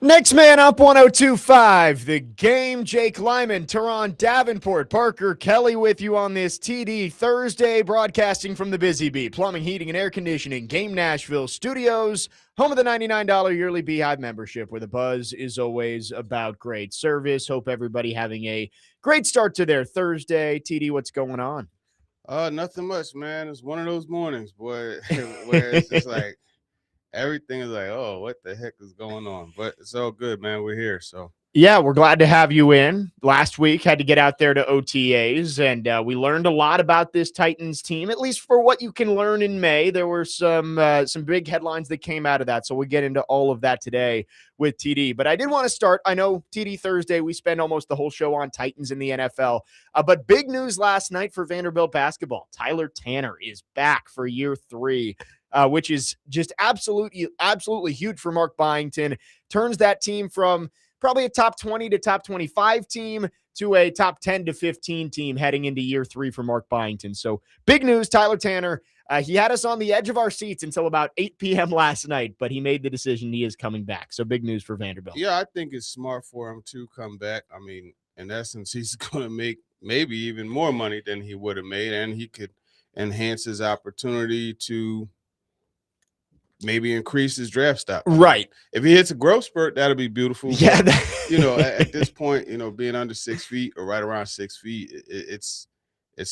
Next man up, 102.5. The game, Jake Lyman, Turron Davenport, Parker Kelly with you on this TD Thursday, broadcasting from the Busy Bee Plumbing, Heating, and Air Conditioning Game Nashville Studios, home of the $99 yearly Beehive membership, where the buzz is always about great service. Hope everybody having a great start to their Thursday. TD, what's going on? Nothing much, man. It's one of those mornings, boy, where it's just like everything is like, oh, what the heck is going on? But it's all good, man. We're here, so. Yeah, we're glad to have you in. Last week, had to get out there to OTAs, and we learned a lot about this Titans team, at least for what you can learn in May. There were some big headlines that came out of that, so we'll get into all of that today with TD. But I did want to start. I know TD Thursday, we spend almost the whole show on Titans in the NFL, but big news last night for Vanderbilt basketball. Tyler Tanner is back for year 3. Which is just absolutely huge for Mark Byington. Turns that team from probably a top 20 to top 25 team to a top 10 to 15 team heading into year 3 for Mark Byington. So big news, Tyler Tanner. He had us on the edge of our seats until about 8 p.m. last night, but he made the decision. He is coming back. So big news for Vanderbilt. Yeah, I think it's smart for him to come back. I mean, in essence, he's going to make maybe even more money than he would have made, and he could enhance his opportunity to maybe increase his draft stock. Right. If he hits a growth spurt, that'll be beautiful. Yeah. But, at this point, being under 6 feet or right around 6 feet, it's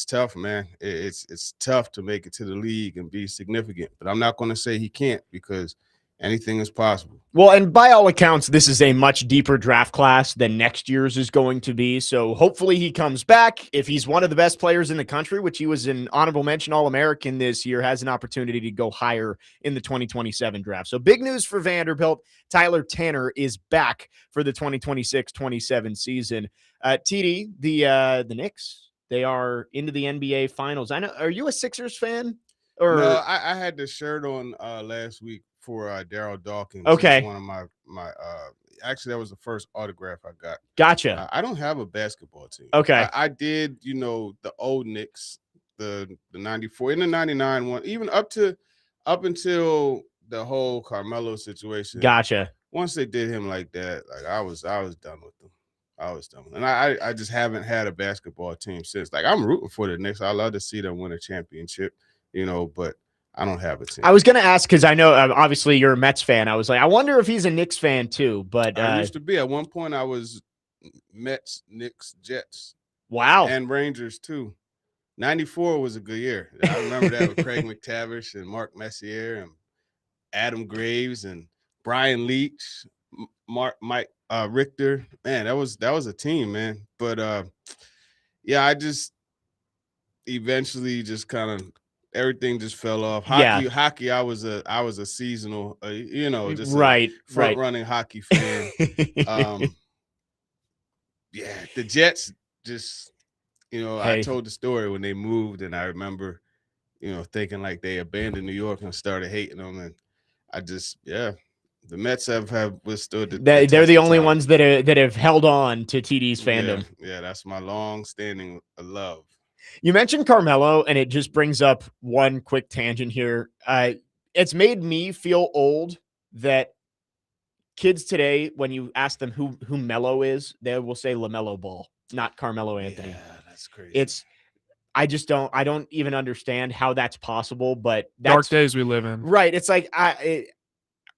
tough, man. It's tough to make it to the league and be significant. But I'm not going to say he can't, because anything is possible. Well, and by all accounts, this is a much deeper draft class than next year's is going to be. So hopefully he comes back. If he's one of the best players in the country, which he was an honorable mention All-American this year, has an opportunity to go higher in the 2027 draft. So big news for Vanderbilt. Tyler Tanner is back for the 2026-27 season. TD, the Knicks, they are into the NBA Finals. I know. Are you a Sixers fan? Or no, I had the shirt on last week for Daryl Dawkins. Okay. One of my actually, that was the first autograph I got. Gotcha. I don't have a basketball team. Okay. I did, the old Knicks, the 94 and the 99 one, even up until the whole Carmelo situation. Gotcha. Once they did him like that, like I was done with them. I was done. And I just haven't had a basketball team since. Like, I'm rooting for the Knicks. I love to see them win a championship, but I don't have a team. I was going to ask, because I know obviously you're a Mets fan. I was like, I wonder if he's a Knicks fan too. But I used to be. At one point, I was Mets, Knicks, Jets. Wow. And Rangers too. 94 was a good year. I remember that with Craig McTavish and Mark Messier and Adam Graves and Brian Leach, Mike Richter. Man, that was a team, man. But yeah, I just eventually just kind of everything just fell off. Hockey. I was a seasonal, just right, a front running hockey fan. Yeah, the Jets just, I told the story when they moved, and I remember, thinking like they abandoned New York and started hating them, and I just, the Mets have withstood they're the only ones that have held on to TD's fandom. Yeah, that's my long-standing love. You mentioned Carmelo, and it just brings up one quick tangent here. It's made me feel old that kids today, when you ask them who Melo is, they will say LaMelo Ball, not Carmelo Anthony. Yeah, that's crazy. I don't even understand how that's possible, but dark days we live in. Right. It's like,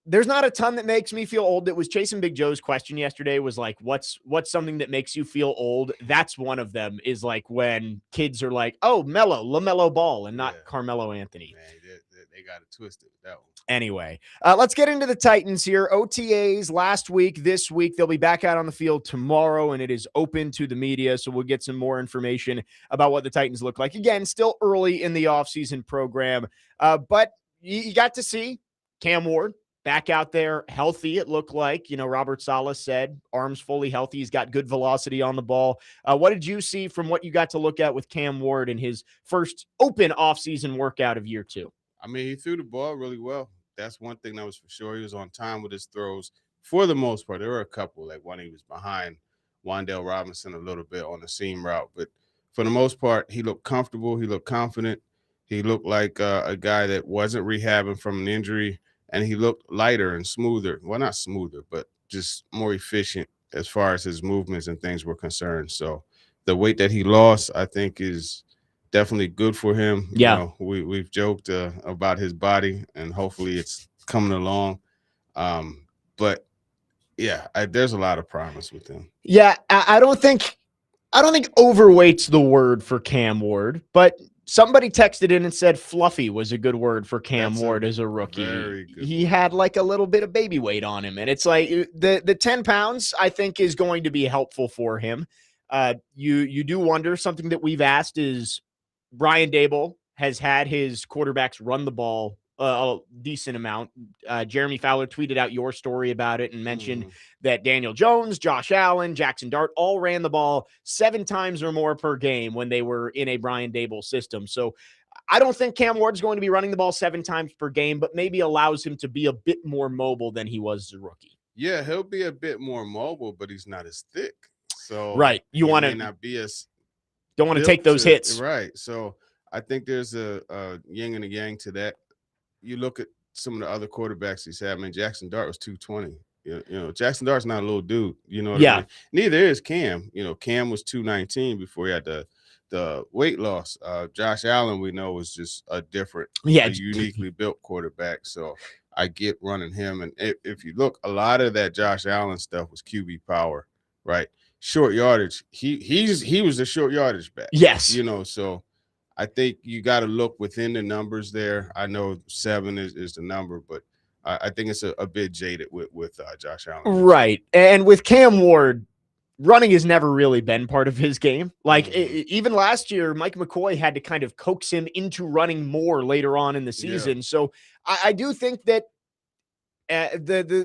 there's not a ton that makes me feel old. That was Chasing Big Joe's question yesterday was like, what's something that makes you feel old? That's one of them, is like when kids are like, oh, LaMelo Ball and not Carmelo Anthony. Man, they got it twisted with that one. Anyway, let's get into the Titans here. OTAs last week, this week. They'll be back out on the field tomorrow, and it is open to the media, so we'll get some more information about what the Titans look like. Again, still early in the offseason program, but you got to see Cam Ward back out there healthy, it looked like. Robert Saleh said arms fully healthy. He's got good velocity on the ball. What did you see from what you got to look at with Cam Ward in his first open offseason workout of year 2? I mean, he threw the ball really well. That's one thing that was for sure. He was on time with his throws for the most part. There were a couple, like one he was behind Wan'Dale Robinson a little bit on the seam route. But for the most part, he looked comfortable. He looked confident. He looked like a guy that wasn't rehabbing from an injury, and he looked lighter and smoother. Well, not smoother, but just more efficient as far as his movements and things were concerned. So the weight that he lost, I think, is definitely good for him. Yeah. We've joked about his body, and hopefully it's coming along. But yeah, there's a lot of promise with him. Yeah, I don't think overweight's the word for Cam Ward, but somebody texted in and said fluffy was a good word for Cam Ward as a rookie. Very good He word. had like a little bit of baby weight on him, and it's like the 10 pounds I think is going to be helpful for him. You do wonder, something that we've asked is, Brian Daboll has had his quarterbacks run the ball a decent amount. Jeremy Fowler tweeted out your story about it and mentioned that Daniel Jones, Josh Allen, Jackson Dart all ran the ball 7 times or more per game when they were in a Brian Daboll system. So I don't think Cam Ward's going to be running the ball 7 times per game, but maybe allows him to be a bit more mobile than he was as a rookie. Yeah, he'll be a bit more mobile, but he's not as thick. So right, you want to not be as don't want to take those hits. Right. So I think there's a yin and a yang to that. You look at some of the other quarterbacks he's had. I mean, Jackson Dart was 220. Jackson Dart's not a little dude. You know what I mean? Neither is Cam. Cam was 219 before he had the weight loss. Josh Allen, we know, was just a different, a uniquely built quarterback. So I get running him. And if you look, a lot of that Josh Allen stuff was QB power, right? Short yardage. He was a short yardage back. Yes. So I think you got to look within the numbers there. I know 7 is the number, but I think it's a bit jaded with Josh Allen. Right. And with Cam Ward, running has never really been part of his game. Like even last year, Mike McCoy had to kind of coax him into running more later on in the season. Yeah. So I do think that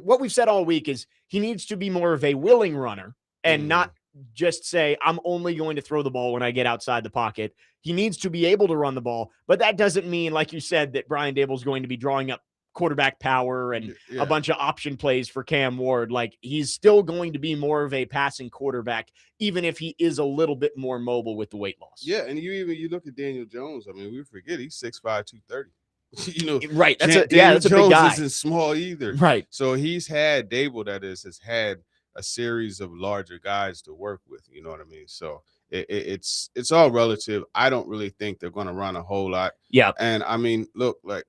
what we've said all week is he needs to be more of a willing runner and not just say, I'm only going to throw the ball when I get outside the pocket. He needs to be able to run the ball, but that doesn't mean, like you said, that Brian Daboll is going to be drawing up quarterback power and a bunch of option plays for Cam Ward. Like, he's still going to be more of a passing quarterback, even if he is a little bit more mobile with the weight loss. Yeah, and you look at Daniel Jones. I mean, we forget he's 6'5", 230. Right. That's a big guy. Isn't small either. Right. So he's had Daboll, has had a series of larger guys to work with. You know what I mean? So it's all relative. I don't really think they're going to run a whole lot. Yeah. And I mean, look, like,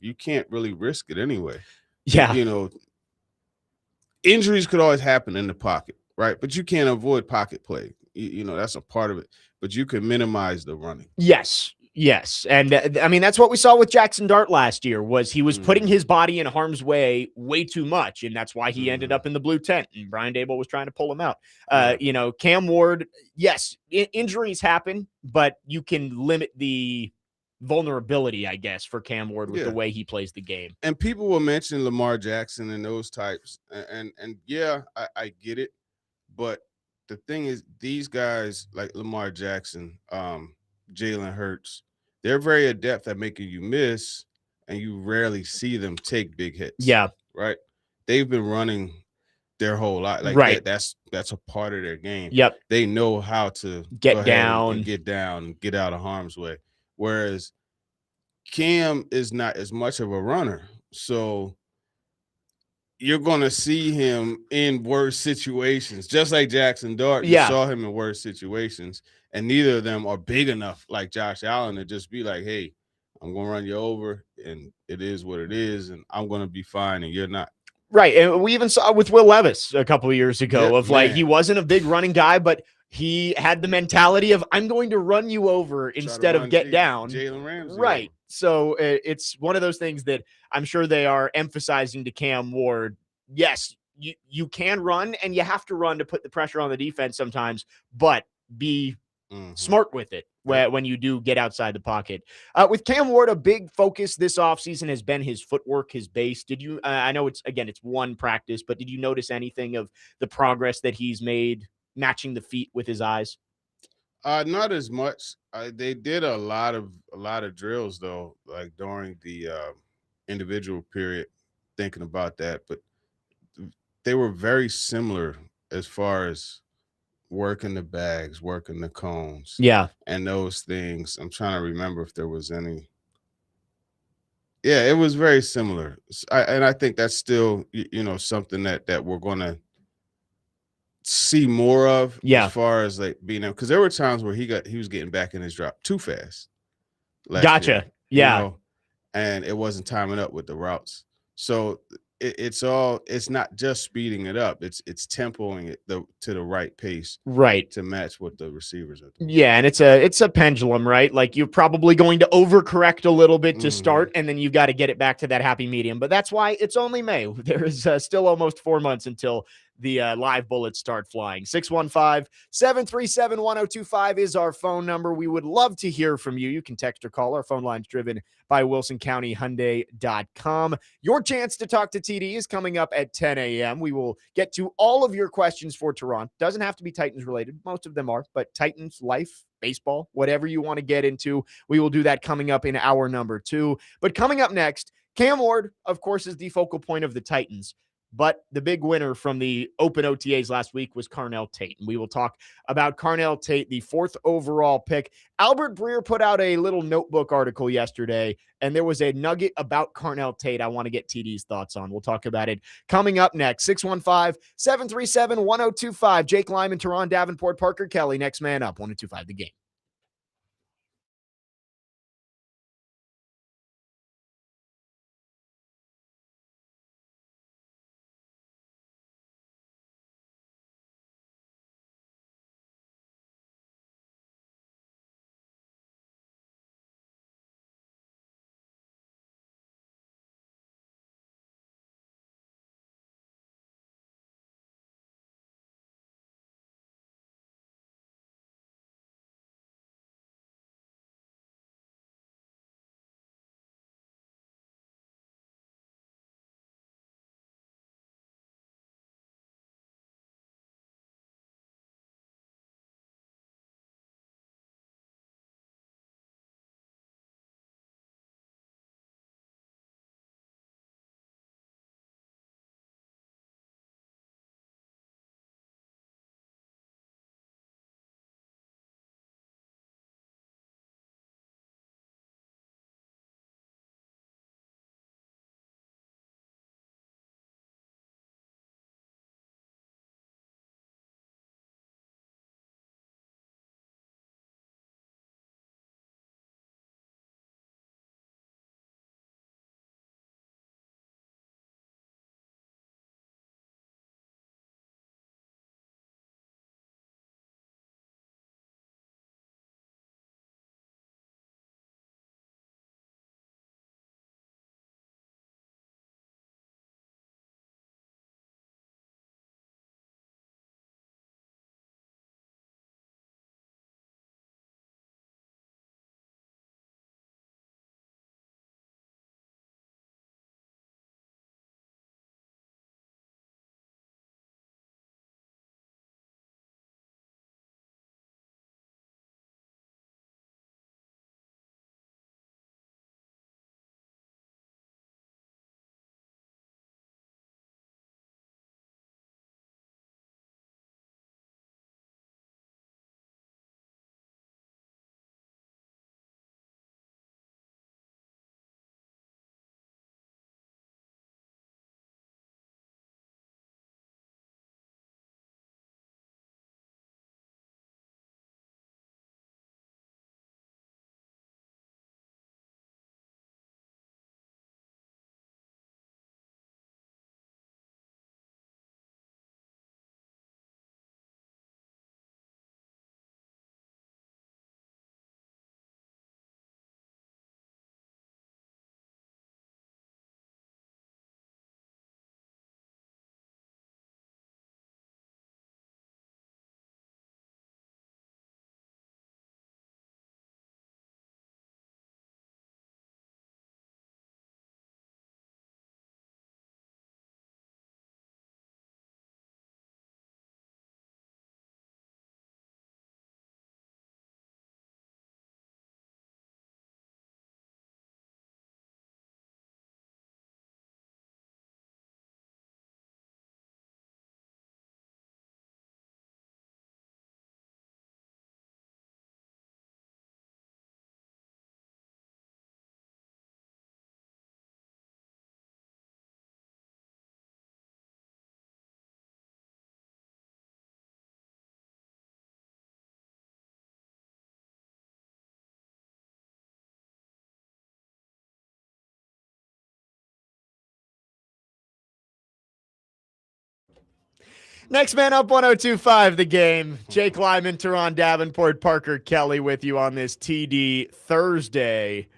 you can't really risk it anyway. Yeah. Injuries could always happen in the pocket, right? But you can't avoid pocket play. That's a part of it. But you can minimize the running. Yes. And I mean, that's what we saw with Jackson Dart last year, was he was putting his body in harm's way too much. And that's why he ended up in the blue tent, and Brian Daboll was trying to pull him out. Cam Ward, yes, injuries happen, but you can limit the vulnerability, I guess, for Cam Ward with the way he plays the game. And people will mention Lamar Jackson and those types. And I get it. But the thing is, these guys like Lamar Jackson, Jalen Hurts, they're very adept at making you miss, and you rarely see them take big hits. Yeah. Right. They've been running their whole life. Like that's a part of their game. Yep. They know how to get down and get out of harm's way. Whereas Cam is not as much of a runner. So you're going to see him in worse situations, just like Jackson Dart. You saw him in worse situations, and neither of them are big enough like Josh Allen to just be like, hey, I'm going to run you over, and it is what it is, and I'm going to be fine, and you're not. Right. And we even saw with Will Levis a couple of years ago he wasn't a big running guy, but he had the mentality of, I'm going to run you over instead of get down. Jalen Ramsey. Right. So it's one of those things that I'm sure they are emphasizing to Cam Ward. Yes, you can run, and you have to run to put the pressure on the defense sometimes, but be smart with it when you do get outside the pocket. With Cam Ward, a big focus this offseason has been his footwork, his base. Did you, I know it's one practice, but did you notice anything of the progress that he's made matching the feet with his eyes? Not as much. They did a lot of drills though, like during the individual period, thinking about that, but they were very similar as far as working the bags, working the cones, and those things. I'm trying to remember if there was any. Yeah, it was very similar. And I think that's still, something that we're going to see more of as Yeah. far as like being able, because there were times where he was getting back in his drop too fast last year, Gotcha. Yeah. and it wasn't timing up with the routes. So it's not just speeding it up, it's tempoing it to the right pace Right. to match what the receivers are doing. Yeah, and it's a pendulum, right? Like you're probably going to overcorrect a little bit to Hmm. start, and then you've got to get it back to that happy medium. But that's why it's only May. There is still almost 4 months until the live bullets start flying. 615-737-1025 is our phone number. We would love to hear from you. You can text or call. Our phone line's driven by WilsonCountyHyundai.com. Your chance to talk to TD is coming up at 10 a.m. We will get to all of your questions for Turron. Doesn't have to be Titans related. Most of them are, but Titans, life, baseball, whatever you want to get into, we will do that coming up in hour number 2. But coming up next, Cam Ward, of course, is the focal point of the Titans. But the big winner from the open OTAs last week was Carnell Tate. And we will talk about Carnell Tate, the 4th overall pick. Albert Breer put out a little notebook article yesterday, and there was a nugget about Carnell Tate I want to get TD's thoughts on. We'll talk about it coming up next. 615-737-1025. Jake Lyman, Turron Davenport, Parker Kelly. Next man up. 1025 The Game. Next man up, 102.5 The Game. Jake Lyman, Turron Davenport, Parker Kelly with you on this TD Thursday.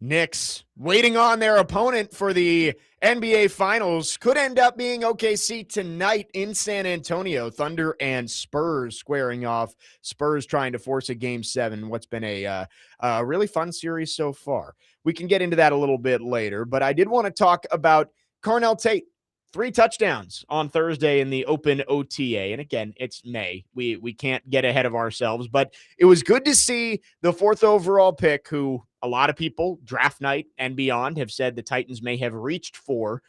Knicks waiting on their opponent for the NBA Finals. Could end up being OKC tonight in San Antonio. Thunder and Spurs squaring off. Spurs trying to force a Game 7. What's been a really fun series so far. We can get into that a little bit later, but I did want to talk about Carnell Tate. 3 touchdowns on Thursday in the open OTA. And again, it's May. We can't get ahead of ourselves, but it was good to see the 4th overall pick, who a lot of people, draft night and beyond, have said the Titans may have reached for.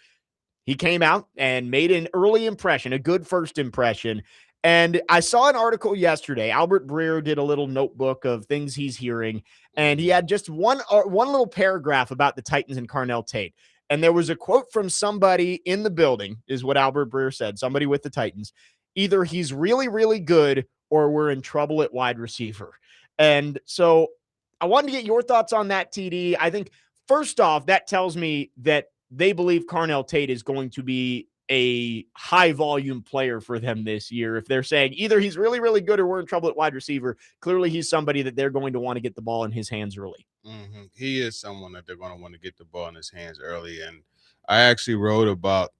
He came out and made an early impression, a good first impression. And I saw an article yesterday. Albert Breer did a little notebook of things he's hearing, and he had just one little paragraph about the Titans and Carnell Tate. And there was a quote from somebody in the building, is what Albert Breer said, somebody with the Titans. Either he's really, really good or we're in trouble at wide receiver. And so I wanted to get your thoughts on that, TD. I think, first off, that tells me that they believe Carnell Tate is going to be a high volume player for them this year. If they're saying either he's really, really good or we're in trouble at wide receiver, clearly he's somebody that they're going to want to get the ball in his hands early. Mm-hmm. He is someone that they're going to want to get the ball in his hands early. And I actually wrote about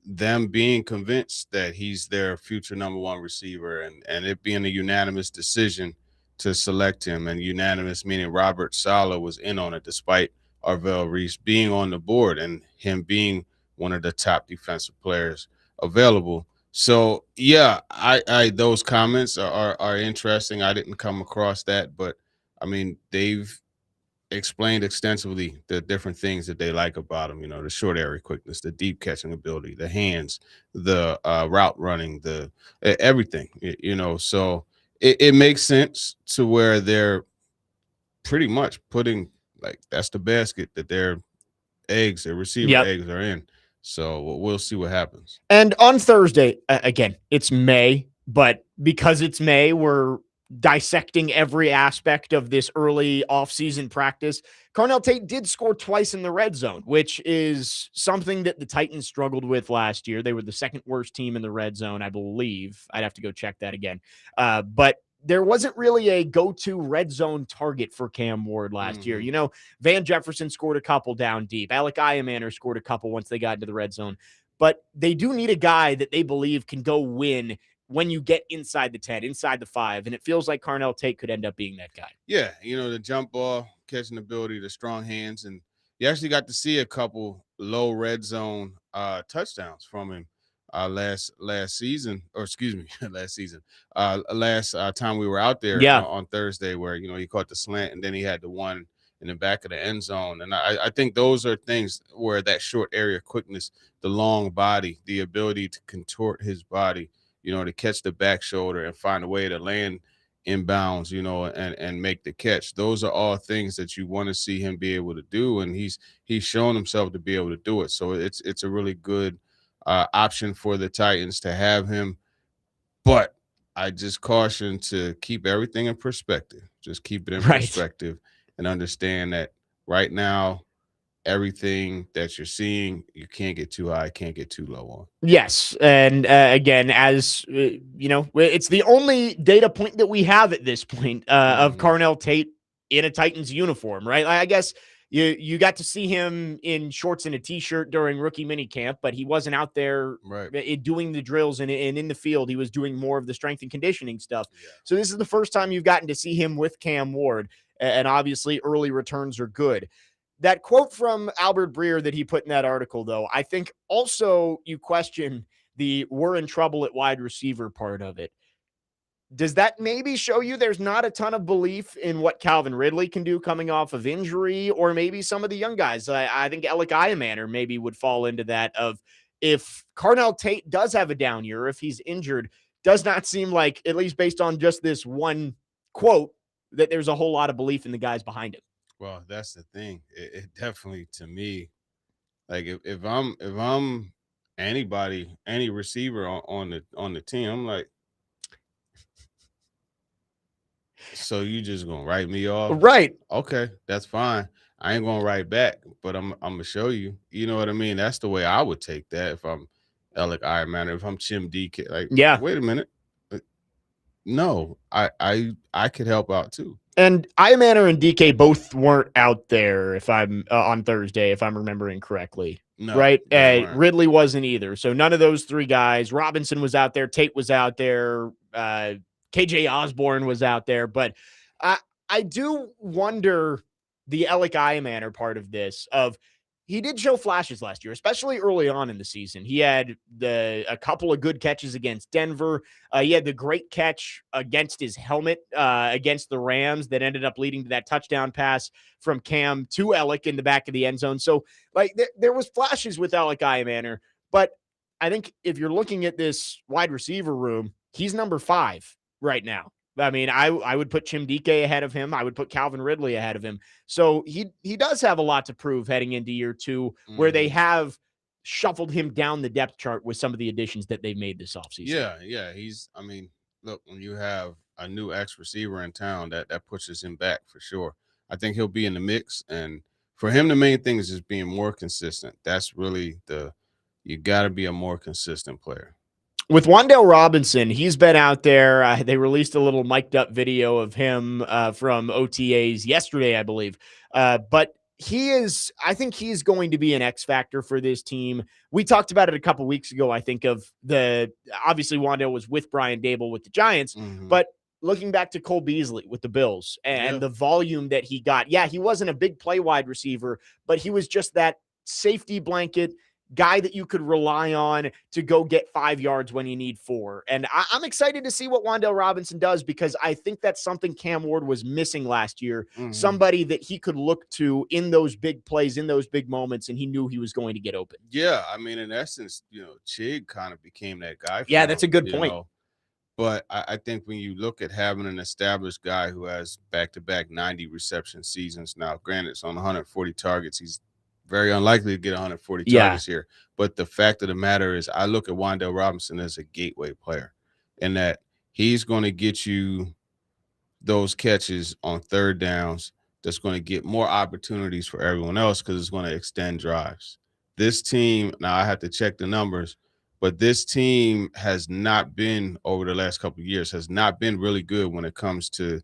them being convinced that he's their future number 1 receiver, and it being a unanimous decision to select him. And unanimous meaning Robert Saleh was in on it, despite Arvell Reese being on the board and him being one of the top defensive players available. So yeah, I those comments are interesting. I didn't come across that, but I mean, they've explained extensively the different things that they like about him. You know, the short area quickness, the deep catching ability, the hands, the route running, the everything. You know, so it makes sense to where they're pretty much putting, like, that's the basket that their receiver eggs are in. So we'll see what happens. And on Thursday, again, it's May, but because it's May, we're dissecting every aspect of this early offseason practice. Carnell Tate did score twice in the red zone, which is something that the Titans struggled with last year. They were the 2nd worst team in the red zone, I believe. I'd have to go check that again. But there wasn't really a go-to red zone target for Cam Ward last year. You know, Van Jefferson scored a couple down deep. Alec Iamander scored a couple once they got into the red zone. But they do need a guy that they believe can go win when you get inside the 10, inside the 5, and it feels like Carnell Tate could end up being that guy. Yeah, you know, the jump ball, catching ability, the strong hands, and you actually got to see a couple low red zone touchdowns from him last season, or excuse me, last time we were out there on Thursday, where, you know, he caught the slant and then he had the one in the back of the end zone. And I think those are things where that short area quickness, the long body, the ability to contort his body, you know, to catch the back shoulder and find a way to land inbounds, you know, and make the catch. Those are all things that you want to see him be able to do, and he's shown himself to be able to do it. So it's a really good option for the Titans to have him. But I just caution to keep everything in perspective. Just keep it in perspective and understand that right now, everything that you're seeing, you can't get too high, can't get too low on. Yes. And again, as you know, it's the only data point that we have at this point of Carnell Tate in a Titans uniform, right? I guess you got to see him in shorts and a t-shirt during rookie minicamp, but he wasn't out there doing the drills and in the field. He was doing more of the strength and conditioning stuff. Yeah. So this is the first time you've gotten to see him with Cam Ward, and obviously early returns are good. That quote from Albert Breer that he put in that article, though, I think also you question the we're in trouble at wide receiver part of it. Does that maybe show you there's not a ton of belief in what Calvin Ridley can do coming off of injury, or maybe some of the young guys? I think Alec Iamander maybe would fall into that of, if Carnell Tate does have a down year, if he's injured, does not seem like, at least based on just this one quote, that there's a whole lot of belief in the guys behind him. Well, that's the thing. It definitely, to me, like if I'm anybody, any receiver on the team, I'm like, so you just gonna write me off? Right. Okay, that's fine. I ain't gonna write back, but I'm gonna show you. You know what I mean? That's the way I would take that Alec Manor, if I'm Chim DK, like, Yeah. wait a minute. No, I could help out too. And Manor and DK both weren't out there if I'm on Thursday, if I'm remembering correctly. No, right? they weren't. Ridley wasn't either. So none of those three guys. Robinson was out there. Tate was out there. KJ Osborne was out there. But I do wonder the Alec Manor part of this of he did show flashes last year, especially early on in the season. He had a couple of good catches against Denver. He had the great catch against his helmet against the Rams that ended up leading to that touchdown pass from Cam to Alec in the back of the end zone. So, like, there was flashes with Alec Manor, but I think if you're looking at this wide receiver room, he's number 5 right now. I mean, I would put Chim DK ahead of him. I would put Calvin Ridley ahead of him. So he does have a lot to prove heading into year 2, where they have shuffled him down the depth chart with some of the additions that they've made this offseason. Yeah. I mean, look, when you have a new X receiver in town, that pushes him back for sure. I think he'll be in the mix. And for him, the main thing is just being more consistent. That's really you got to be a more consistent player. With Wan'Dale Robinson, he's been out there. They released a little mic'd up video of him from OTAs yesterday, I believe. But I think he's going to be an X factor for this team. We talked about it a couple weeks ago. I think obviously Wan'Dale was with Brian Dable with the Giants, but looking back to Cole Beasley with the Bills and the volume that he got. Yeah, he wasn't a big play wide receiver, but he was just that safety blanket guy that you could rely on to go get 5 yards when you need 4. And I'm excited to see what Wan'Dale Robinson does, because I think that's something Cam Ward was missing last year. Somebody that he could look to in those big plays, in those big moments, and he knew he was going to get open. Yeah, I mean, in essence, Chig kind of became that guy. Yeah, that's a good point. But I think when you look at having an established guy who has back-to-back 90 reception seasons now, granted, it's on 140 targets, he's very unlikely to get 140 targets here. But the fact of the matter is, I look at Wan'Dale Robinson as a gateway player, and that he's going to get you those catches on third downs that's going to get more opportunities for everyone else, because it's going to extend drives. This team, now I have to check the numbers, but this team has not been, over the last couple of years, has not been really good when it comes to,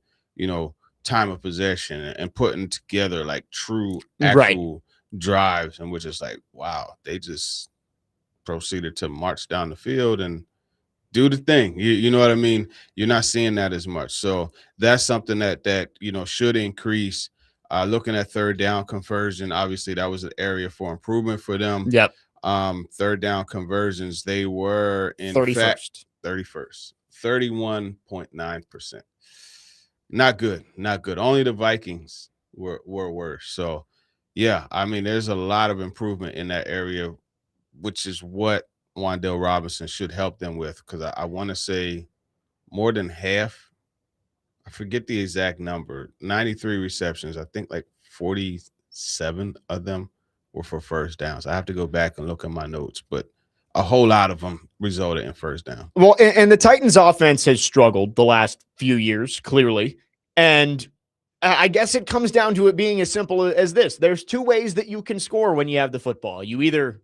time of possession and putting together like true actual drives, and which is like, wow, they just proceeded to march down the field and do the thing. You know what I mean? You're not seeing that as much. So that's something that should increase. Looking at third down conversion, obviously that was an area for improvement for them. Yep. Third down conversions, they were in 31st. 31.9%. Not good. Only the Vikings were worse. So yeah, I mean, there's a lot of improvement in that area, which is what Wan'Dale Robinson should help them with, because I want to say more than half, I forget the exact number, 93 receptions, I think like 47 of them were for first downs. I have to go back and look at my notes, but a whole lot of them resulted in first down. Well, and the Titans offense has struggled the last few years, clearly. And I guess it comes down to it being as simple as this. There's 2 ways that you can score when you have the football. You either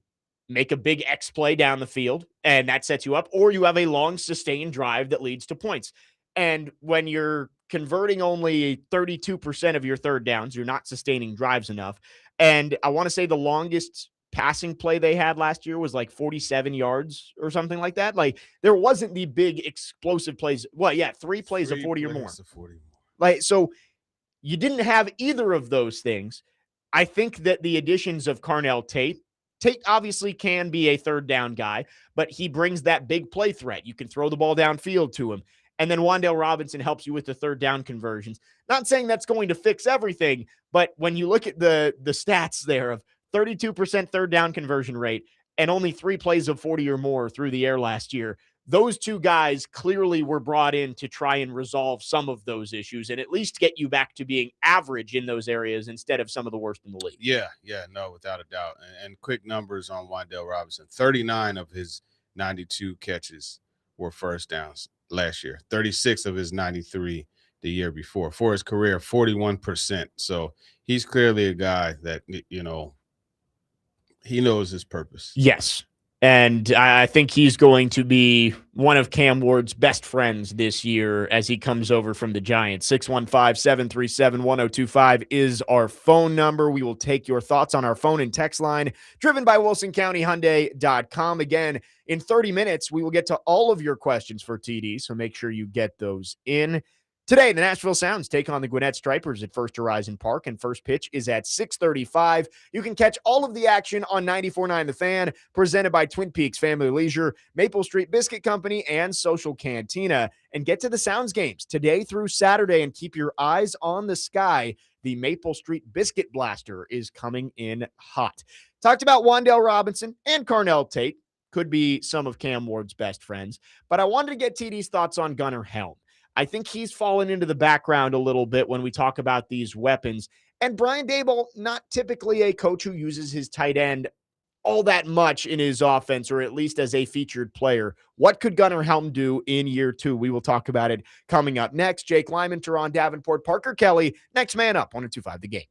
make a big X play down the field, and that sets you up, or you have a long, sustained drive that leads to points. And when you're converting only 32% of your third downs, you're not sustaining drives enough. And I want to say the longest passing play they had last year was like 47 yards or something like that. Like, there wasn't the big explosive plays. Well, yeah, 3 plays of 40 or more. Like, so you didn't have either of those things. I think that the additions of Carnell Tate obviously can be a third down guy, but he brings that big play threat. You can throw the ball downfield to him. And then Wan'Dale Robinson helps you with the third down conversions. Not saying that's going to fix everything, but when you look at the stats there of 32% third down conversion rate and only 3 plays of 40 or more through the air last year, those 2 guys clearly were brought in to try and resolve some of those issues and at least get you back to being average in those areas instead of some of the worst in the league. Yeah, no, without a doubt. And quick numbers on Wan'Dale Robinson. 39 of his 92 catches were first downs last year. 36 of his 93 the year before. For his career, 41%. So he's clearly a guy that, he knows his purpose. Yes. And I think he's going to be one of Cam Ward's best friends this year as he comes over from the Giants. 615-737-1025 is our phone number. We will take your thoughts on our phone and text line, driven by WilsonCountyHyundai.com. Again, in 30 minutes, we will get to all of your questions for TD, so make sure you get those in. Today, the Nashville Sounds take on the Gwinnett Stripers at First Horizon Park, and first pitch is at 6:35. You can catch all of the action on 94.9 The Fan, presented by Twin Peaks Family Leisure, Maple Street Biscuit Company, and Social Cantina. And get to the Sounds games today through Saturday and keep your eyes on the sky. The Maple Street Biscuit Blaster is coming in hot. Talked about Wan'Dale Robinson and Carnell Tate. Could be some of Cam Ward's best friends. But I wanted to get TD's thoughts on Gunnar Helm. I think he's fallen into the background a little bit when we talk about these weapons. And Brian Daboll, not typically a coach who uses his tight end all that much in his offense, or at least as a featured player. What could Gunnar Helm do in year two? We will talk about it coming up next. Jake Lyman, Turron Davenport, Parker Kelly, next man up, 102.5 The Game.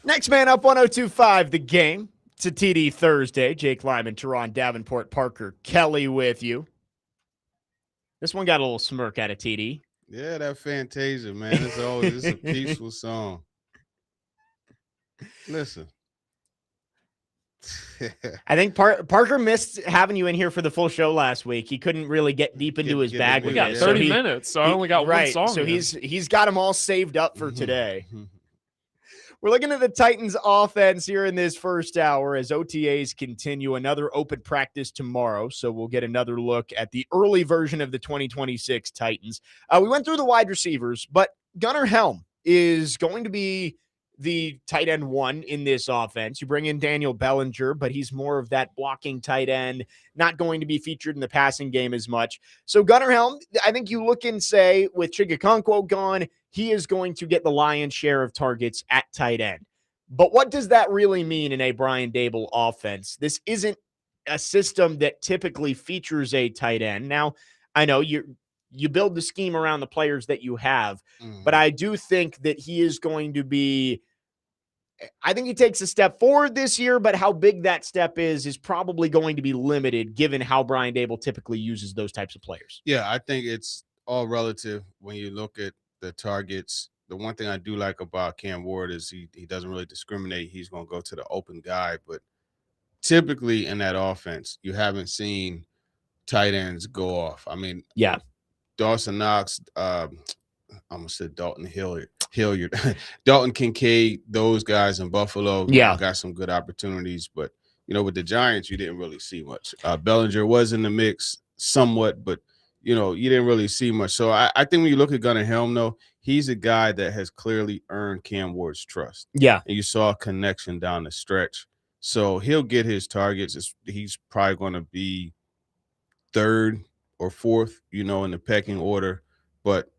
Next man up, 102.5 The Game. It's a TD Thursday. Jake Lyman, Turron Davenport, Parker Kelly with you. This one got a little smirk out of TD. Yeah, that Fantasia, man. It's a peaceful song. Listen. I think Parker missed having you in here for the full show last week. He couldn't really get deep into his bag with We got this. 30 minutes, so I only got one song. So in. he's got them all saved up for today. We're looking at the Titans offense here in this first hour as OTAs continue. Another open practice tomorrow, so we'll get another look at the early version of the 2026 Titans. We went through the wide receivers, but Gunnar Helm is going to be the tight end one in this offense. You bring in Daniel Bellinger, but he's more of that blocking tight end, not going to be featured in the passing game as much. So Gunnar Helm, I think you look and say with Chigakonkwo gone, he is going to get the lion's share of targets at tight end. But what does that really mean in a Brian Daboll offense? This isn't a system that typically features a tight end. Now, I know you build the scheme around the players that you have, but I do think that he is going to be I think he takes a step forward this year, but how big that step is probably going to be limited given how Brian Daboll typically uses those types of players. Yeah, I think it's all relative when you look at the targets. The one thing I do like about Cam Ward is he doesn't really discriminate. He's going to go to the open guy, but typically in that offense, you haven't seen tight ends go off. I mean, yeah, Dawson Knox, I almost said Dalton Hilliard, Dalton Kincaid, those guys in Buffalo, got some good opportunities. But, with the Giants, you didn't really see much. Bellinger was in the mix somewhat, but, you didn't really see much. So I think when you look at Gunnar Helm, though, he's a guy that has clearly earned Cam Ward's trust. Yeah. And you saw a connection down the stretch. So he'll get his targets. He's probably going to be third or fourth, in the pecking order. But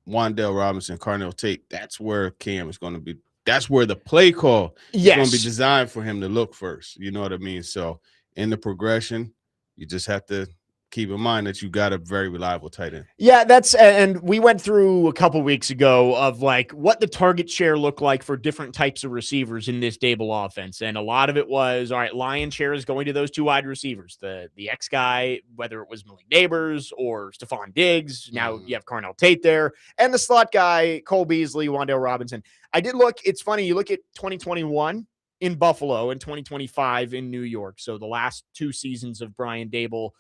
Wan'Dale Robinson, Carnell Tate, that's where Cam is going to be. That's where the play call is going to be designed for him to look first. You know what I mean? So in the progression, you just have to keep in mind that you got a very reliable tight end. Yeah, and we went through a couple weeks ago of like what the target share looked like for different types of receivers in this Daboll offense. And a lot of it was, all right, lion's share is going to those two wide receivers, the X guy, whether it was Malik Neighbors or Stephon Diggs. Now you have Carnell Tate there, and the slot guy, Cole Beasley, Wan'Dale Robinson. I did look, it's funny, you look at 2021 in Buffalo and 2025 in New York. So the last two seasons of Brian Daboll,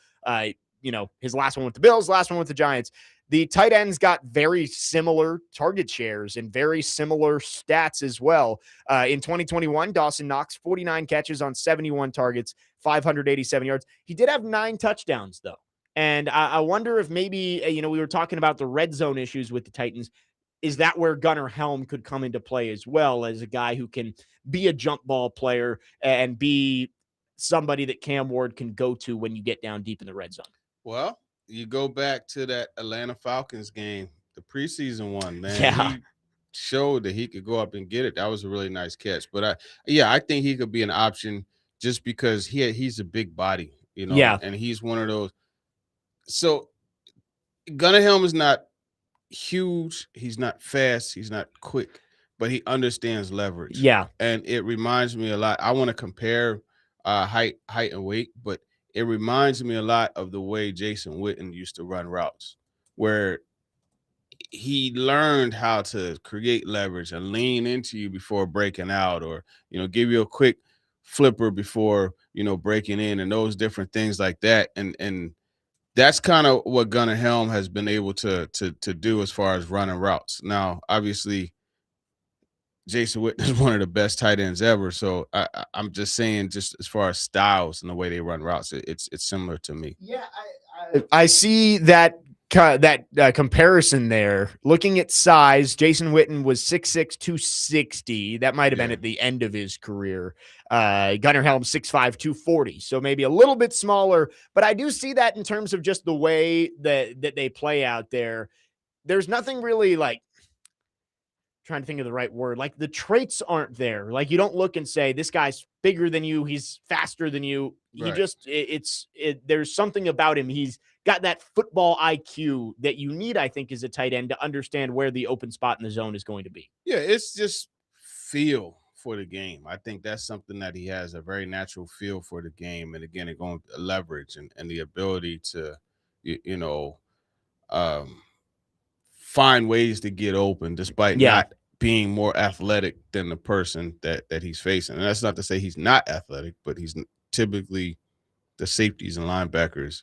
his last one with the Bills, last one with the Giants. The tight ends got very similar target shares and very similar stats as well. In 2021, Dawson Knox, 49 catches on 71 targets, 587 yards. He did have 9 touchdowns, though. And I wonder if maybe, we were talking about the red zone issues with the Titans. Is that where Gunnar Helm could come into play as well as a guy who can be a jump ball player and be somebody that Cam Ward can go to when you get down deep in the red zone? Well, you go back to that Atlanta Falcons game, the preseason one, man. Yeah. He showed that he could go up and get it. That was a really nice catch. But I think he could be an option just because he's a big body, and he's one of those. So Gunnar Helm is not huge. He's not fast. He's not quick, but he understands leverage. Yeah. And it reminds me a lot. I want to compare height and weight, but it reminds me a lot of the way Jason Witten used to run routes, where he learned how to create leverage and lean into you before breaking out, or, give you a quick flipper before, breaking in, and those different things like that. And that's kind of what Gunnar Helm has been able to do as far as running routes. Now, obviously, Jason Witten is one of the best tight ends ever. So I'm just saying, just as far as styles and the way they run routes, it's similar to me. Yeah, I see that comparison there. Looking at size, Jason Witten was 6'6", 260. That might have been at the end of his career. Gunnar Helm, 6'5", 240. So maybe a little bit smaller, but I do see that in terms of just the way that they play out there. There's nothing really trying to think of the right word. Like the traits aren't there. Like you don't look and say, this guy's bigger than you. He's faster than you. Right. He just, there's something about him. He's got that football IQ that you need, I think, as a tight end to understand where the open spot in the zone is going to be. Yeah. It's just feel for the game. I think that's something that he has a very natural feel for the game. And again, it going to leverage and the ability to, you know, um, find ways to get open despite not being more athletic than the person that he's facing. And that's not to say he's not athletic, but he's typically the safeties and linebackers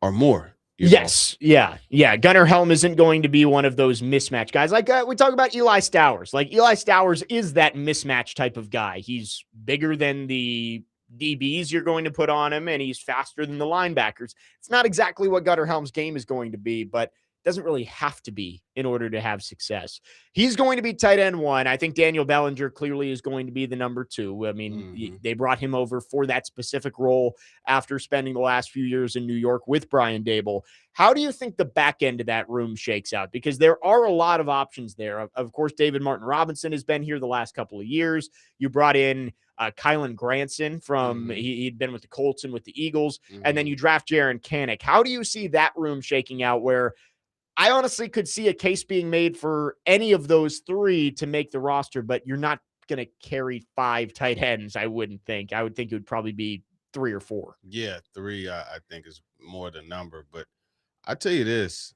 are more. Yes. Yeah. Gunnar Helm isn't going to be one of those mismatch guys. Like we talk about Eli Stowers. Like Eli Stowers is that mismatch type of guy. He's bigger than the DBs you're going to put on him, and he's faster than the linebackers. It's not exactly what Gunnar Helm's game is going to be, but doesn't really have to be in order to have success. He's going to be tight end 1. I think Daniel Bellinger clearly is going to be the number 2. I mean, they brought him over for that specific role after spending the last few years in New York with Brian Daboll. How do you think the back end of that room shakes out? Because there are a lot of options there. Of course, David Martin Robinson has been here the last couple of years. You brought in Kylan Granson from he'd been with the Colts and with the Eagles, and then you draft Jaron Kanik. How do you see that room shaking out where I honestly could see a case being made for any of those 3 to make the roster, but you're not going to carry 5 tight ends, I wouldn't think. I would think it would probably be 3 or 4. Yeah, 3 I think is more the number. But I tell you this,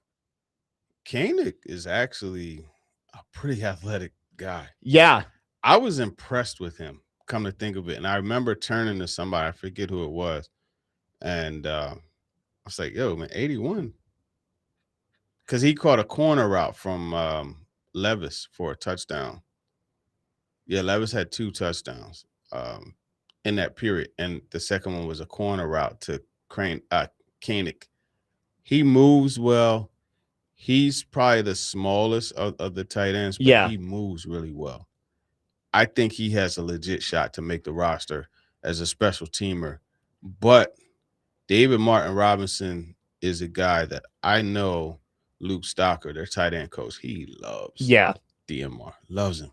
Koenig is actually a pretty athletic guy. Yeah. I was impressed with him, come to think of it. And I remember turning to somebody, I forget who it was, and I was like, yo, man, 81. Because he caught a corner route from Levis for a touchdown. Yeah, Levis had 2 touchdowns in that period. And the second one was a corner route to Koenig. He moves well. He's probably the smallest of the tight ends, but he moves really well. I think he has a legit shot to make the roster as a special teamer. But David Martin Robinson is a guy that I know Luke Stocker, their tight end coach, he loves. Yeah. DMR, loves him.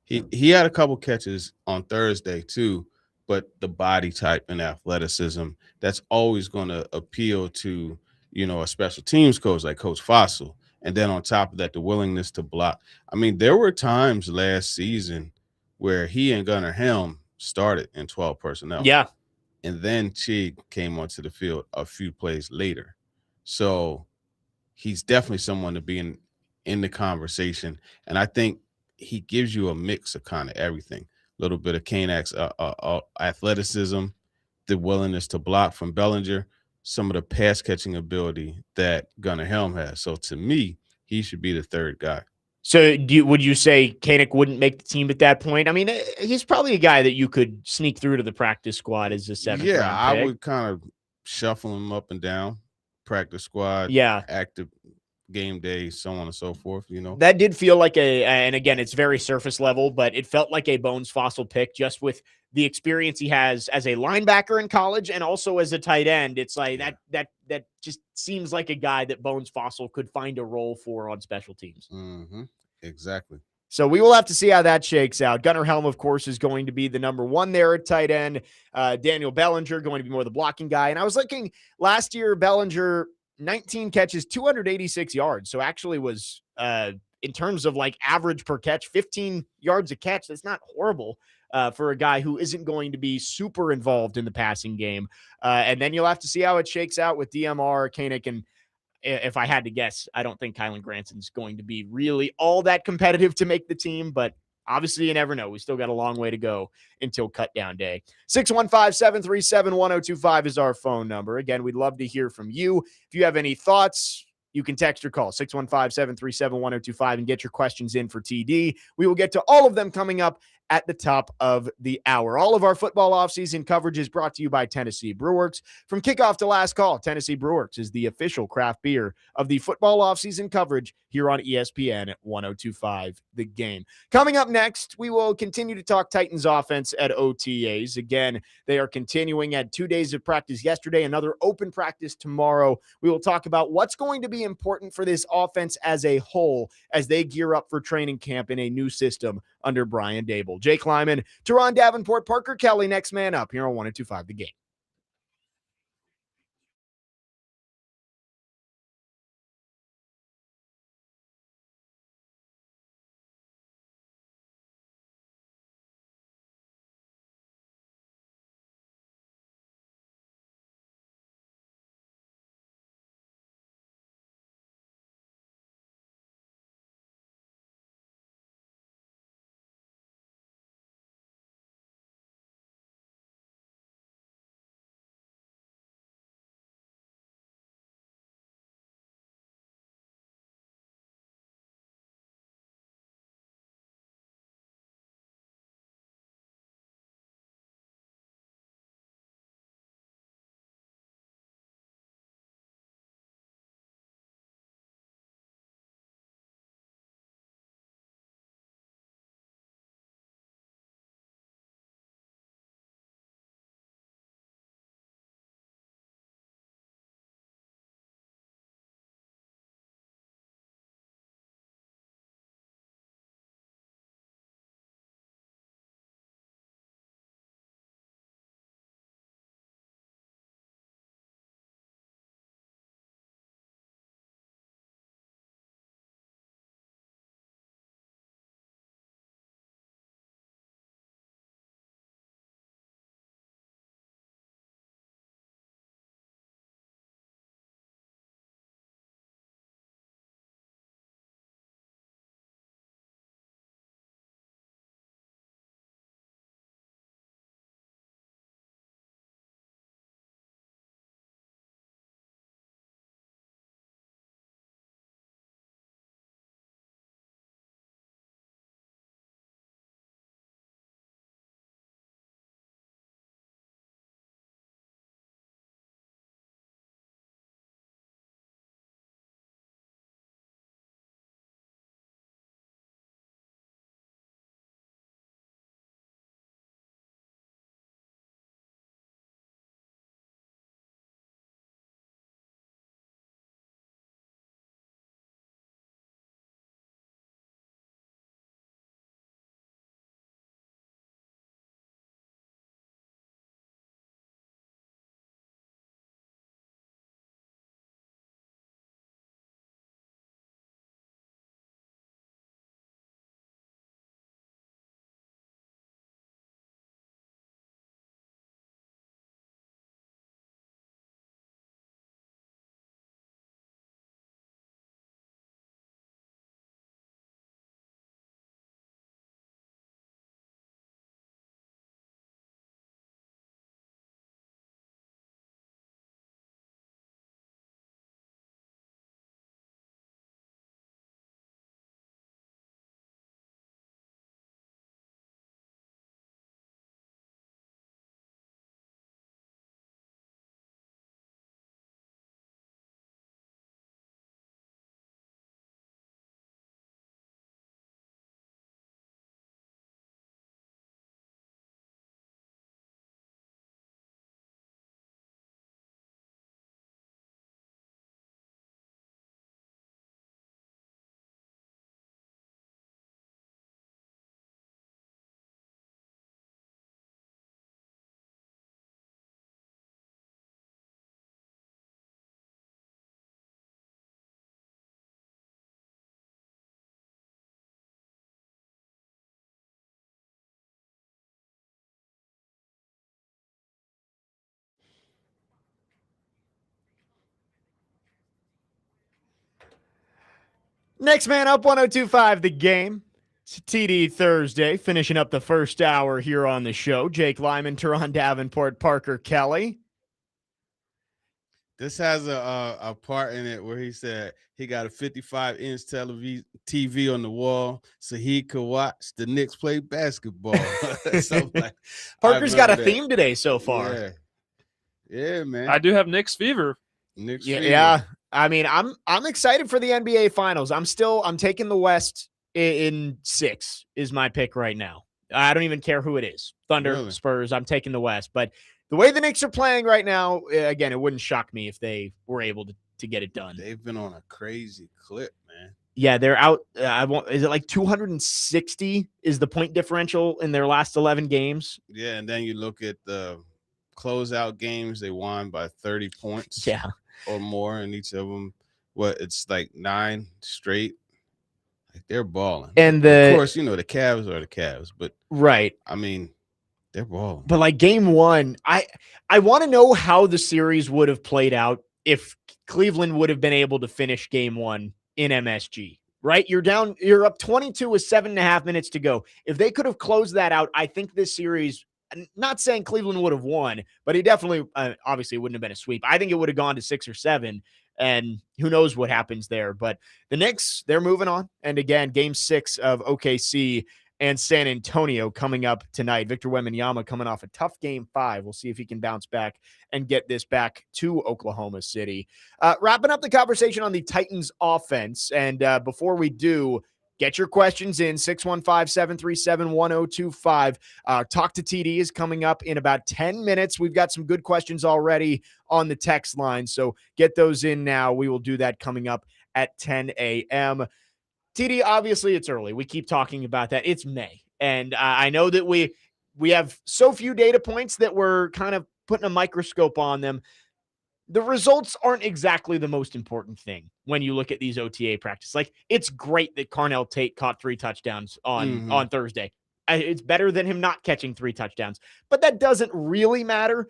He had a couple catches on Thursday too, but the body type and athleticism, that's always going to appeal to, a special teams coach like Coach Fossil. And then on top of that, the willingness to block. I mean, there were times last season where he and Gunnar Helm started in 12 personnel. Yeah. And then Chig came onto the field a few plays later. So he's definitely someone to be in the conversation. And I think he gives you a mix of kind of everything. A little bit of Kanak's athleticism, the willingness to block from Bellinger, some of the pass catching ability that Gunnar Helm has. So to me, he should be the 3rd guy. So would you say Koenig wouldn't make the team at that point? I mean, he's probably a guy that you could sneak through to the practice squad as a 7th round pick. Yeah, I would kind of shuffle him up and down, practice squad, active game day, so on and so forth, That did feel like and again, it's very surface level, but it felt like a Bones Fossil pick just with the experience he has as a linebacker in college and also as a tight end. It's like that just seems like a guy that Bones Fossil could find a role for on special teams. Exactly. So we will have to see how that shakes out. Gunnar Helm, of course, is going to be the number 1 there at tight end. Daniel Bellinger going to be more the blocking guy. And I was looking last year, Bellinger, 19 catches, 286 yards. So actually was, in terms of like average per catch, 15 yards a catch. That's not horrible for a guy who isn't going to be super involved in the passing game. And then you'll have to see how it shakes out with DMR, Koenig, and if I had to guess, I don't think Kylan Granson's going to be really all that competitive to make the team, but obviously you never know. We still got a long way to go until cut down day. 615-737-1025 is our phone number. Again, we'd love to hear from you. If you have any thoughts, you can text or call 615-737-1025 and get your questions in for TD. We will get to all of them coming up at the top of the hour. All of our football offseason coverage is brought to you by Tennessee Brewworks. From kickoff to last call, Tennessee Brewworks is the official craft beer of the football offseason coverage here on ESPN 1025 The Game. Coming up next, we will continue to talk Titans offense at OTAs. Again, they are continuing at 2 days of practice yesterday, another open practice tomorrow. We will talk about what's going to be important for this offense as a whole as they gear up for training camp in a new system under Brian Daboll. Jake Lyman, Turron Davenport, Parker Kelly, next man up here on 1025 The Game. Next man up, 102.5 The Game. It's TD Thursday, finishing up the first hour here on the show. Jake Lyman, Turron Davenport, Parker Kelly. This has a part in it where he said he got a 55-inch TV on the wall so he could watch the Knicks play basketball. So like, Parker's got a theme today so far. Yeah, man. I do have Knicks fever. Knicks fever. Yeah. I mean, I'm excited for the NBA Finals. I'm taking the West in 6 is my pick right now. I don't even care who it is. Thunder, Really? Spurs. I'm taking the West, but the way the Knicks are playing right now, again, it wouldn't shock me if they were able to get it done. They've been on a crazy clip, man. Yeah, they're out. Is it like 260 is the point differential in their last 11 games? Yeah, and then you look at the closeout games, they won by 30 points or more in each of them. It's like 9 straight. Like they're balling. And of course, the Cavs are the Cavs, but right. I mean, they're balling. But like game 1, I want to know how the series would have played out if Cleveland would have been able to finish game 1 in MSG, right? You're up 22 with 7.5 minutes to go. If they could have closed that out, I think this series, not saying Cleveland would have won, but it definitely, obviously it wouldn't have been a sweep. I think it would have gone to 6 or 7, and who knows what happens there. But the Knicks, they're moving on. And again, game 6 of OKC and San Antonio coming up tonight. Victor Wembanyama coming off a tough game 5. We'll see if he can bounce back and get this back to Oklahoma City. Wrapping up the conversation on the Titans offense. And before we do, get your questions in, 615-737-1025. Talk to TD is coming up in about 10 minutes. We've got some good questions already on the text line, so get those in now. We will do that coming up at 10 a.m. TD, obviously it's early. We keep talking about that. It's May. And I know that we have so few data points that we're kind of putting a microscope on them. The results aren't exactly the most important thing when you look at these OTA practices. Like, it's great that Carnell Tate caught 3 touchdowns on Thursday. It's better than him not catching 3 touchdowns. But that doesn't really matter.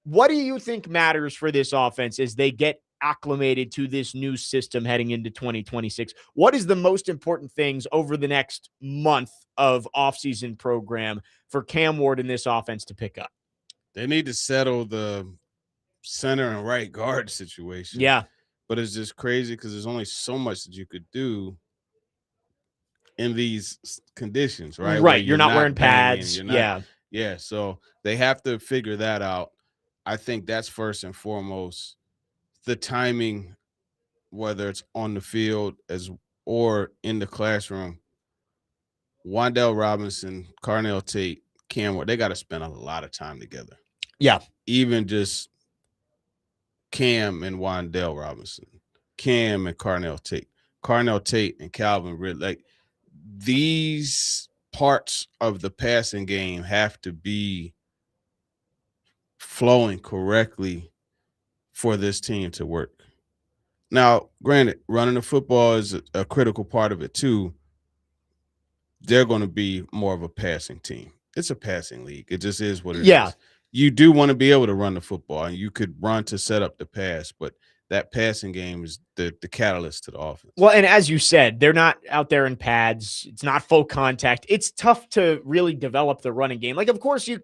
What do you think matters for this offense as they get acclimated to this new system heading into 2026? What is the most important things over the next month of offseason program for Cam Ward and this offense to pick up? They need to settle the center and right guard situation. Yeah. But it's just crazy because there's only so much that you could do in these conditions, right? Right. You're not wearing pads. Yeah. So they have to figure that out. I think that's first and foremost. The timing, whether it's on the field or in the classroom, Wan'Dale Robinson, Carnell Tate, Cam Ward, they got to spend a lot of time together. Yeah. Even just Cam and Wan'Dale Robinson, Cam and Carnell Tate and Calvin Ridley. Like, these parts of the passing game have to be flowing correctly for this team to work. Now, granted, running the football is a critical part of it too. They're going to be more of a passing team. It's a passing league. It just is what it is. You do want to be able to run the football, and you could run to set up the pass, but that passing game is the catalyst to the offense. Well, and as you said, they're not out there in pads. It's not full contact. It's tough to really develop the running game. Like, of course, you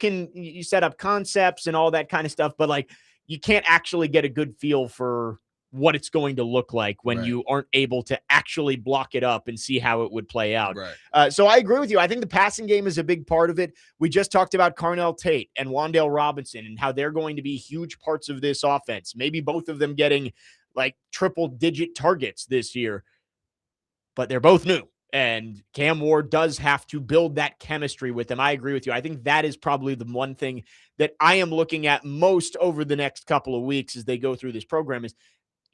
set up concepts and all that kind of stuff, but like, you can't actually get a good feel for what it's going to look like when you aren't able to actually block it up and see how it would play out. Right. So I agree with you. I think the passing game is a big part of it. We just talked about Carnell Tate and Wan'Dale Robinson and how they're going to be huge parts of this offense. Maybe both of them getting like triple-digit targets this year, but they're both new. And Cam Ward does have to build that chemistry with them. I agree with you. I think that is probably the one thing that I am looking at most over the next couple of weeks as they go through this program is,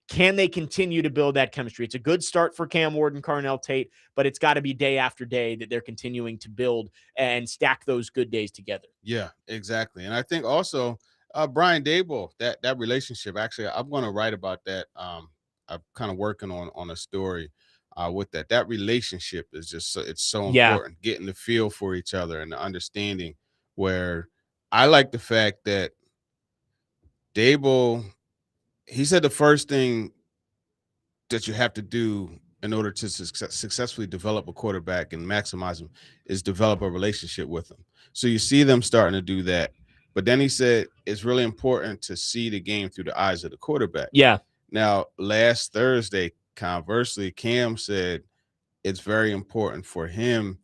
can they continue to build that chemistry? It's a good start for Cam Ward and Carnell Tate, but it's got to be day after day that they're continuing to build and stack those good days together. Yeah, exactly. And I think also Brian Daboll, that relationship, actually, I'm going to write about that. I'm kind of working on a story with that. That relationship is just it's so important, getting the feel for each other and the understanding, where I like the fact that Daboll, he said the first thing that you have to do in order to successfully develop a quarterback and maximize him is develop a relationship with him. So you see them starting to do that. But then he said it's really important to see the game through the eyes of the quarterback. Yeah. Now, last Thursday, conversely, Cam said it's very important for him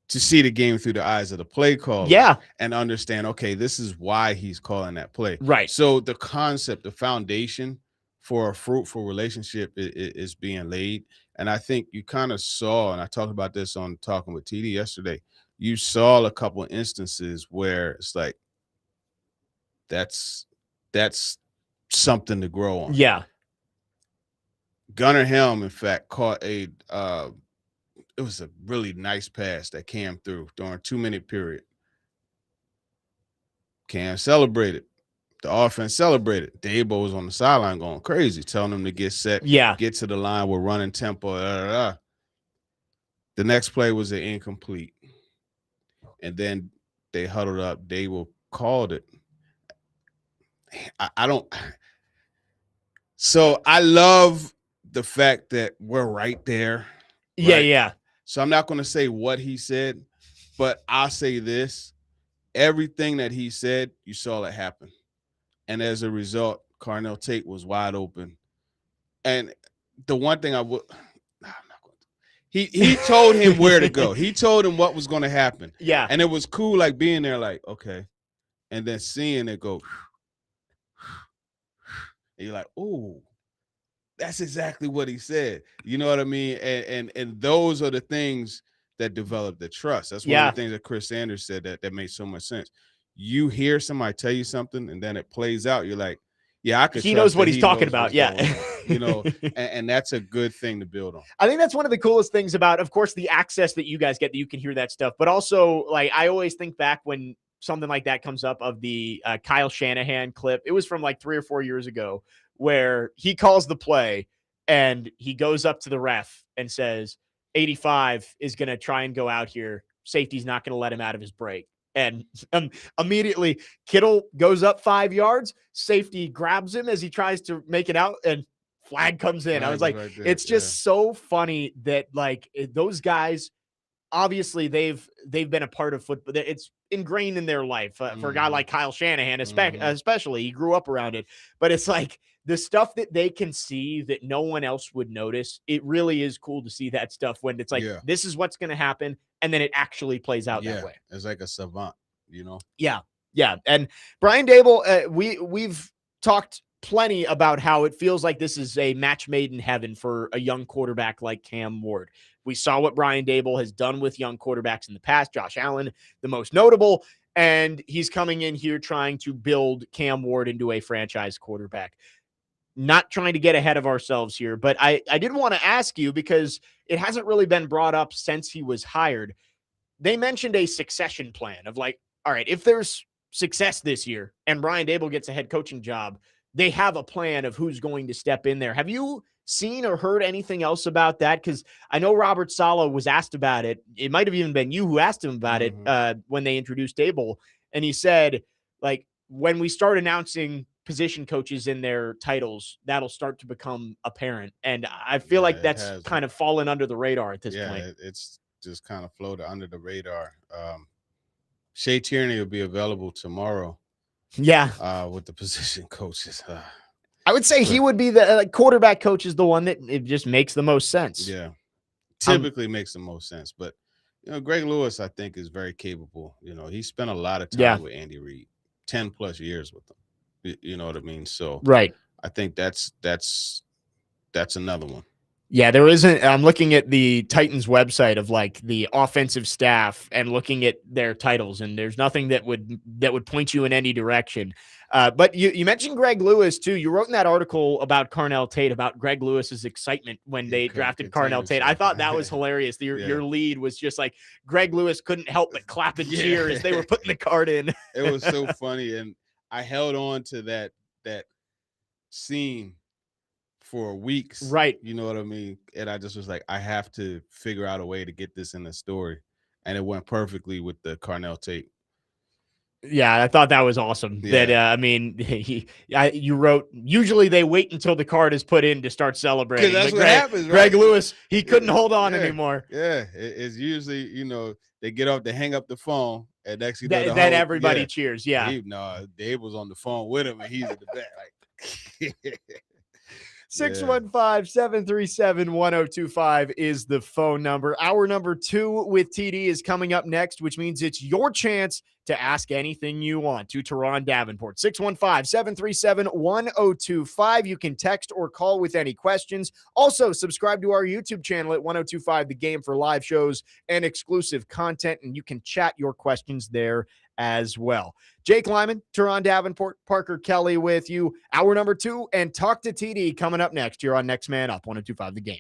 to see the game through the eyes of the play caller. Yeah. And understand, okay, this is why he's calling that play. Right. So the concept, the foundation for a fruitful relationship is being laid. And I think you kind of saw, and I talked about this on Talking with TD yesterday, you saw a couple of instances where it's like, that's something to grow on. Yeah. Gunnar Helm, in fact, caught it was a really nice pass that Cam threw during a 2-minute period. Cam celebrated. The offense celebrated. Dabo was on the sideline going crazy, telling them to get set, get to the line, we're running tempo. The next play was an incomplete. And then they huddled up. Dabo called it. I don't. So I love the fact that we're right there. Right? Yeah. So I'm not going to say what he said, but I'll say this. Everything that he said, you saw it happen. And as a result, Carnell Tate was wide open. And the one thing I'm not going to. He told him where to go. He told him what was going to happen. Yeah. And it was cool, like being there, like, okay. And then seeing it go. And you're like, oh, that's exactly what he said. You know what I mean? And those are the things that develop the trust. That's one of the things that Chris Sanders said that made so much sense. You hear somebody tell you something and then it plays out. You're like, yeah, I could. He knows what he's talking about. Yeah. You know, and that's a good thing to build on. I think that's one of the coolest things about, of course, the access that you guys get, that you can hear that stuff. But also, like, I always think back when something like that comes up of the Kyle Shanahan clip. It was from like 3 or 4 years ago where he calls the play and he goes up to the ref and says, 85 is going to try and go out here. Safety's not going to let him out of his break. And immediately Kittle goes up 5 yards. Safety grabs him as he tries to make it out, and flag comes in. I was like, right, it's just so funny that, like, those guys, obviously they've been a part of football. It's ingrained in their life. For a guy like Kyle Shanahan, especially, he grew up around it. But it's like the stuff that they can see that no one else would notice. It really is cool to see that stuff when it's like, this is what's going to happen. And then it actually plays out that way. It's like a savant, you know? Yeah. Yeah. And Brian Daboll, we've talked plenty about how it feels like this is a match made in heaven for a young quarterback like Cam Ward. We saw what Brian Daboll has done with young quarterbacks in the past. Josh Allen, the most notable, and he's coming in here trying to build Cam Ward into a franchise quarterback. Not trying to get ahead of ourselves here, but I did want to ask you, because it hasn't really been brought up since he was hired. They mentioned a succession plan of like, all right, if there's success this year and Brian Daboll gets a head coaching job, they have a plan of who's going to step in there. Have you seen or heard anything else about that? Because I know Robert Saleh was asked about it. It might have even been you who asked him about it when they introduced Daboll. And he said, like, when we start announcing position coaches in their titles, that'll start to become apparent. And I feel like that's kind of fallen under the radar at this point. It's just kind of floated under the radar. Shea Tierney will be available tomorrow. Yeah. With the position coaches. I would say he would be the quarterback coach is the one that it just makes the most sense. Yeah. Typically makes the most sense. But, you know, Greg Lewis, I think, is very capable. You know, he spent a lot of time with Andy Reid, 10 plus years with him. You know what I mean? So right. I think that's another one. Yeah, there isn't. I'm looking at the Titans website of like the offensive staff and looking at their titles, and there's nothing that would point you in any direction. But you mentioned Greg Lewis too. You wrote in that article about Carnell Tate, about Greg Lewis's excitement when they drafted Carnell Tate. I thought that was hilarious. Your lead was just like Greg Lewis couldn't help but clap and cheer as they were putting the card in. It was so funny, and I held on to that scene for weeks. Right. You know what I mean? And I just was like, I have to figure out a way to get this in the story. And it went perfectly with the Carnell Tate. Yeah, I thought that was awesome. Yeah. That I mean, you wrote. Usually they wait until the card is put in to start celebrating. Because that's but what happens, Greg right? Lewis, he couldn't hold on Yeah. anymore. Yeah, it's usually they get off, they hang up the phone, and next you know the Then whole everybody cheers. Yeah. Dave was on the phone with him, and he's in the back like. 615-737-1025 is the phone number. Hour number 2 with TD is coming up next, which means it's your chance to ask anything you want to Turron Davenport. 615-737-1025. You can text or call with any questions. Also, subscribe to our YouTube channel at 1025 The Game for live shows and exclusive content, and you can chat your questions there as well. Jake Lyman, Turron Davenport, Parker Kelly with you. Hour number 2 and Talk to TD coming up next here on Next Man Up, 1025 The Game.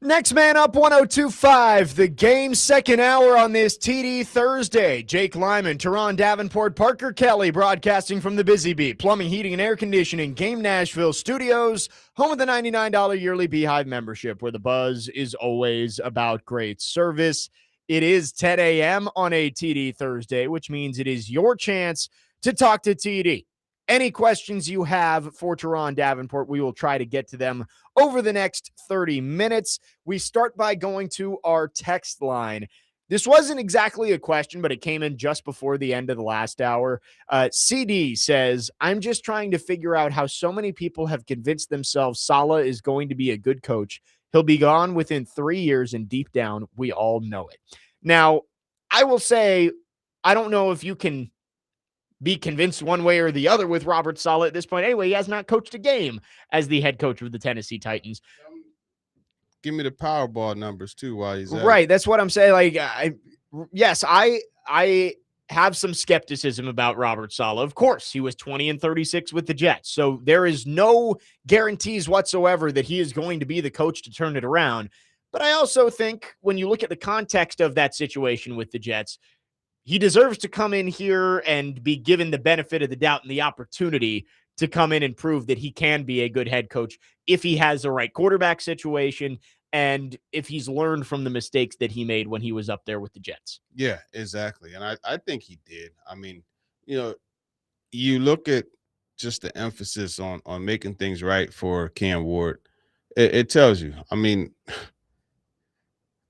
Next man up, 102.5, the game second hour on this TD Thursday. Jake Lyman, Turron Davenport, Parker Kelly broadcasting from the Busy Bee, Plumbing, Heating, and Air Conditioning, Game Nashville Studios, home of the $99 yearly Beehive membership, where the buzz is always about great service. It is 10 a.m. on a TD Thursday, which means it is your chance to talk to TD. Any questions you have for Turron Davenport, we will try to get to them over the next 30 minutes. We start by going to our text line. This wasn't exactly a question, but it came in just before the end of the last hour. CD says, I'm just trying to figure out how so many people have convinced themselves Saleh is going to be a good coach. He'll be gone within 3 years, and deep down, we all know it. Now, I will say, I don't know if you can be convinced one way or the other with Robert Saleh at this point. Anyway, he has not coached a game as the head coach of the Tennessee Titans. Give me the Powerball numbers too while he's at right. That's what I'm saying. Like, I have some skepticism about Robert Saleh. Of course, he was 20-36 with the Jets. So there is no guarantees whatsoever that he is going to be the coach to turn it around. But I also think when you look at the context of that situation with the Jets, he deserves to come in here and be given the benefit of the doubt and the opportunity to come in and prove that he can be a good head coach if he has the right quarterback situation and if he's learned from the mistakes that he made when he was up there with the Jets. Yeah, exactly. And I think he did. I mean, you look at just the emphasis on making things right for Cam Ward. It tells you. I mean,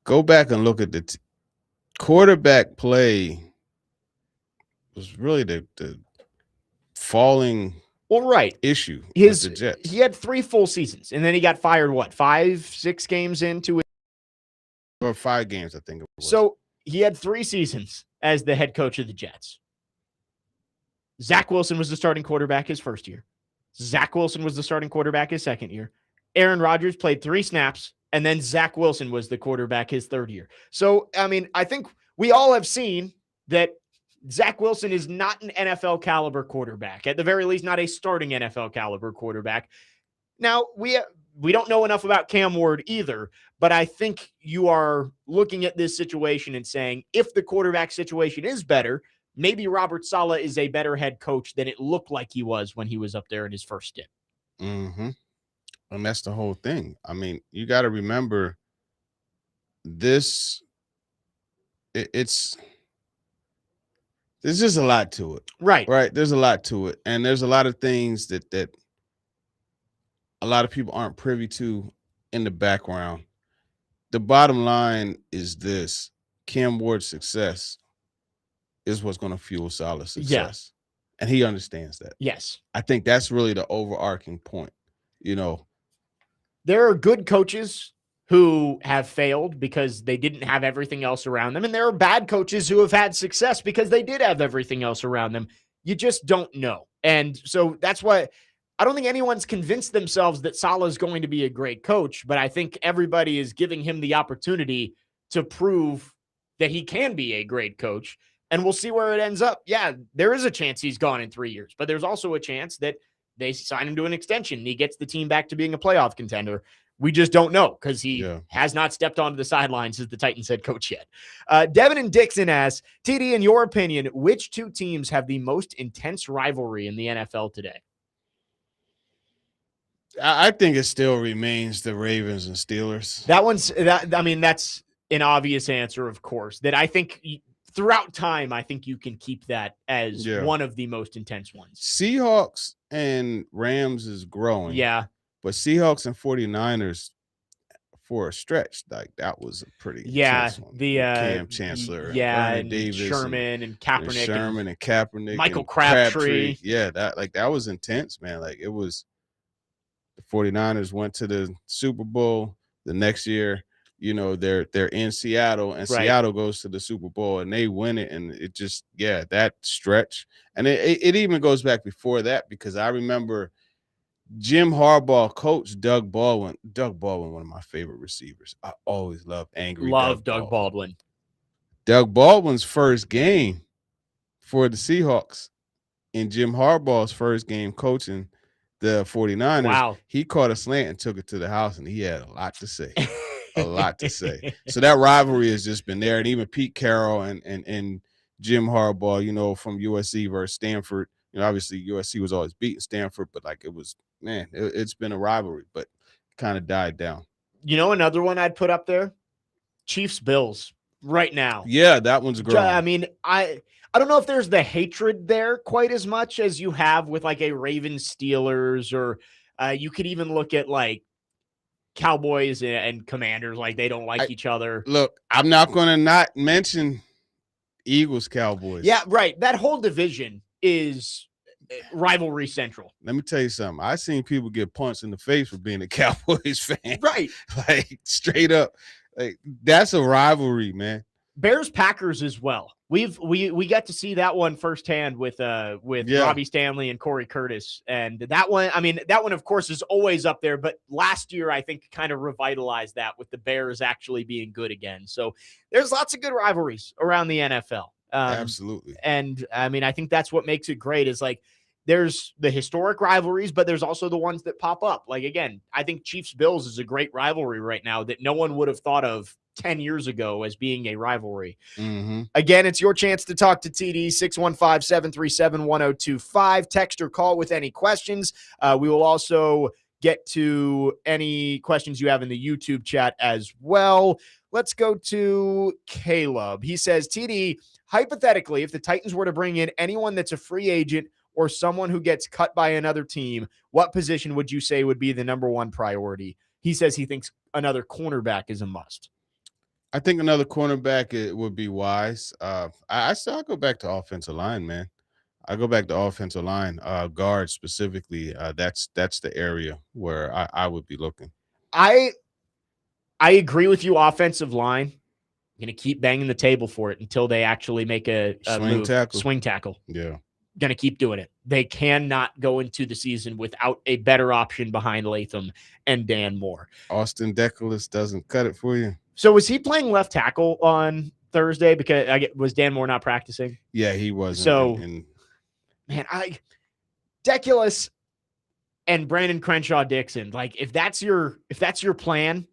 go back and look at the quarterback play was really the falling issue with the Jets. He had 3 full seasons, and then he got fired, 5-6 games into it? Or 5 games, I think it was. So he had 3 seasons as the head coach of the Jets. Zach Wilson was the starting quarterback his first year. Zach Wilson was the starting quarterback his second year. Aaron Rodgers played 3 snaps, and then Zach Wilson was the quarterback his third year. So, I mean, I think we all have seen that Zach Wilson is not an NFL caliber quarterback, at the very least, not a starting NFL caliber quarterback. Now, we don't know enough about Cam Ward either, but I think you are looking at this situation and saying, if the quarterback situation is better, maybe Robert Saleh is a better head coach than it looked like he was when he was up there in his first stint. Mm-hmm. And that's the whole thing. I mean, you got to remember this. There's just a lot to it. Right. There's a lot to it. And there's a lot of things that a lot of people aren't privy to in the background. The bottom line is this: Cam Ward's success is what's going to fuel Saleh's success. Yeah. And he understands that. Yes. I think that's really the overarching point. There are good coaches who have failed because they didn't have everything else around them. And there are bad coaches who have had success because they did have everything else around them. You just don't know. And so that's why I don't think anyone's convinced themselves that Saleh is going to be a great coach, but I think everybody is giving him the opportunity to prove that he can be a great coach. And we'll see where it ends up. Yeah, there is a chance he's gone in 3 years, but there's also a chance that they sign him to an extension and he gets the team back to being a playoff contender. We just don't know because he has not stepped onto the sidelines as the Titans head coach yet. Devin and Dixon asks, TD, in your opinion, which 2 teams have the most intense rivalry in the NFL today? I think it still remains the Ravens and Steelers. That's an obvious answer, of course, that I think throughout time, I think you can keep that as one of the most intense ones. Seahawks and Rams is growing. Yeah. But Seahawks and 49ers for a stretch, like that was a pretty intense one. The Cam Chancellor, and Davis, Sherman and Kaepernick, and Kaepernick, Michael Crabtree. Yeah, that was intense, man. Like it was. The 49ers went to the Super Bowl the next year. They're in Seattle, and Seattle goes to the Super Bowl, and they win it. And it just, that stretch. And it even goes back before that, because I remember Jim Harbaugh coached Doug Baldwin. Doug Baldwin, one of my favorite receivers. I always loved Doug Baldwin. Doug Baldwin's first game for the Seahawks in Jim Harbaugh's first game coaching the 49ers. Wow. He caught a slant and took it to the house, and he had a lot to say. a lot to say. So that rivalry has just been there. And even Pete Carroll and Jim Harbaugh, you know, from USC versus Stanford. You know, obviously USC was always beating Stanford, but like it was, man, it's been a rivalry, but kind of died down. You know, another one I'd put up there, Chiefs Bills right now. Yeah, that one's growing. I mean, I don't know if there's the hatred there quite as much as you have with like a Ravens Steelers, or you could even look at like Cowboys and Commanders, like they don't like each other. Look, I'm not going to not mention Eagles Cowboys. Yeah, right. That whole division is rivalry central. Let me tell you something. I seen people get punched in the face for being a Cowboys fan. Right. Like straight up. Like that's a rivalry, man. Bears Packers as well. We got to see that one firsthand with Robbie Stanley and Corey Curtis. And that one, I mean, that one of course is always up there, but last year I think kind of revitalized that with the Bears actually being good again. So there's lots of good rivalries around the NFL. Absolutely. And I mean, I think that's what makes it great is like there's the historic rivalries, but there's also the ones that pop up. Like, again, I think Chiefs Bills is a great rivalry right now that no one would have thought of 10 years ago as being a rivalry. Mm-hmm. Again, it's your chance to talk to TD, 615-737-1025. Text or call with any questions. We will also get to any questions you have in the YouTube chat as well. Let's go to Caleb. He says, TD, hypothetically, if the Titans were to bring in anyone that's a free agent or someone who gets cut by another team, what position would you say would be the number one priority? He says he thinks another cornerback is a must. I think another cornerback it would be wise. I still go back to offensive line, man. I go back to offensive line, guard specifically. That's the area where I would be looking. I agree with you. Offensive line, I'm going to keep banging the table for it until they actually make a swing tackle. Yeah. Going to keep doing it. They cannot go into the season without a better option behind Latham and Dan Moore. Austin Deculus doesn't cut it for you. So was he playing left tackle on Thursday? Because was Dan Moore not practicing? Yeah, he was. So, man, Deculus and Brandon Crenshaw Dixon, like if that's your plan,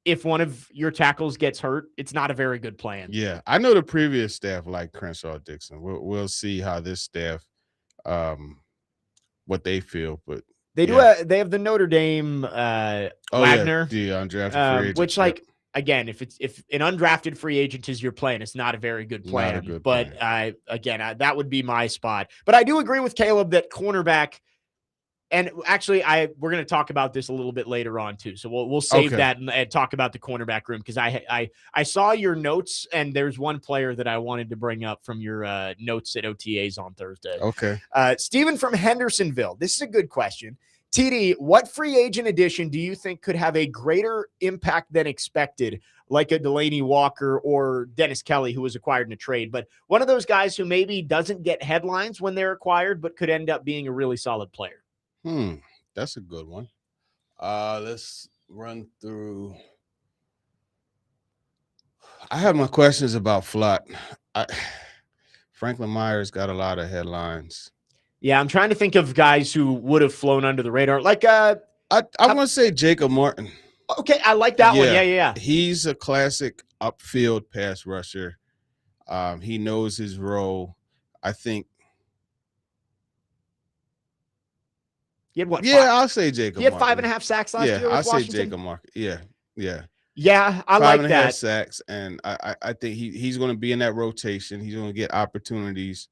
if one of your tackles gets hurt, it's not a very good plan. Yeah, I know the previous staff liked Crenshaw Dixon. We'll see how this staff, what they feel, but they do. They have the Notre Dame Wagner, the undrafted free agent, which again, if an undrafted free agent is your plan, it's not a very good plan. That would be my spot. But I do agree with Caleb that cornerback. And actually, we're going to talk about this a little bit later on too. So we'll save that and talk about the cornerback room because I saw your notes and there's one player that I wanted to bring up from your notes at OTAs on Thursday. Okay. Stephen from Hendersonville. This is a good question. TD, what free agent addition do you think could have a greater impact than expected, like a Delaney Walker or Dennis Kelly, who was acquired in a trade, but one of those guys who maybe doesn't get headlines when they're acquired, but could end up being a really solid player? That's a good one. Let's run through. I have my questions about Flott. Franklin Myers got a lot of headlines. Yeah, I'm trying to think of guys who would have flown under the radar. Like I want to say Jacob Martin. Okay, I like that one. Yeah. He's a classic upfield pass rusher. He knows his role. I think. He had what? I'll say Jacob. He had 5.5 sacks last year. I'll say Jacob Martin. Yeah. Yeah, I like that. 5.5 sacks, and I think he's going to be in that rotation. He's going to get opportunities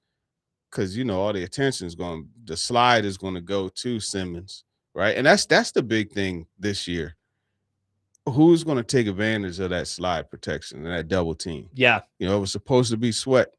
because all the attention is the slide is going to go to Simmons, right? And that's the big thing this year. Who's going to take advantage of that slide protection and that double team? Yeah, it was supposed to be Sweat,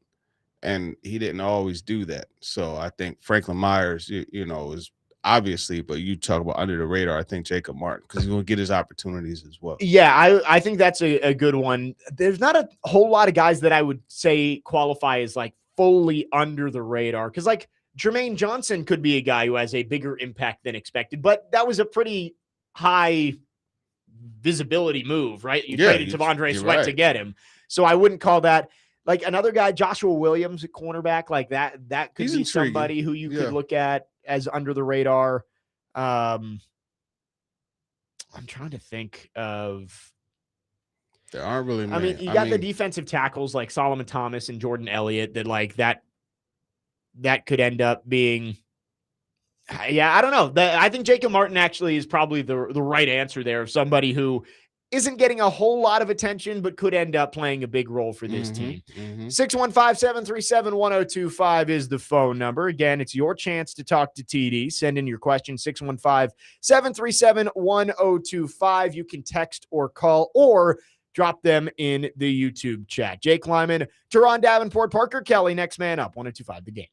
and he didn't always do that. So I think Franklin Myers, is. Obviously, but you talk about under the radar, I think Jacob Martin, because he's going to get his opportunities as well. Yeah, I think that's a good one. There's not a whole lot of guys that I would say qualify as like fully under the radar, because like Jermaine Johnson could be a guy who has a bigger impact than expected, but that was a pretty high visibility move, right? You traded Tavondre Sweat to get him. So I wouldn't call that. Like another guy, Joshua Williams, a cornerback, like that could be somebody who you could look at as under the radar. I'm trying to think of There aren't really many. I mean, you got the defensive tackles like Solomon Thomas and Jordan Elliott that like that could end up being. Yeah, I don't know. I think Jacob Martin actually is probably the right answer there of somebody who isn't getting a whole lot of attention, but could end up playing a big role for this team. 615-737-1025 is the phone number. Again, it's your chance to talk to TD. Send in your question, 615-737-1025. You can text or call or drop them in the YouTube chat. Jake Lyman, Turron Davenport, Parker Kelly, next man up, 1025 The Game.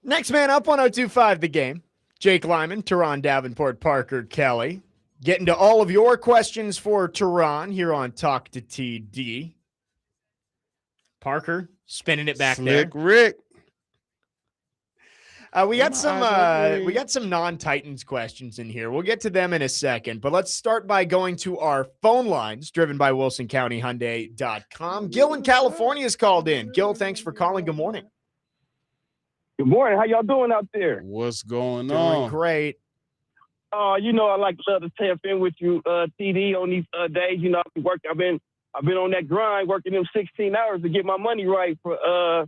Next man up, 1025 The Game. Jake Lyman, Turron Davenport, Parker Kelly. Getting to all of your questions for Turron here on Talk to TD. Parker, spinning it back Slick there. Rick. We got some non-Titans questions in here. We'll get to them in a second, but let's start by going to our phone lines, driven by WilsonCountyHyundai.com. Gil in California is called in. Gil, thanks for calling. Good morning. Good morning. How y'all doing out there? What's going Doing on? great. I like to love to tap in with you, TD, on these days. I've been on that grind, working them 16 hours to get my money right for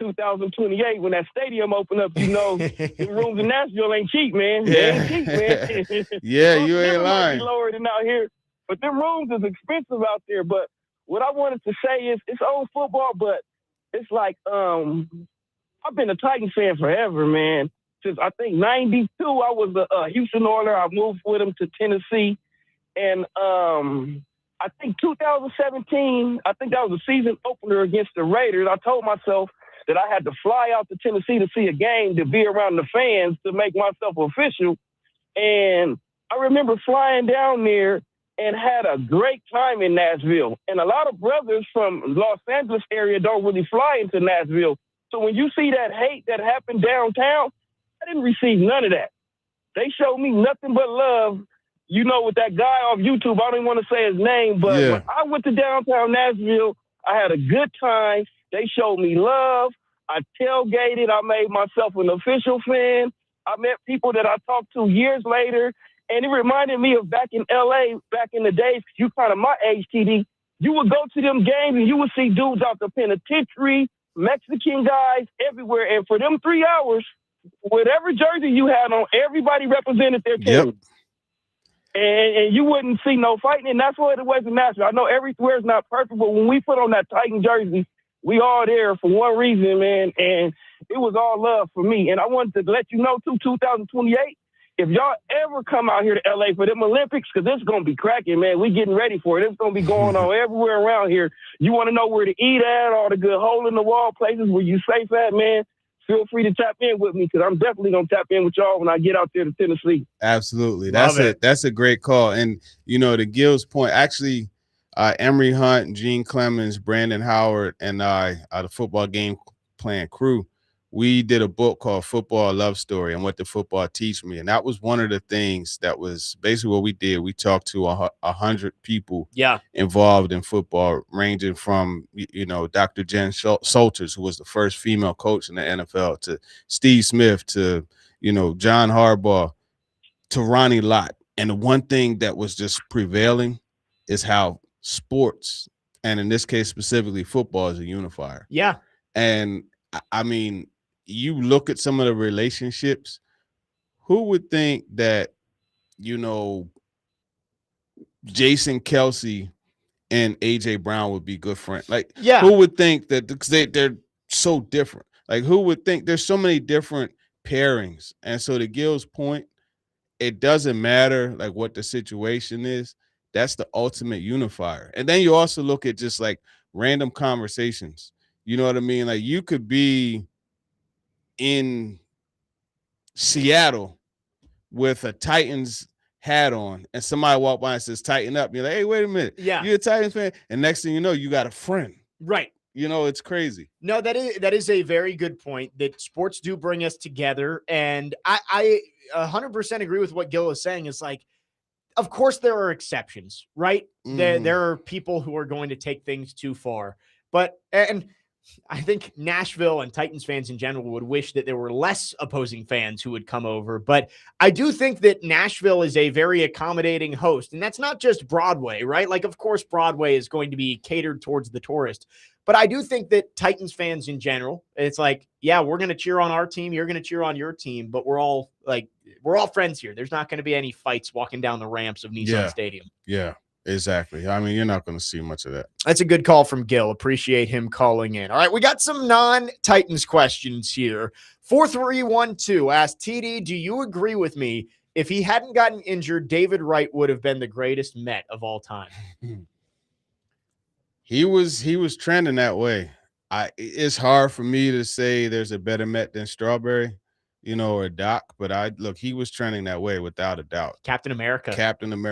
2028 when that stadium open up. The rooms in Nashville ain't cheap, man. Yeah. They ain't cheap, man. Yeah, you ain't Might lying. be lower than out here, but them rooms is expensive out there. But what I wanted to say is, it's old football, but it's like I've been a Titans fan forever, man. Since I think '92, I was a Houston Oiler. I moved with them to Tennessee, and I think 2017, I think that was the season opener against the Raiders. I told myself that I had to fly out to Tennessee to see a game, to be around the fans, to make myself official. And I remember flying down there and had a great time in Nashville. And a lot of brothers from Los Angeles area don't really fly into Nashville. So when you see that hate that happened downtown, I didn't receive none of that. They showed me nothing but love. With that guy off YouTube, I don't even want to say his name, but when I went to downtown Nashville, I had a good time. They showed me love. I tailgated. I made myself an official fan. I met people that I talked to years later, and it reminded me of back in L.A., back in the days, you kind of my age, TD. You would go to them games, and you would see dudes out the penitentiary, Mexican guys, everywhere. And for them 3 hours, whatever jersey you had on, everybody represented their team. Yep. And you wouldn't see no fighting, and that's what it was in Nashville. I know everywhere's not perfect, but when we put on that Titan jersey, we all there for one reason, man, and it was all love for me. And I wanted to let you know, too, 2028, if y'all ever come out here to L.A. for them Olympics, because it's going to be cracking, man. We getting ready for it. It's going to be going on everywhere around here. You want to know where to eat at, all the good hole-in-the-wall places where you safe at, man? Feel free to tap in with me, because I'm definitely going to tap in with y'all when I get out there to Tennessee. Absolutely. That's a great call. And, to Gil's point, actually, Emery Hunt, Gene Clemens, Brandon Howard, and I, the football game plan crew, we did a book called Football Love Story and What Did Football Teach Me. And that was one of the things that was basically what we did. We talked to 100 people involved in football, ranging from, Dr. Jen Salters, who was the first female coach in the NFL, to Steve Smith, to, John Harbaugh, to Ronnie Lott. And the one thing that was just prevailing is how sports, and in this case specifically football, is a unifier. Yeah. And I mean, you look at some of the relationships, who would think that, Jason Kelsey and AJ Brown would be good friends? Like, who would think that, because they're so different? Like, who would think there's so many different pairings? And so to Gil's point, it doesn't matter like what the situation is. That's the ultimate unifier. And then you also look at just like random conversations. You know what I mean? Like, you could be in Seattle with a Titans hat on, and somebody walk by and says, "Tighten up." You're like, "Hey, wait a minute. Yeah. You're a Titans fan." And next thing you know, you got a friend. Right. It's crazy. No, that is a very good point, that sports do bring us together. And I 100% agree with what Gil is saying. It's like, of course there are exceptions, right? Mm-hmm. There are people who are going to take things too far, and I think Nashville and Titans fans in general would wish that there were less opposing fans who would come over. But I do think that Nashville is a very accommodating host. And that's not just Broadway, right? Like, of course, Broadway is going to be catered towards the tourist. But I do think that Titans fans in general, it's like, yeah, we're going to cheer on our team. You're going to cheer on your team. But we're all friends here. There's not going to be any fights walking down the ramps of Nissan Stadium. Yeah. Exactly. I mean, you're not going to see much of that. That's a good call from Gil. Appreciate him calling in. All right, we got some non-Titans questions here. 4312 asked, TD, do you agree with me? If he hadn't gotten injured, David Wright would have been the greatest Met of all time. He was trending that way. It's hard for me to say there's a better Met than Strawberry, or Doc, but he was trending that way without a doubt. Captain America.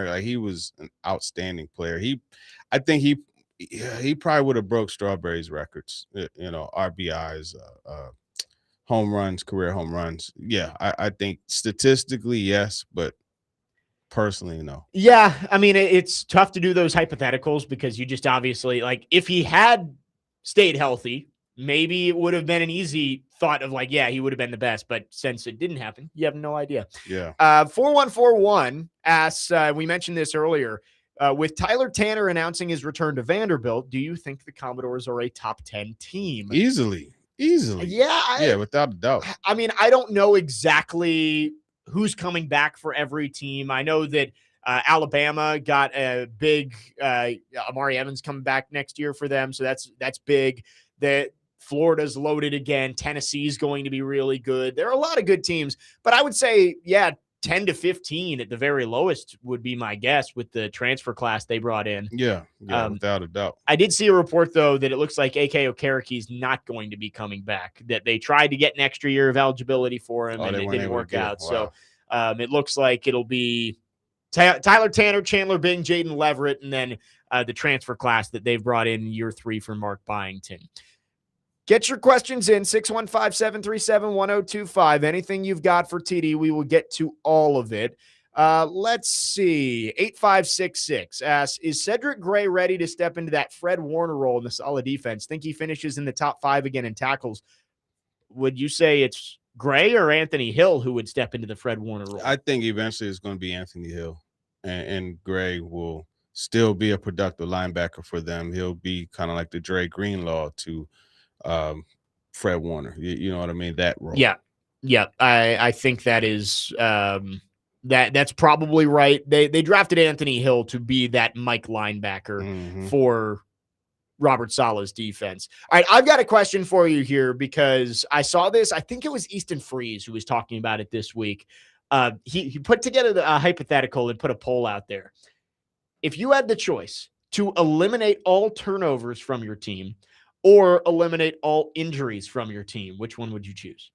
Like, he was an outstanding player. I think he probably would have broke Strawberry's records, RBIs, home runs, career home runs. Yeah, I think statistically, yes, but personally, no. Yeah, I mean, it's tough to do those hypotheticals because you just obviously, like, if he had stayed healthy, maybe it would have been an easy thought of like, yeah, he would have been the best. But since it didn't happen, you have no idea. Yeah. 4141 asks, we mentioned this earlier, with Tyler Tanner announcing his return to Vanderbilt, do you think the Commodores are a top 10 team? Easily. Yeah. Without a doubt. I mean, I don't know exactly who's coming back for every team. I know that Alabama got a big Amari Evans coming back next year for them. So that's big. That Florida's loaded again. Tennessee's going to be really good. There are a lot of good teams, but I would say, 10 to 15 at the very lowest would be my guess with the transfer class they brought in. Yeah, without a doubt. I did see a report, though, that it looks like A.K. Okeraki's not going to be coming back, that they tried to get an extra year of eligibility for him, and it didn't work out. Wow. So it looks like it'll be Tyler Tanner, Chandler Bing, Jaden Leverett, and then the transfer class that they've brought in year 3 for Mark Byington. Get your questions in, 615-737-1025. Anything you've got for TD, we will get to all of it. Let's see. 8566 asks, is Cedric Gray ready to step into that Fred Warner role in the solid defense? Think he finishes in the top 5 again in tackles? Would you say it's Gray or Anthony Hill who would step into the Fred Warner role? I think eventually it's going to be Anthony Hill, and Gray will still be a productive linebacker for them. He'll be kind of like the Dre Greenlaw to Fred Warner. You know what I mean? That role. Yeah. I think that is that's probably right. They drafted Anthony Hill to be that Mike linebacker for Robert Saleh's defense. All right, I've got a question for you here because I saw this. I think it was Easton Freeze who was talking about it this week. He put together a hypothetical and put a poll out there. If you had the choice to eliminate all turnovers from your team or eliminate all injuries from your team, which one would you choose?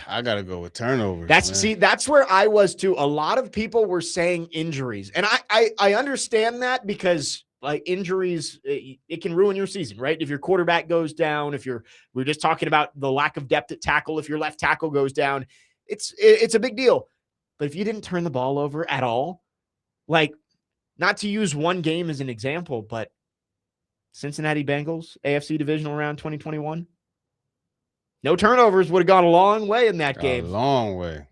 I got to go with turnovers. That's where I was too. A lot of people were saying injuries. And I understand that because like injuries, it can ruin your season, right? If your quarterback goes down, we're just talking about the lack of depth at tackle. If your left tackle goes down, it's a big deal. But if you didn't turn the ball over at all, like, not to use one game as an example, but Cincinnati Bengals, AFC Divisional Round 2021, no turnovers would have gone a long way in that game. A long way.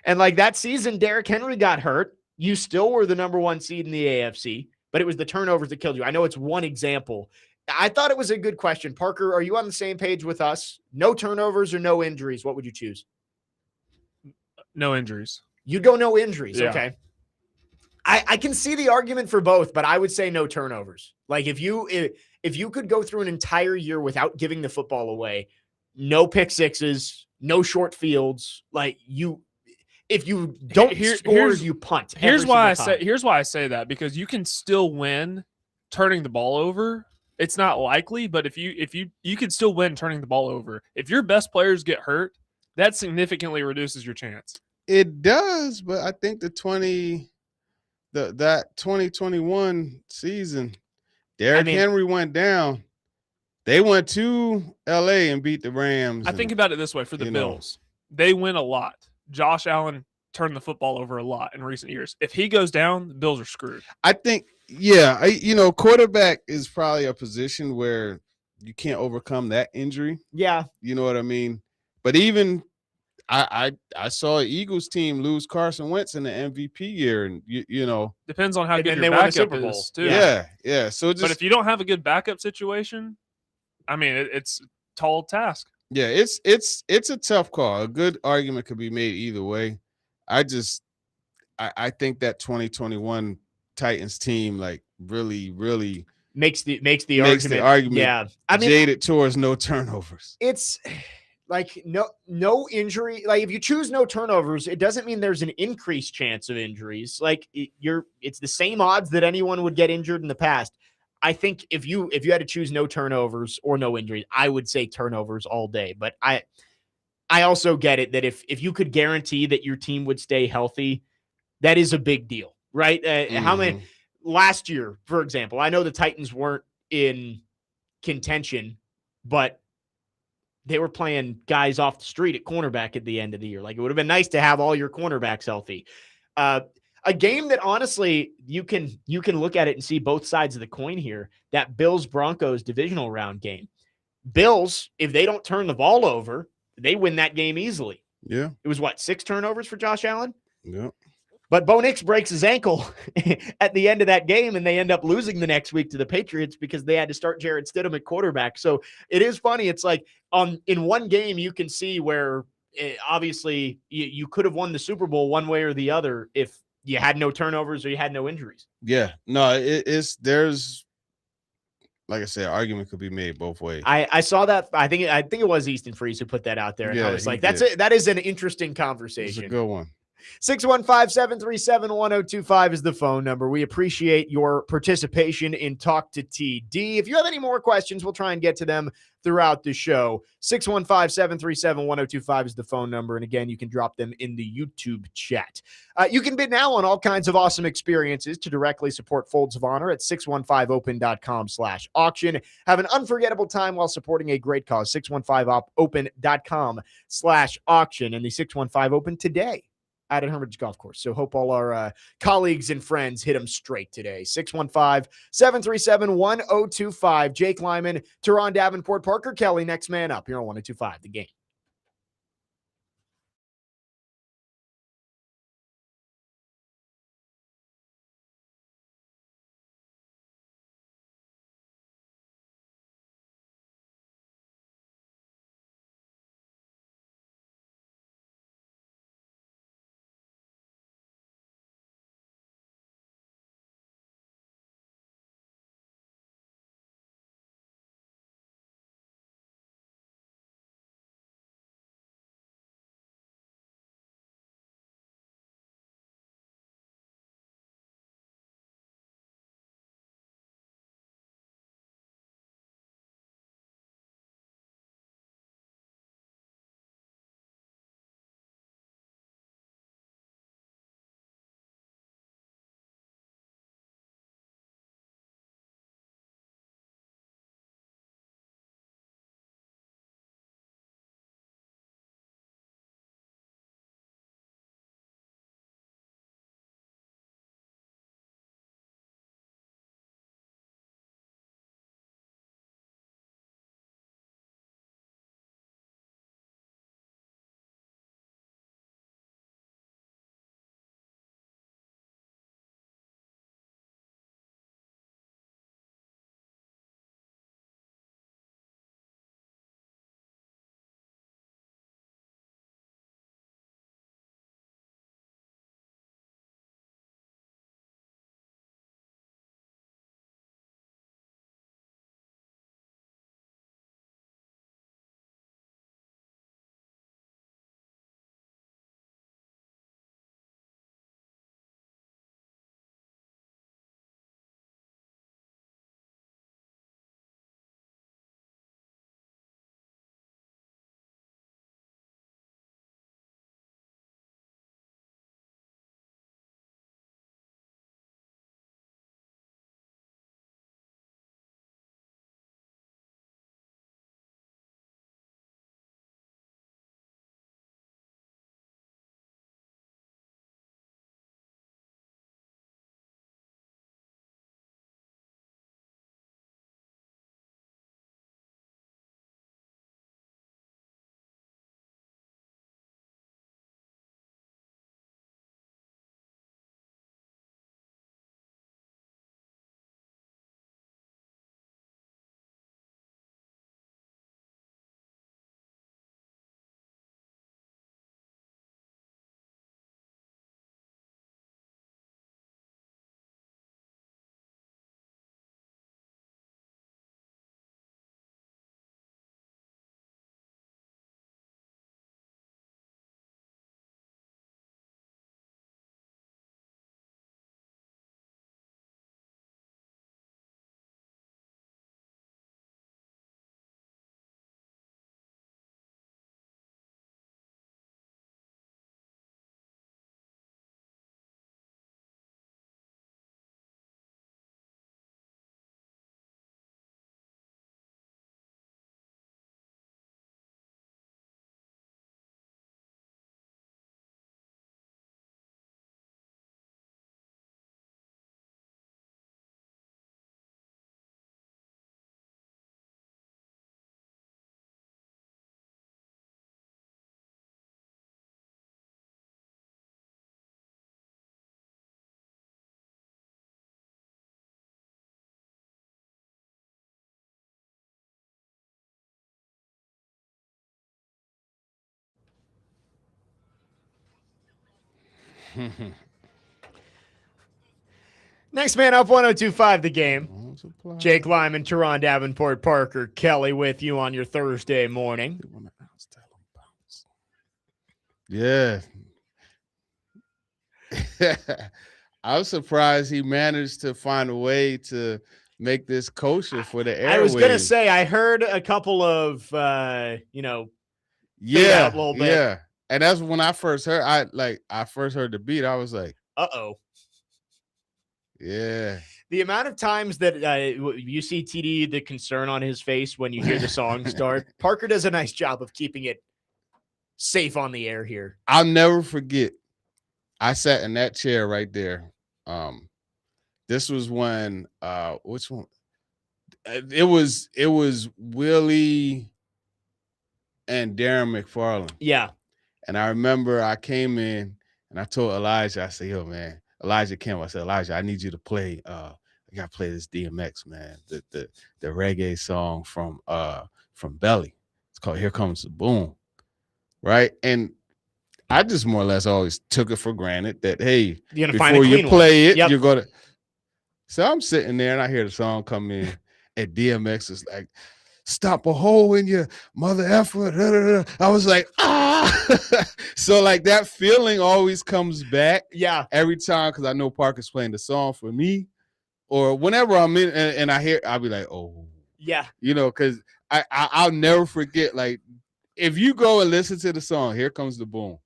And like that season, Derrick Henry got hurt. You still were the number 1 seed in the AFC, but it was the turnovers that killed you. I know it's one example. I thought it was a good question. Parker, are you on the same page with us? No turnovers or no injuries? What would you choose? No injuries. You'd go no injuries. Yeah. Okay. I can see the argument for both, but I would say no turnovers. Like if you could go through an entire year without giving the football away, no pick sixes, no short fields, like if you don't score, you punt. Here's why I say that, because you can still win turning the ball over. It's not likely, but if you could still win turning the ball over. If your best players get hurt, that significantly reduces your chance. It does, but I think that 2021 season, Derrick Henry went down. They went to LA and beat the Rams. I think about it this way for the Bills. They win a lot. Josh Allen turned the football over a lot in recent years. If he goes down, the Bills are screwed. I think, quarterback is probably a position where you can't overcome that injury. Yeah. You know what I mean? But even I saw an Eagles team lose Carson Wentz in the MVP year, and depends on how good your they won the backup Super Bowl is too. Yeah. So but if you don't have a good backup situation, I mean, it's a tall task. Yeah, it's a tough call. A good argument could be made either way. I think that 2021 Titans team like really makes the argument. Yeah, I mean, jaded towards no turnovers. It's like no injury. Like if you choose no turnovers, it doesn't mean there's an increased chance of injuries. Like it's the same odds that anyone would get injured in the past. I think if you had to choose no turnovers or no injuries, I would say turnovers all day. But I also get it that if you could guarantee that your team would stay healthy, that is a big deal, right? How many last year, for example, I know the Titans weren't in contention, but they were playing guys off the street at cornerback at the end of the year. Like it would have been nice to have all your cornerbacks healthy. A game that honestly you can look at it and see both sides of the coin here. That Bills Broncos divisional round game. Bills, if they don't turn the ball over, they win that game easily. Yeah. It was 6 turnovers for Josh Allen? Yeah. But Bo Nix breaks his ankle at the end of that game, and they end up losing the next week to the Patriots because they had to start Jarrett Stidham at quarterback. So it is funny. It's like in one game you can see where obviously you could have won the Super Bowl one way or the other if you had no turnovers or you had no injuries. Yeah. No, there's, like I said, argument could be made both ways. I saw that. I think it was Easton Freeze who put that out there. And I was like, that's it. That is an interesting conversation. It's a good one. 615-737-1025 is the phone number. We appreciate your participation in Talk to TD. If you have any more questions, we'll try and get to them throughout the show. 615-737-1025 is the phone number. And again, you can drop them in the YouTube chat. You can bid now on all kinds of awesome experiences to directly support Folds of Honor at 615open.com/auction. Have an unforgettable time while supporting a great cause. 615open.com/auction and the 615 Open today out at Hermitage Golf Course. So hope all our colleagues and friends hit them straight today. 615-737-1025. Jake Lyman, Turron Davenport, Parker Kelly, next man up here on 1025 The Game. Next man up, 102.5 The Game. Jake Lyman, Turron Davenport, Parker Kelly with you on your Thursday morning. Yeah. I was surprised he managed to find a way to make this kosher for the airwaves. I was going to say, I heard a couple of, fade out a little bit. Yeah. And that's when I first heard, I first heard the beat. I was like, uh-oh. Yeah. The amount of times that you see TD, the concern on his face when you hear the song start, Parker does a nice job of keeping it safe on the air here. I'll never forget. I sat in that chair right there. This was when which one? It was Willie and Darren McFarland. Yeah. And I remember I came in and I told Elijah, I said, yo, man, Elijah Kemp. I said, Elijah, I need you to play. I gotta play this DMX, man. The reggae song from Belly. It's called Here Comes the Boom. Right. And I just more or less always took it for granted that, hey, before you play it, you're gonna. So I'm sitting there and I hear the song come in, and DMX is like, "Stop a hole in your mother effer." Da, da, da. I was like, ah. So like that feeling always comes back. Yeah. Every time, because I know Parker's playing the song for me, or whenever I'm in and I hear, I'll be like, oh, yeah, because I'll never forget. Like, if you go and listen to the song, Here Comes the Boom,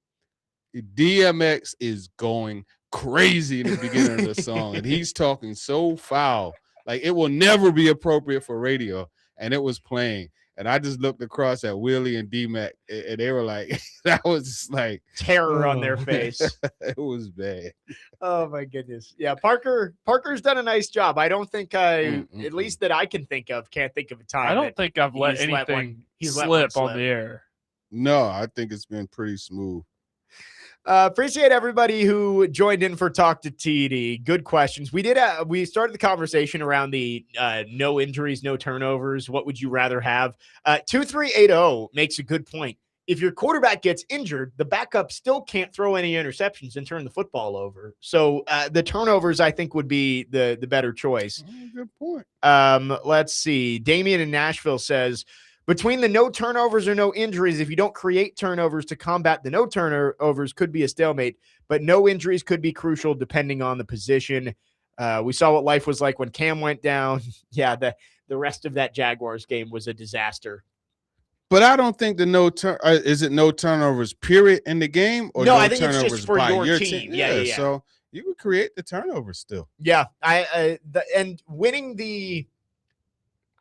DMX is going crazy in the beginning of the song, and he's talking so foul, like it will never be appropriate for radio, and it was playing, and I just looked across at Willie and D-Mac, and they were like, that was just like terror on their face. It was bad. Oh my goodness. Yeah, Parker's done a nice job. I don't think at least that I can think of, can't think of a time. I don't think I've let anything slip on the air. No, I think it's been pretty smooth. Appreciate everybody who joined in for Talk to TD. Good questions. We started the conversation around the no injuries, no turnovers. What would you rather have? 2380 makes a good point. If your quarterback gets injured, the backup still can't throw any interceptions and turn the football over. So the turnovers, I think, would be the better choice. Oh, good point. Let's see. Damian in Nashville says, between the no turnovers or no injuries, if you don't create turnovers to combat the no turnovers, could be a stalemate, but no injuries could be crucial depending on the position. We saw what life was like when Cam went down. Yeah, the rest of that Jaguars game was a disaster. But I don't think is it no turnovers period in the game, or no? No I think turnovers it's just for your team. Yeah. So you can create the turnovers still. Yeah, and winning the.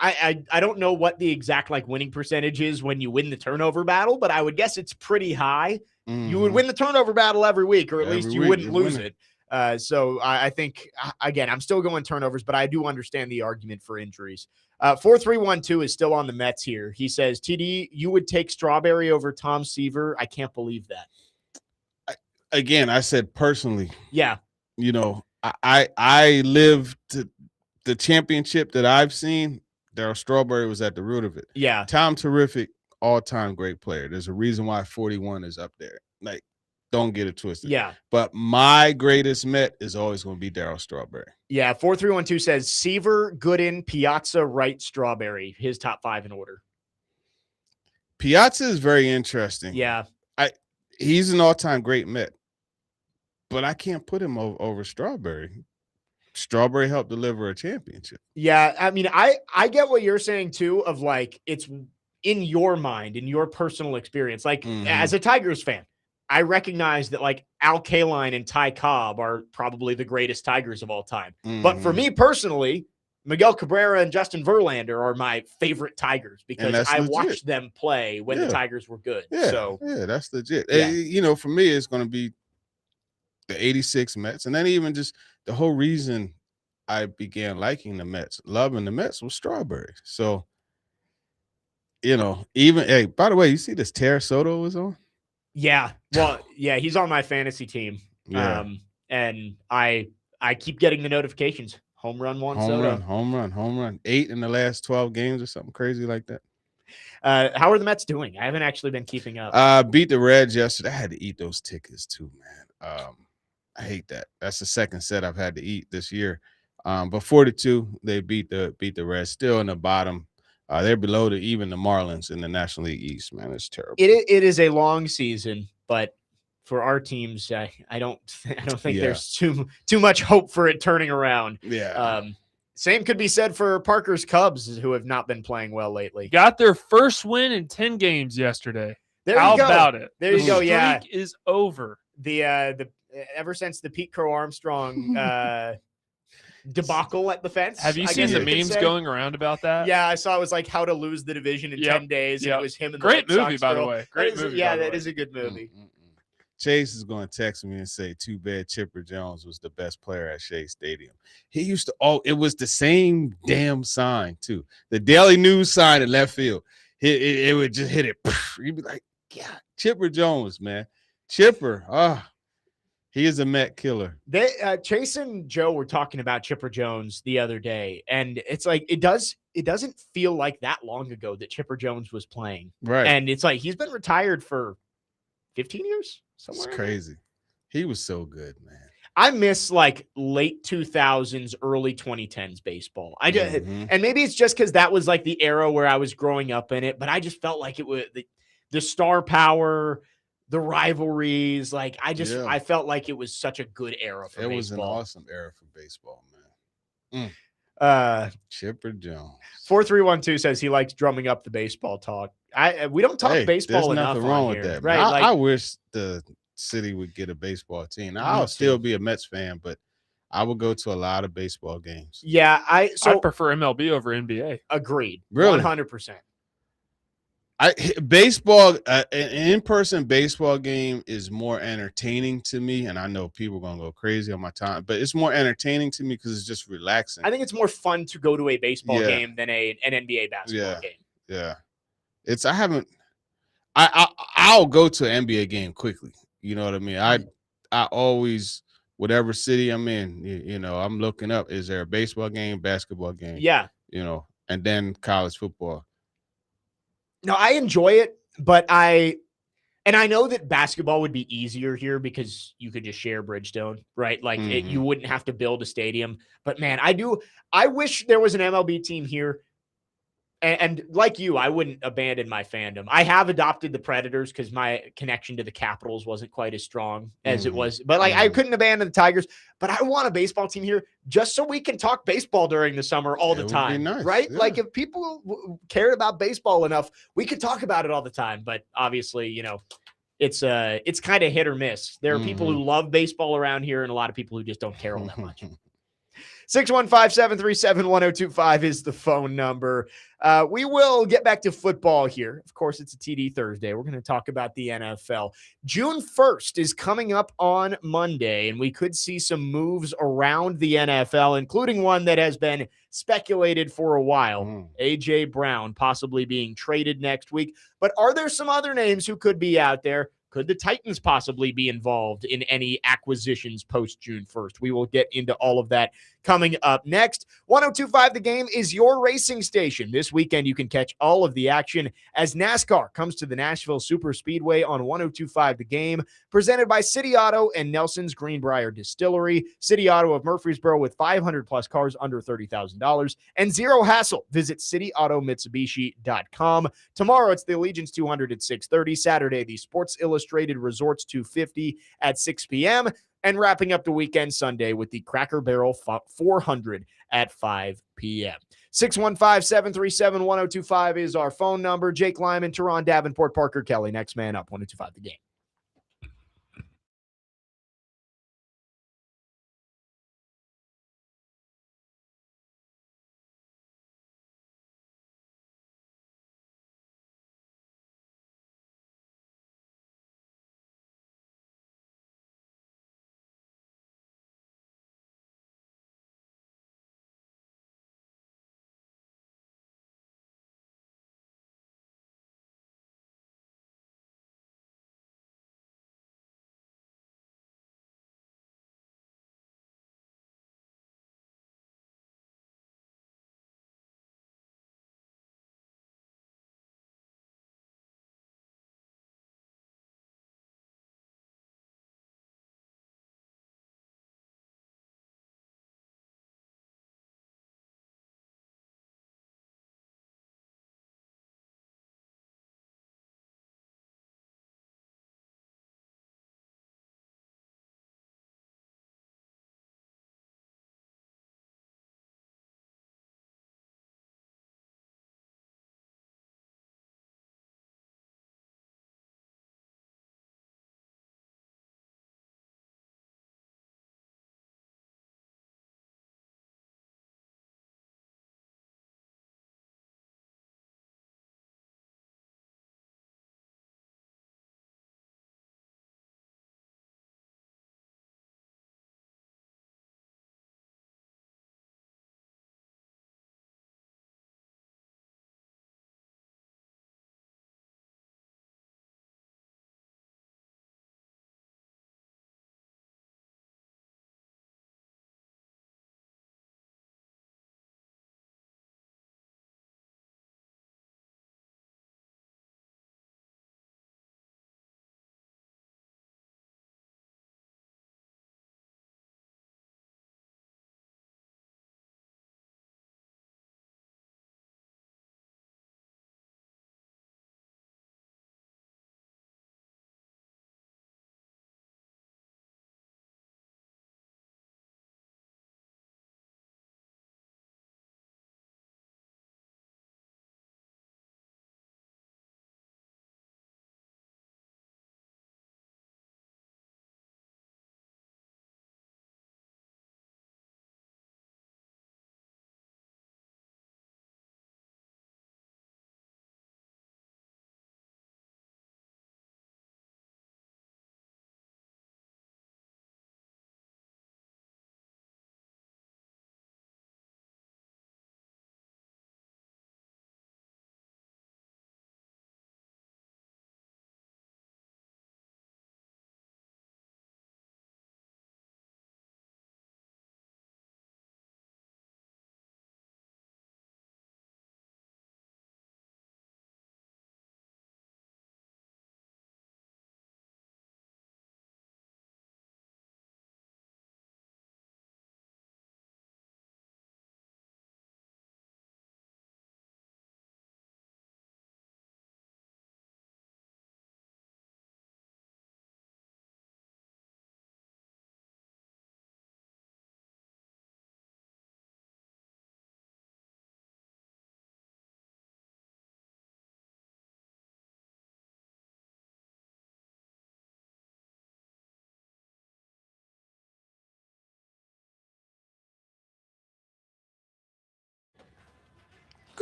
I don't know what the exact winning percentage is when you win the turnover battle, but I would guess it's pretty high. Mm-hmm. You would win the turnover battle every week, or at least you wouldn't lose it. So I think, again, I'm still going turnovers, but I do understand the argument for injuries. 4312 is still on the Mets here. He says, TD, you would take Strawberry over Tom Seaver. I can't believe that. I said personally. Yeah. I lived the championship that I've seen. Darryl Strawberry was at the root of it. Yeah. Tom Terrific, all-time great player. There's a reason why 41 is up there. Like, don't get it twisted. Yeah. But my greatest Met is always going to be Darryl Strawberry. Yeah. 4312 says Seaver, Gooden, Piazza, Wright, Strawberry. His top 5 in order. Piazza is very interesting. Yeah. He's an all-time great Met. But I can't put him over Strawberry. Strawberry helped deliver a championship. Yeah, I mean, I get what you're saying too, of it's in your mind, in your personal experience. As a Tigers fan, I recognize that Al Kaline and Ty Cobb are probably the greatest Tigers of all time. Mm-hmm. But for me personally, Miguel Cabrera and Justin Verlander are my favorite Tigers because I watched them play when the Tigers were good. Yeah, so that's legit. Yeah. For me, it's going to be the 86 Mets, and then even just the whole reason I began liking the Mets, loving the Mets, was Strawberry. So, hey, by the way, you see this Terra Soto is on? Yeah. Well, yeah, he's on my fantasy team. Yeah. And I keep getting the notifications. Home run, Soto. Home run. 8 in the last 12 games or something crazy like that. How are the Mets doing? I haven't actually been keeping up. Beat the Reds yesterday. I had to eat those tickets too, man. I hate that. That's the second set I've had to eat this year. But 42, they beat the Reds, still in the bottom. They're below even the Marlins in the National League East. Man, it's terrible. It is a long season, but for our teams, I don't think there's too much hope for it turning around. Yeah. Same could be said for Parker's Cubs, who have not been playing well lately. Got their first win in 10 games yesterday. How about it? There you go. Yeah, streak is over. The ever since the Pete Crow Armstrong debacle at the fence. Have you seen the memes going around about that? Yeah, I saw it was like how to lose the division in 10 days. And it was him and great the movie, by the way. Great movie. Yeah, that is a good movie. Chase is going to text me and say, too bad Chipper Jones was the best player at Shea Stadium. He used to, it was the same damn sign, too. The Daily News sign in left field. It would just hit it. You'd be like, yeah, Chipper Jones, man. Chipper, he is a Met killer. Chase and Joe were talking about Chipper Jones the other day, and it's like it doesn't feel like that long ago that Chipper Jones was playing. Right. And it's like he's been retired for 15 years. It's crazy. He was so good, man. I miss like late 2000s, early 2010s baseball. And maybe it's just because that was like the era where I was growing up in it, but I just felt like it was the star power, the rivalries. Like I felt like it was such a good era for baseball. It was an awesome era for baseball, man. Chipper Jones. 4312 says he likes drumming up the baseball talk. We don't talk baseball enough. There's nothing wrong with that, right? I wish the city would get a baseball team. I'll still be a Mets fan, but I would go to a lot of baseball games. Yeah, I prefer MLB over NBA. Agreed. Really? 100%. Baseball, an in-person baseball game is more entertaining to me, and I know people are gonna go crazy on my time, but it's more entertaining to me because it's just relaxing. I think it's more fun to go to a baseball game than an NBA basketball game. Yeah, I'll go to an NBA game quickly. You know what I mean? I always, whatever city I'm in, I'm looking up, is there a baseball game, basketball game? Yeah. And then college football. No, I enjoy it, but I know that basketball would be easier here because you could just share Bridgestone, right? Like you wouldn't have to build a stadium. But man, I wish there was an MLB team here. And like you, I wouldn't abandon my fandom. I have adopted the Predators because my connection to the Capitals wasn't quite as strong as it was. But I couldn't abandon the Tigers. But I want a baseball team here just so we can talk baseball during the summer all the time, nice. right? Yeah. Like if people cared about baseball enough, we could talk about it all the time. But obviously, it's kind of hit or miss. There are people who love baseball around here, and a lot of people who just don't care all that much. 615-737-1025 is the phone number. We will get back to football here. Of course, it's a TD Thursday. We're going to talk about the NFL. June 1st is coming up on Monday, and we could see some moves around the NFL, including one that has been speculated for a while. A.J. Brown possibly being traded next week. But are there some other names who could be out there? Could the Titans possibly be involved in any acquisitions post June 1st? We will get into all of that coming up next. 1025 The Game is your racing station. This weekend, you can catch all of the action as NASCAR comes to the Nashville Super Speedway on 1025 The Game, presented by City Auto and Nelson's Greenbrier Distillery. City Auto of Murfreesboro with 500 plus cars under $30,000 and zero hassle. Visit cityautomitsubishi.com. Tomorrow, it's the Allegiance 200 at 6:30. Saturday, the Sports Illustrated Resorts 250 at 6 p.m. And wrapping up the weekend Sunday with the Cracker Barrel 400 at 5 p.m. 615-737-1025 is our phone number. Jake Lyman, Turron Davenport, Parker Kelly. Next man up, 1025 The Game.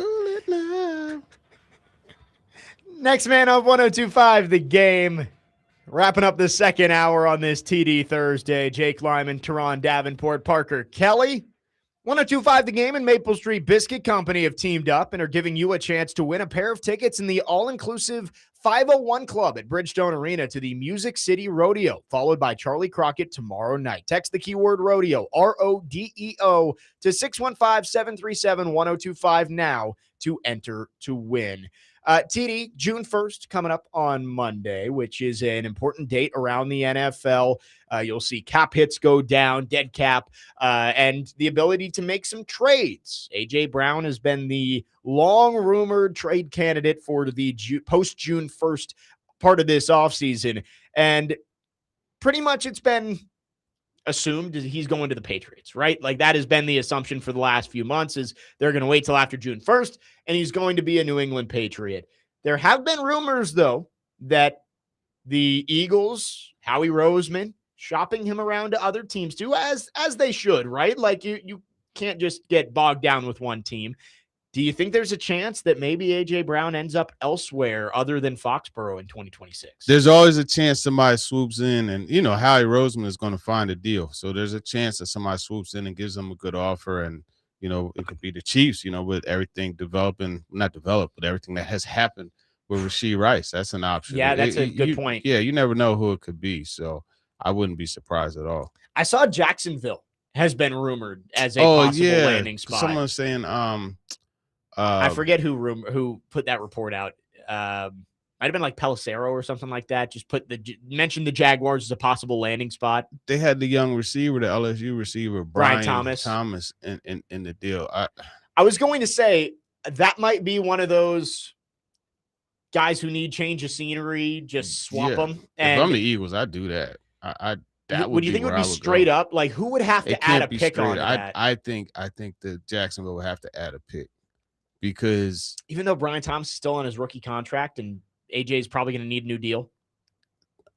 Cool it now. Next man up, 102.5 The Game. Wrapping up the second hour on this TD Thursday. Jake Lyman, Turron Davenport, Parker Kelly. 102.5 The Game and Maple Street Biscuit Company have teamed up and are giving you a chance to win a pair of tickets in the all-inclusive 501 Club at Bridgestone Arena to the Music City Rodeo, followed by Charlie Crockett tomorrow night. Text the keyword rodeo, RODEO, to 615-737-1025 now to enter to win. TD, June 1st, coming up on Monday, which is an important date around the NFL. You'll see cap hits go down, dead cap, and the ability to make some trades. A.J. Brown has been the long-rumored trade candidate for the post-June 1st part of this offseason, and pretty much it's been assumed he's going to the Patriots, right? Like that has been the assumption for the last few months is they're going to wait till after June 1st and he's going to be a New England Patriot. There have been rumors though that the Eagles, Howie Roseman, shopping him around to other teams too, as they should, right? Like you can't just get bogged down with one team. Do you think there's a chance that maybe A.J. Brown ends up elsewhere other than Foxborough in 2026? There's always a chance somebody swoops in, and, Howie Roseman is going to find a deal. So there's a chance that somebody swoops in and gives them a good offer, and, it could be the Chiefs, with everything not developed, but everything that has happened with Rashee Rice. That's an option. Yeah, that's a good point. Yeah, you never know who it could be, so I wouldn't be surprised at all. I saw Jacksonville has been rumored as a possible landing spot. Someone's saying I forget who put that report out. Might have been like Pelissero or something like that. Just mentioned the Jaguars as a possible landing spot. They had the young receiver, the LSU receiver, Brian Thomas in the deal. I was going to say that might be one of those guys who need change of scenery. Just swap them. And if I'm the Eagles, I'd do that. Would you think it would be straight up? Like who would have to add a pick on that? I think that Jacksonville would have to add a pick. Because even though Brian Thomas is still on his rookie contract and AJ is probably going to need a new deal,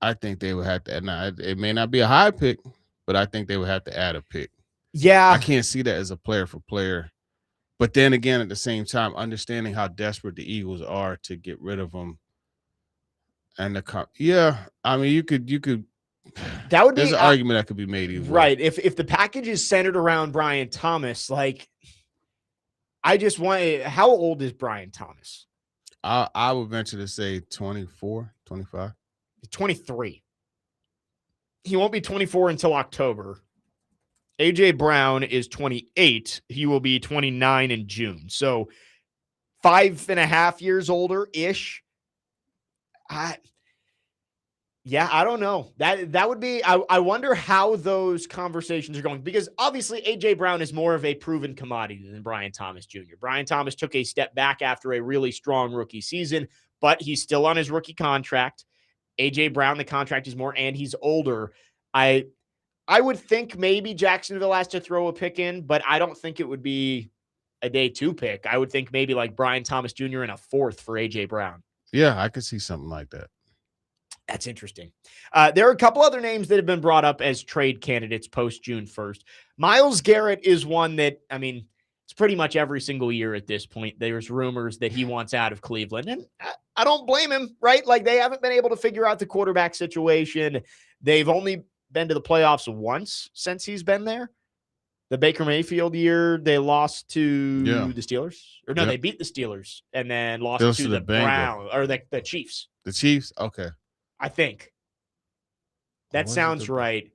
I think they would have to. Now, it may not be a high pick, but I think they would have to add a pick. Yeah, I can't see that as a player for player. But then again, at the same time, understanding how desperate the Eagles are to get rid of them, and I mean, you could. That would be an argument that could be made either right. way. If the package is centered around Brian Thomas, like. I just want – how old is Brian Thomas? I would venture to say 24, 25. 23. He won't be 24 until October. A.J. Brown is 28. He will be 29 in June. So 5.5 years older-ish. Yeah, I don't know. That would be I wonder how those conversations are going because obviously A.J. Brown is more of a proven commodity than Brian Thomas Jr. Brian Thomas took a step back after a really strong rookie season, but he's still on his rookie contract. A.J. Brown, the contract is more and he's older. I would think maybe Jacksonville has to throw a pick in, but I don't think it would be a day 2 pick. I would think maybe like Brian Thomas Jr. and a 4th for A.J. Brown. Yeah, I could see something like that. That's interesting. There are a couple other names that have been brought up as trade candidates post June 1st. Myles Garrett is one that, I mean, it's pretty much every single year at this point. There's rumors that he wants out of Cleveland, and I don't blame him, right? Like they haven't been able to figure out the quarterback situation. They've only been to the playoffs once since he's been there. The Baker Mayfield year, they lost to the Steelers. Or no, they beat the Steelers and then lost to the Browns or the Chiefs. The Chiefs? Okay. I think. That sounds right.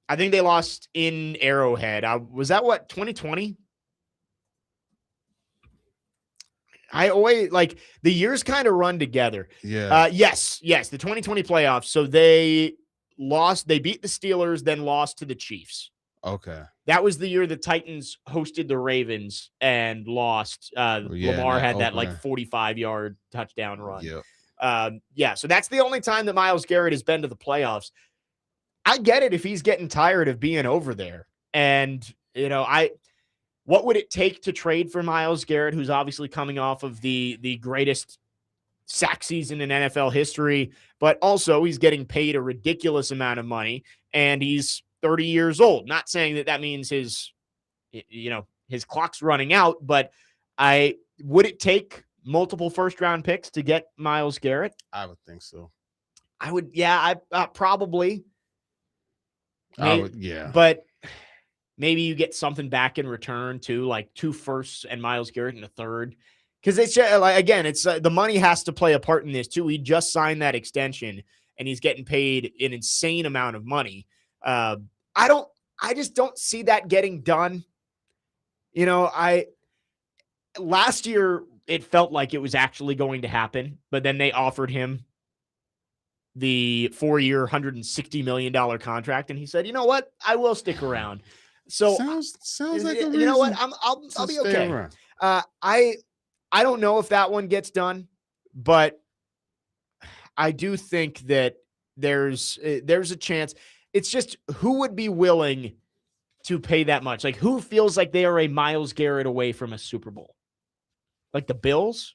I think they lost in Arrowhead. Was that what, 2020? I always like the years kind of run together. Yeah. Yes, the 2020 playoffs. So they beat the Steelers, then lost to the Chiefs. Okay. That was the year the Titans hosted the Ravens and lost. Lamar had that like 45-yard touchdown run. Yeah. So that's the only time that Myles Garrett has been to the playoffs. I get it if he's getting tired of being over there. And, what would it take to trade for Myles Garrett, who's obviously coming off of the greatest sack season in NFL history, but also he's getting paid a ridiculous amount of money and he's 30 years old. Not saying that means his clock's running out, but Would it take multiple first-round picks to get Myles Garrett? I would think so. I would, yeah, I probably. I would, yeah. But maybe you get something back in return too, like 2 firsts and Myles Garrett in a third. Because it's like, again, it's the money has to play a part in this too. He just signed that extension and he's getting paid an insane amount of money. I just don't see that getting done. You know, last year it felt like it was actually going to happen, but then they offered him the 4-year, $160 million contract, and he said, "You know what? I will stick around." So sounds like a you know what? reason I'll be stay okay. around. I don't know if that one gets done, but I do think that there's a chance. It's just who would be willing to pay that much? Like, who feels like they are a Myles Garrett away from a Super Bowl? Like the Bills?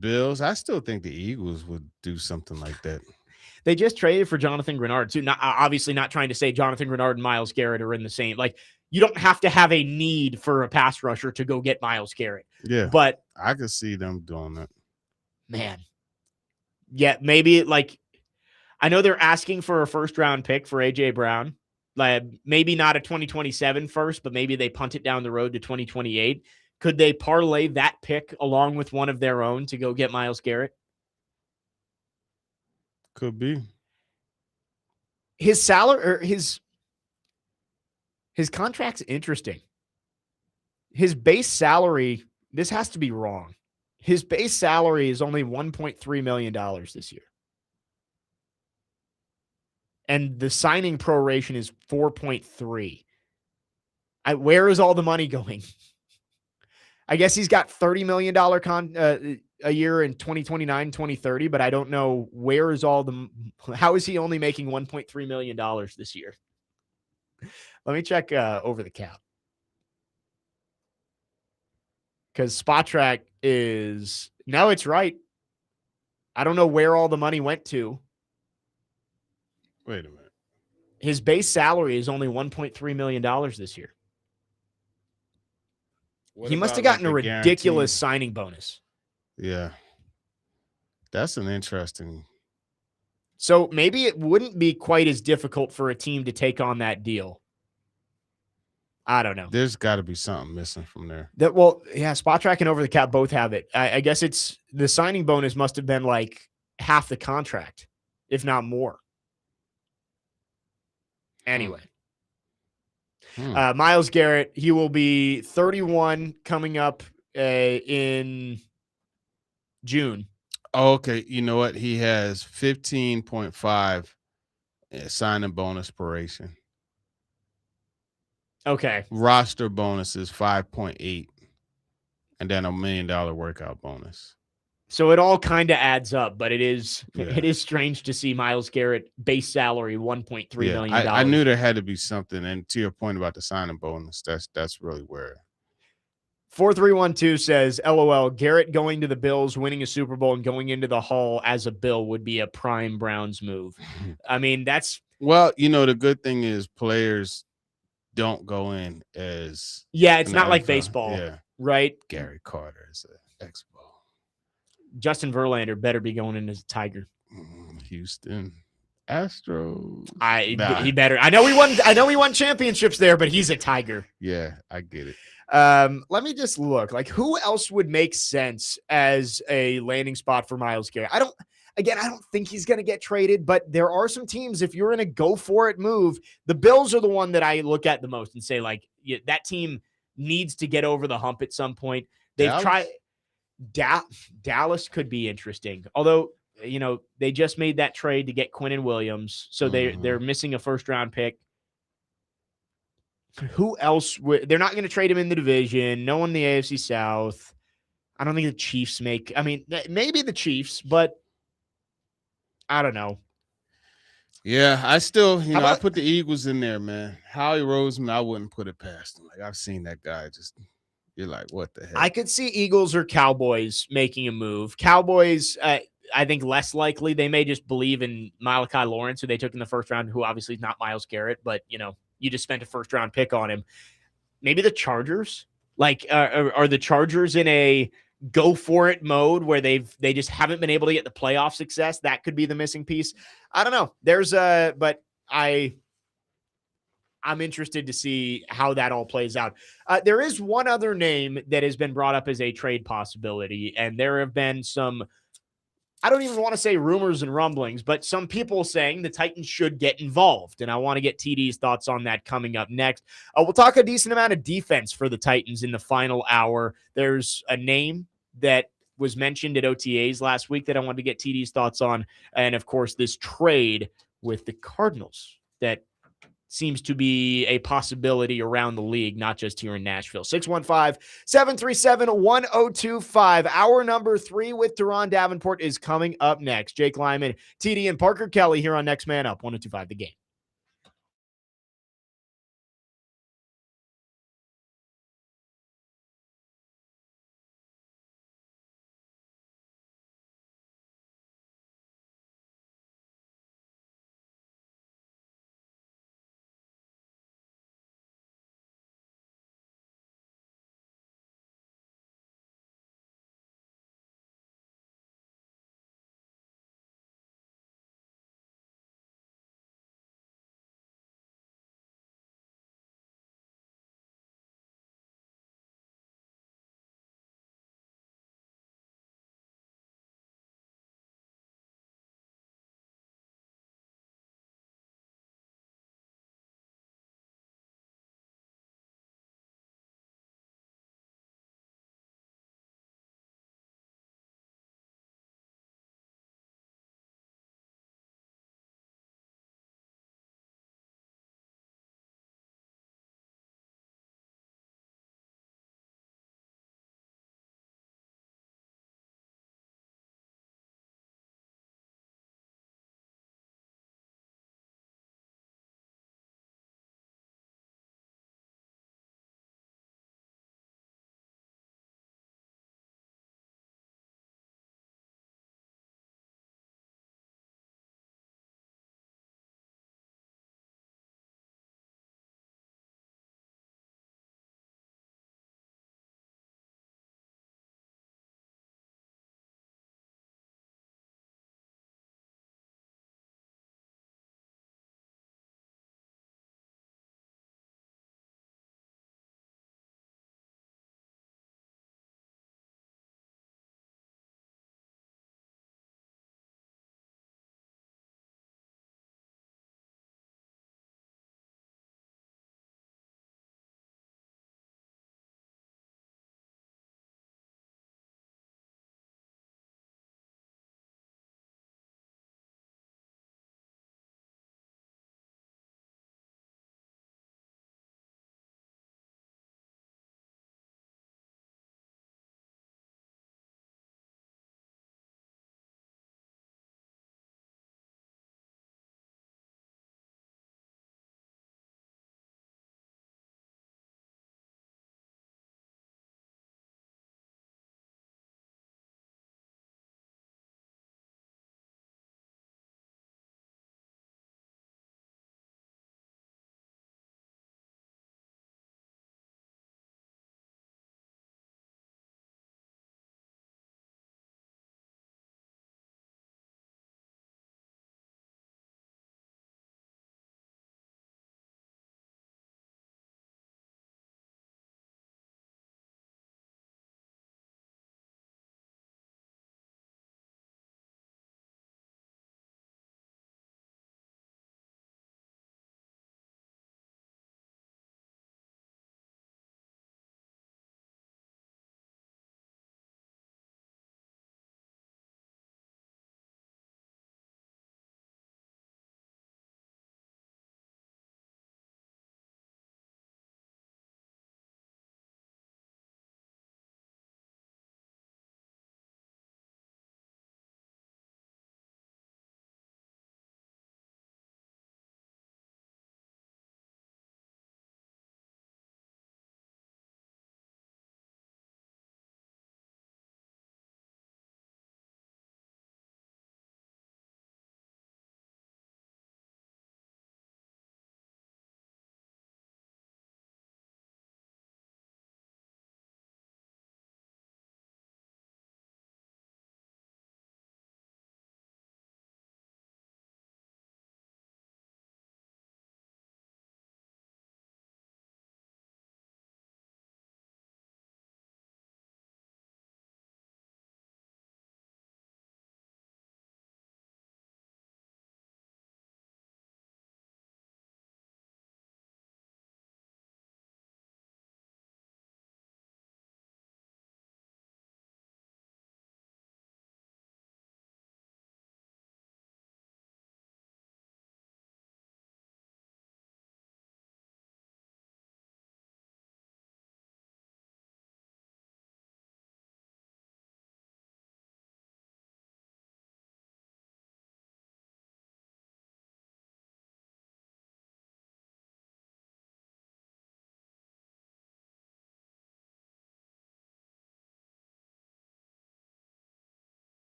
Bills. I still think the Eagles would do something like that. They just traded for Jonathan Grenard too. Obviously not trying to say Jonathan Grenard and Myles Garrett are in the same. Like, you don't have to have a need for a pass rusher to go get Myles Garrett. Yeah, but I could see them doing that. Man, yeah, maybe like I know they're asking for a first-round pick for AJ Brown. Like, maybe not a 2027 first, but maybe they punt it down the road to 2028. Could they parlay that pick along with one of their own to go get Myles Garrett? Could be. His salary or his contract's interesting. His base salary, this has to be wrong. His base salary is only $1.3 million this year. And the signing proration is 4.3. Where is all the money going? I guess he's got $30 million a year in 2029, 2030, but I don't know where is how is he only making $1.3 million this year? Let me check over the cap. Because SpotTrack no, it's right. I don't know where all the money went to. Wait a minute. His base salary is only $1.3 million this year. He must have gotten a ridiculous signing bonus. Yeah. That's an interesting. So maybe it wouldn't be quite as difficult for a team to take on that deal. I don't know. There's got to be something missing from there. SpotTrack and Over the Cap both have it. I guess it's the signing bonus must have been like half the contract, if not more. Anyway. Myles Garrett, he will be 31 coming up in June. Oh, okay. You know what? He has 15.5 signing bonus proration. Okay. Roster bonus is 5.8 and then $1 million workout bonus. So it all kind of adds up, but it is strange to see Myles Garrett base salary $1.3 million. I knew there had to be something. And to your point about the signing bonus, that's really where. 4312 says, LOL, Garrett going to the Bills, winning a Super Bowl, and going into the Hall as a Bill would be a prime Browns move. I mean, that's. Well, the good thing is players don't go in as. Yeah, it's not like baseball. Yeah. Right? Gary Carter is an Expo. Justin Verlander better be going in as a Tiger. Houston Astros. He better. I know we won championships there, but he's a Tiger. Yeah, I get it. Let me just look. Like, who else would make sense as a landing spot for Myles Garrett? I don't think he's going to get traded, but there are some teams, if you're in a go for it move, the Bills are the one that I look at the most and say, like, yeah, that team needs to get over the hump at some point. They've tried. Dallas could be interesting. Although, they just made that trade to get Quinnen Williams. So they're missing a first round pick. Who else they're not going to trade him in the division. No one in the AFC South. I don't think the Chiefs maybe the Chiefs, but I don't know. Yeah, I still, I put the Eagles in there, man. Howie Roseman, I wouldn't put it past him. Like, I've seen that guy you're like, what the heck? I could see Eagles or Cowboys making a move. Cowboys, I think less likely. They may just believe in Malachi Lawrence, who they took in the first round, who obviously is not Myles Garrett, but, you just spent a first round pick on him. Maybe the Chargers. Like, are the Chargers in a go for it mode where they just haven't been able to get the playoff success? That could be the missing piece. I don't know. But I'm interested to see how that all plays out. There is one other name that has been brought up as a trade possibility, and there have been some, I don't even want to say rumors and rumblings, but some people saying the Titans should get involved. And I want to get TD's thoughts on that coming up next. We'll talk a decent amount of defense for the Titans in the final hour. There's a name that was mentioned at OTAs last week that I wanted to get TD's thoughts on. And of course, this trade with the Cardinals that seems to be a possibility around the league, not just here in Nashville. 615-737-1025. Hour number 3 with Turron Davenport is coming up next. Jake Lyman, TD, and Parker Kelly here on Next Man Up, 1025 The Game.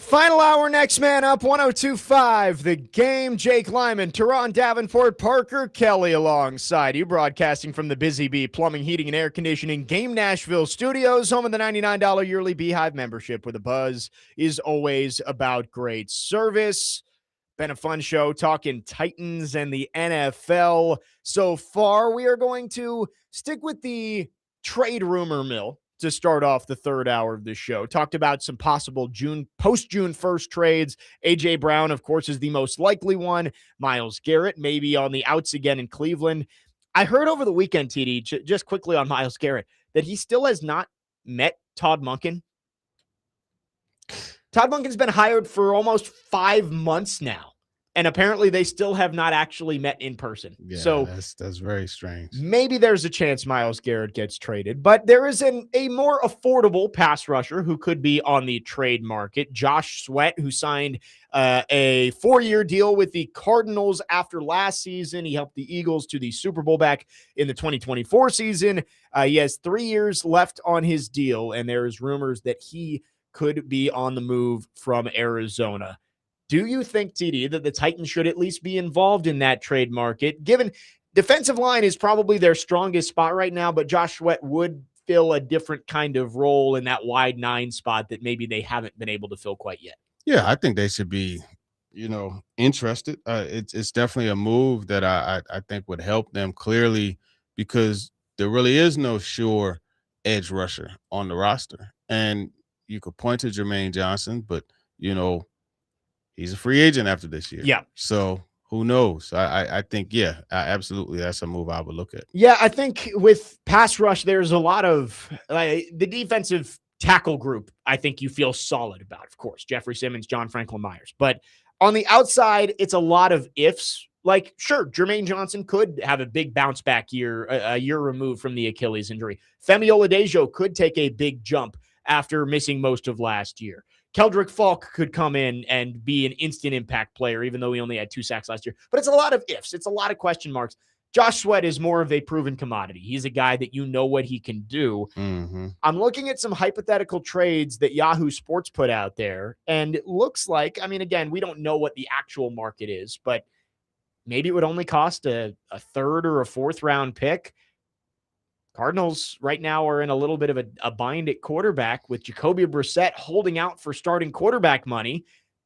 Final hour, next man up, 102.5. The Game. Jake Lyman, Turron Davenport, Parker Kelly alongside you, broadcasting from the Busy Bee Plumbing, Heating, and Air Conditioning Game Nashville studios, home of the $99 yearly Beehive membership, where the buzz is always about great service. Been a fun show talking Titans and the NFL so far. We are going to stick with the trade rumor mill to start off the third hour of this show. Talked about some possible post-June 1st trades. A.J. Brown, of course, is the most likely one. Myles Garrett maybe on the outs again in Cleveland. I heard over the weekend, TD, just quickly on Myles Garrett, that he still has not met Todd Monken. Todd Monken's been hired for almost 5 months now, and apparently they still have not actually met in person. Yeah, so that's very strange. Maybe there's a chance Myles Garrett gets traded, but there is a more affordable pass rusher who could be on the trade market. Josh Sweat, who signed a 4-year deal with the Cardinals after last season. He helped the Eagles to the Super Bowl back in the 2024 season. He has 3 years left on his deal, and there's rumors that he could be on the move from Arizona. Do you think, TD, that the Titans should at least be involved in that trade market, given defensive line is probably their strongest spot right now, but Josh Sweat would fill a different kind of role in that wide 9 spot that maybe they haven't been able to fill quite yet? Yeah, I think they should be, interested. It's definitely a move that I think would help them clearly, because there really is no sure edge rusher on the roster. And you could point to Jermaine Johnson, but, he's a free agent after this year. Yeah. So who knows? I think, absolutely. That's a move I would look at. Yeah, I think with pass rush, there's a lot of the defensive tackle group. I think you feel solid about, of course, Jeffrey Simmons, John Franklin Myers. But on the outside, it's a lot of ifs. Like, sure, Jermaine Johnson could have a big bounce back year, a year removed from the Achilles injury. Femi Oladejo could take a big jump after missing most of last year. Keldrick Falk could come in and be an instant impact player, even though he only had 2 sacks last year. But it's a lot of ifs. It's a lot of question marks. Josh Sweat is more of a proven commodity. He's a guy that you know what he can do. Mm-hmm. I'm looking at some hypothetical trades that Yahoo Sports put out there, and it looks like, again, we don't know what the actual market is, but maybe it would only cost a 3rd or a 4th round pick. Cardinals right now are in a little bit of a bind at quarterback with Jacoby Brissett holding out for starting quarterback money.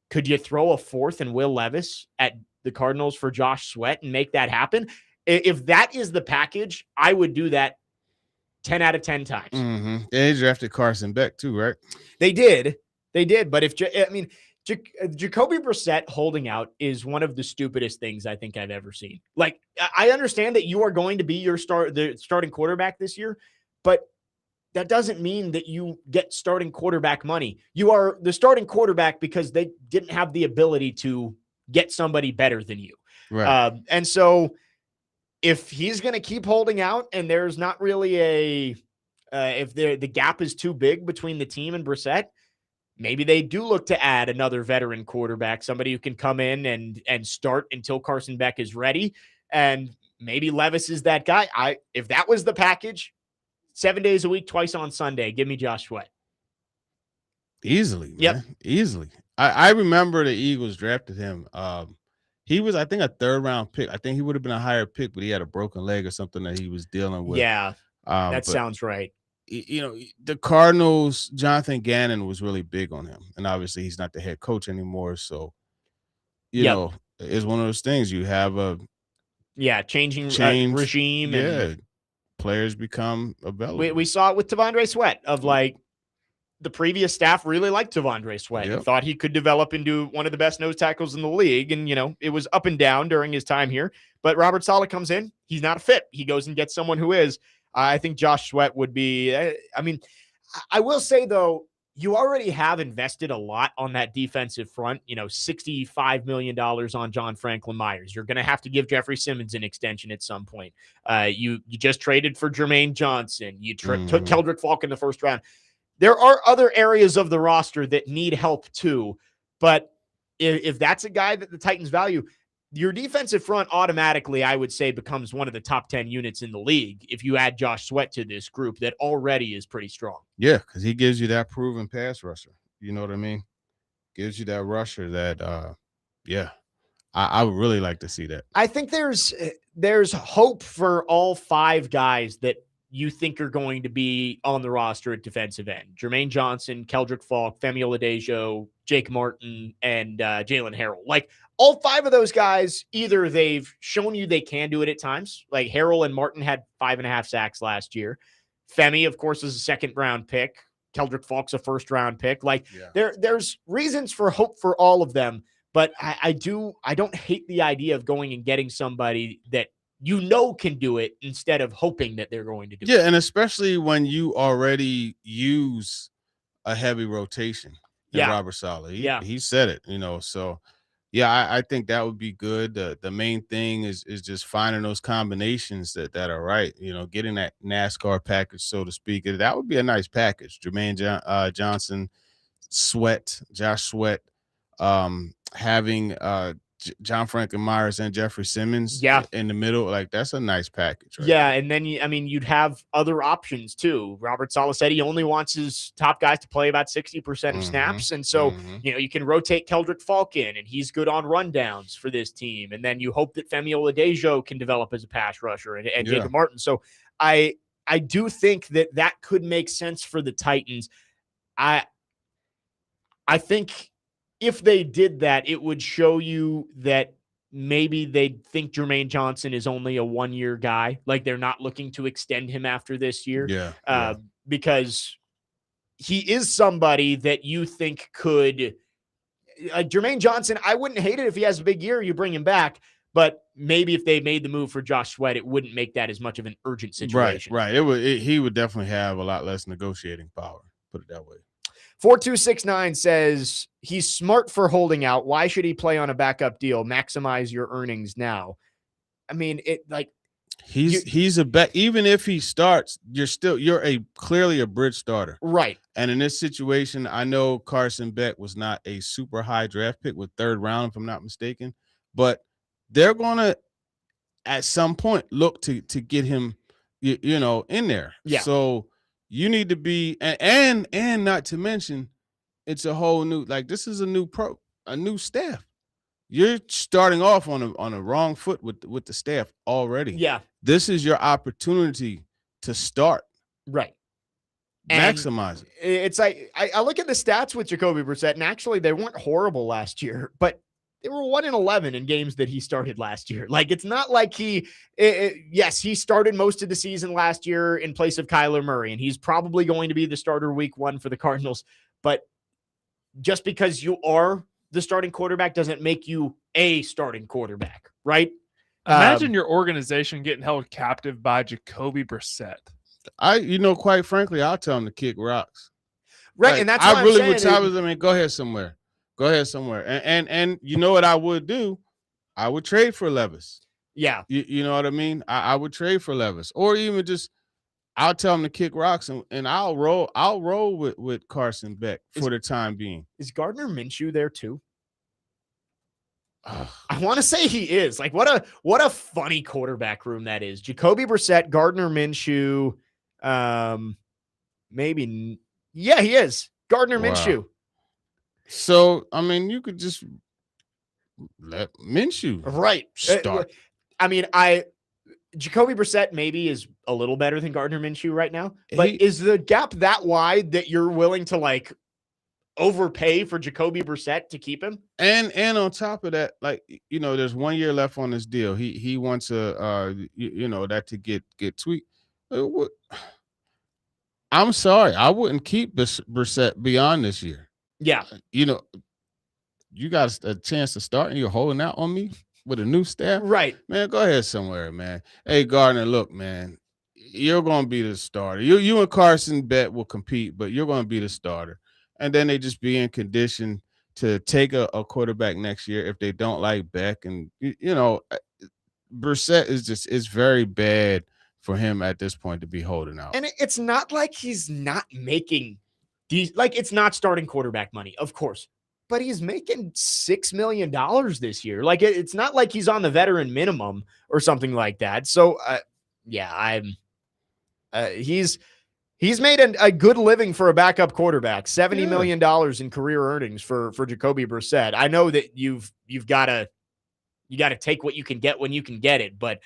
Could you throw a 4th and Will Levis at the Cardinals for Josh Sweat and make that happen? If that is the package, I would do that 10 out of 10 times. Mm-hmm. They drafted Carson Beck too, right? They did. But Jacoby Brissett holding out is one of the stupidest things I think I've ever seen. Like, I understand that you are going to be the starting quarterback this year, but that doesn't mean that you get starting quarterback money. You are the starting quarterback because they didn't have the ability to get somebody better than you. Right. And so if he's going to keep holding out and there's not really if the gap is too big between the team and Brissett, maybe they do look to add another veteran quarterback, somebody who can come in and start until Carson Beck is ready. And maybe Levis is that guy. If that was the package, 7 days a week, twice on Sunday, give me Josh Sweat. Easily, man. Yep. Easily. I remember the Eagles drafted him. He was, I think, a 3rd round pick. I think he would have been a higher pick, but he had a broken leg or something that he was dealing with. Yeah, that sounds right. The Cardinals, Jonathan Gannon was really big on him. And obviously he's not the head coach anymore. So, it's one of those things. You have a changing regime. And players become available. We saw it with Tavondre Sweat of like the previous staff really liked Tavondre Sweat and thought he could develop into one of the best nose tackles in the league. And, it was up and down during his time here. But Robert Saleh comes in. He's not a fit. He goes and gets someone who is. I think Josh Sweat would be, I will say, though, you already have invested a lot on that defensive front, $65 million on John Franklin Myers. You're going to have to give Jeffrey Simmons an extension at some point. You just traded for Jermaine Johnson. You took Keldrick Falk in the 1st round. There are other areas of the roster that need help too. But if that's a guy that the Titans value, your defensive front automatically, I would say, becomes one of the top 10 units in the league if you add Josh Sweat to this group that already is pretty strong. Yeah, because he gives you that proven pass rusher. You know what I mean? gives you that rusher that, I would really like to see that. I think there's hope for all 5 guys that you think are going to be on the roster at defensive end. Jermaine Johnson, Keldrick Falk, Femi Oladejo, Jake Martin, and Jalen Harrell. Like, all 5 of those guys, either they've shown you they can do it at times. Like, Harrell and Martin had 5.5 sacks last year. Femi, of course, is a 2nd-round pick. Keldrick Falk's a 1st-round pick. Like, there's reasons for hope for all of them. But I don't hate the idea of going and getting somebody that can do it instead of hoping that they're going to do it. Yeah, and especially when you already use a heavy rotation in Robert Saleh. He said it, so I think that would be good. The main thing is just finding those combinations that are right, getting that NASCAR package, so to speak. That would be a nice package. Jermaine Johnson, Josh Sweat, having John Franklin Myers and Jeffrey Simmons in the middle, like, that's a nice package. Right? Yeah, and then you'd have other options too. Robert Saleh said he only wants his top guys to play about 60% of snaps, and so you can rotate Keldrick Falk in, and he's good on rundowns for this team. And then you hope that Femi Oladejo can develop as a pass rusher, and Jacob Martin. So I do think that could make sense for the Titans. I think if they did that, it would show you that maybe they think Jermaine Johnson is only a 1-year guy. Like, they're not looking to extend him after this year. Because he is somebody that you think could Jermaine Johnson. I wouldn't hate it if he has a big year, you bring him back. But maybe if they made the move for Josh Sweat, it wouldn't make that as much of an urgent situation. Right. He would definitely have a lot less negotiating power. Put it that way. 4269 says he's smart for holding out. Why should he play on a backup deal? Maximize your earnings now. I mean, he's a bet. Even if he starts, you're clearly a bridge starter. Right. And in this situation, I know Carson Beck was not a super high draft pick with 3rd round, if I'm not mistaken, but they're going to, at some point, look to get him, in there. Yeah. So you need to be, and not to mention, it's a whole new, this is a new staff. You're starting off on a wrong foot with the staff already. Yeah. This is your opportunity to start. Right. Maximize it. It's like, I look at the stats with Jacoby Brissett, and actually they weren't horrible last year, but they were 1-11 in games that he started last year. Like, it's not like he started most of the season last year in place of Kyler Murray, and he's probably going to be the starter week 1 for the Cardinals. But just because you are the starting quarterback doesn't make you a starting quarterback, right? Imagine your organization getting held captive by Jacoby Brissett. Quite frankly, I'll tell him to kick rocks. Right, and that's why would challenge them and go ahead somewhere. And you know what I would do? I would trade for Levis. Yeah. You know what I mean? I would trade for Levis, or even just, I'll tell him to kick rocks, and I'll roll with Carson Beck for the time being. Is Gardner Minshew there too? I want to say he is. Like, what a funny quarterback room that is. Jacoby Brissett, Gardner Minshew, maybe. Yeah, he is. Gardner Minshew. So, I mean, you could just let Minshew start. Jacoby Brissett maybe is a little better than Gardner Minshew right now, but is the gap that wide that you're willing to overpay for Jacoby Brissett to keep him? And on top of that, there's 1 year left on this deal. He wants that to get tweaked. I'm sorry, I wouldn't keep Brissett beyond this year. Yeah. You got a chance to start and you're holding out on me with a new staff. Right. Man, go ahead somewhere, man. Hey, Gardner, look, man, you're going to be the starter. You and Carson Beck will compete, but you're going to be the starter. And then they just be in condition to take a quarterback next year if they don't like Beck. And, Brissett is very bad for him at this point to be holding out. And it's not like he's not making these, it's not starting quarterback money, of course, but he's making $6 million this year. It's not like he's on the veteran minimum or something like that. So, he's He's made a good living for a backup quarterback. $70 Yeah. million in career earnings for Jacoby Brissett. I know that you've got to take what you can get when you can get it, but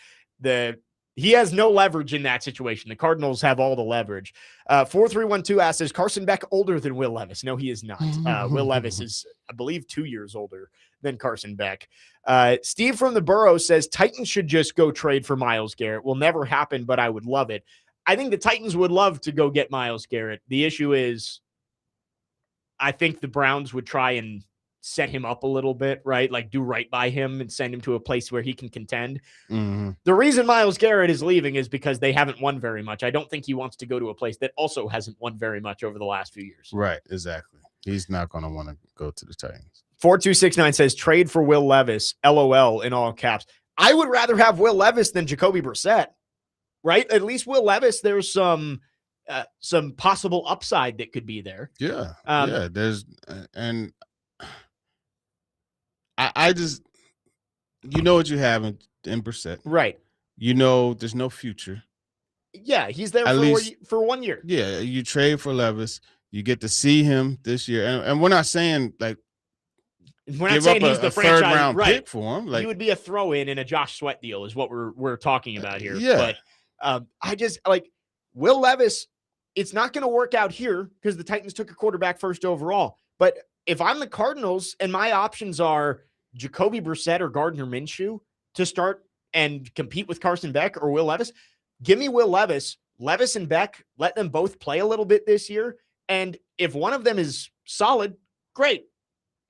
he has no leverage in that situation. The Cardinals have all the leverage. 4312 asks, is Carson Beck older than Will Levis? No, he is not. Will Levis is, I believe, 2 years older than Carson Beck. Steve from the Borough says Titans should just go trade for Myles Garrett. Will never happen, but I would love it. I think the Titans would love to go get Myles Garrett. The issue is I think the Browns would try and set him up a little bit, right? Like do right by him and send him to a place where he can contend. Mm-hmm. The reason Myles Garrett is leaving is because they haven't won very much. I don't think he wants to go to a place that also hasn't won very much over the last few years. Right, exactly. He's not going to want to go to the Titans. 4269 says trade for Will Levis, LOL in all caps. I would rather have Will Levis than Jacoby Brissett, right? At least Will Levis, there's some possible upside that could be there. Yeah, yeah. There's and I just what you have in Brissett, right? There's no future. Yeah, he's there for 1 year. Yeah, you trade for Levis, you get to see him this year, and we're not saying like we're not saying he's the franchise third round right. pick for him. Like he would be a throw in a Josh Sweat deal is what we're talking about here. Yeah, but I just like Will Levis. It's not going to work out here because the Titans took a quarterback first overall. But if I'm the Cardinals and my options are Jacoby Brissett or Gardner Minshew to start and compete with Carson Beck or Will Levis, give me Will Levis. Levis and Beck, let them both play a little bit this year. And if one of them is solid, great.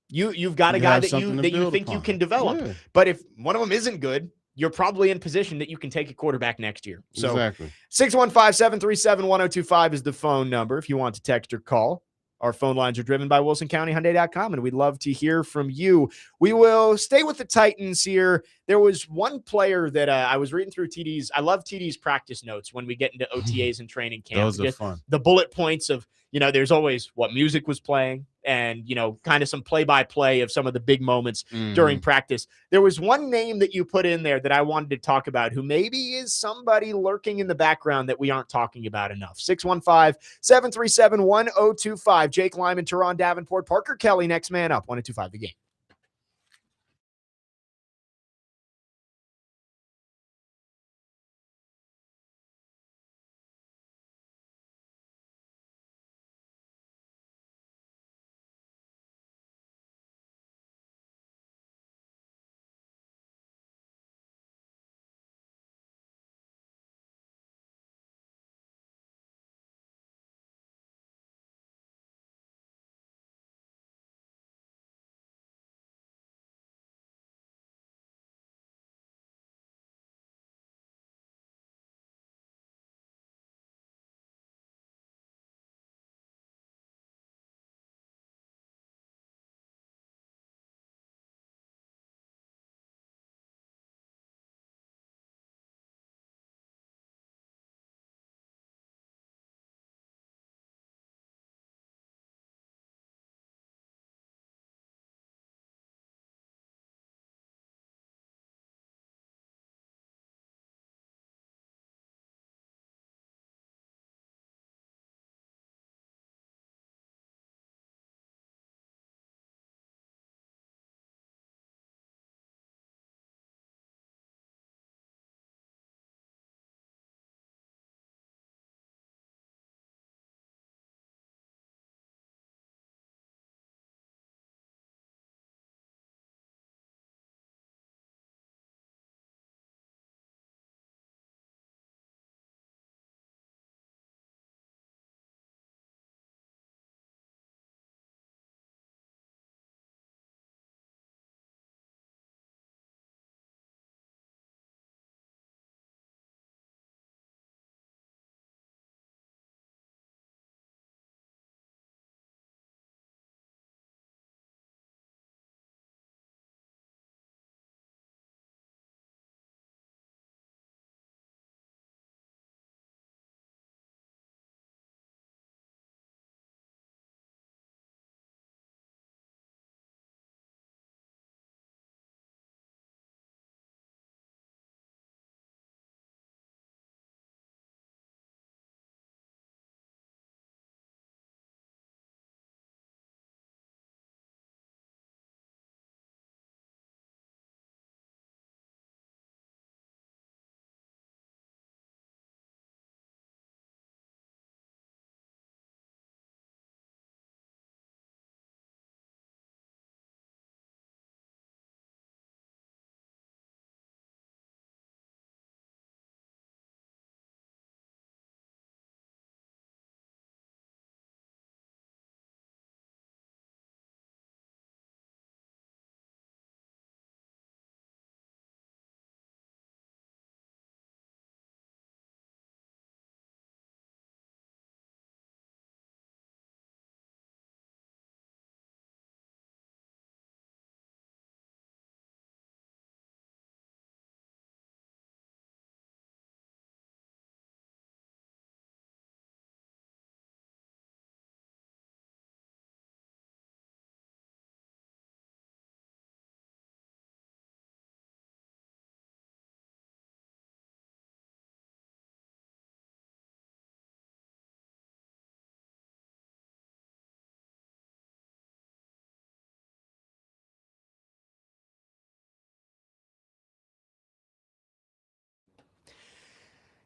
You've got a guy that you think you can develop. Yeah. But if one of them isn't good, you're probably in position that you can take a quarterback next year. So exactly. 615-737-1025 is the phone number if you want to text or call. Our phone lines are driven by WilsonCountyHyundai.com, and we'd love to hear from you. We will stay with the Titans here. There was one player that I was reading through TD's. I love TD's practice notes when we get into OTAs and training camp. Those are fun. The bullet points of, there's always what music was playing and, kind of some play-by-play of some of the big moments during practice. There was one name that you put in there that I wanted to talk about who maybe is somebody lurking in the background that we aren't talking about enough. 615-737-1025. Jake Lyman, Turron Davenport, Parker Kelly, next man up. 1025 The Game.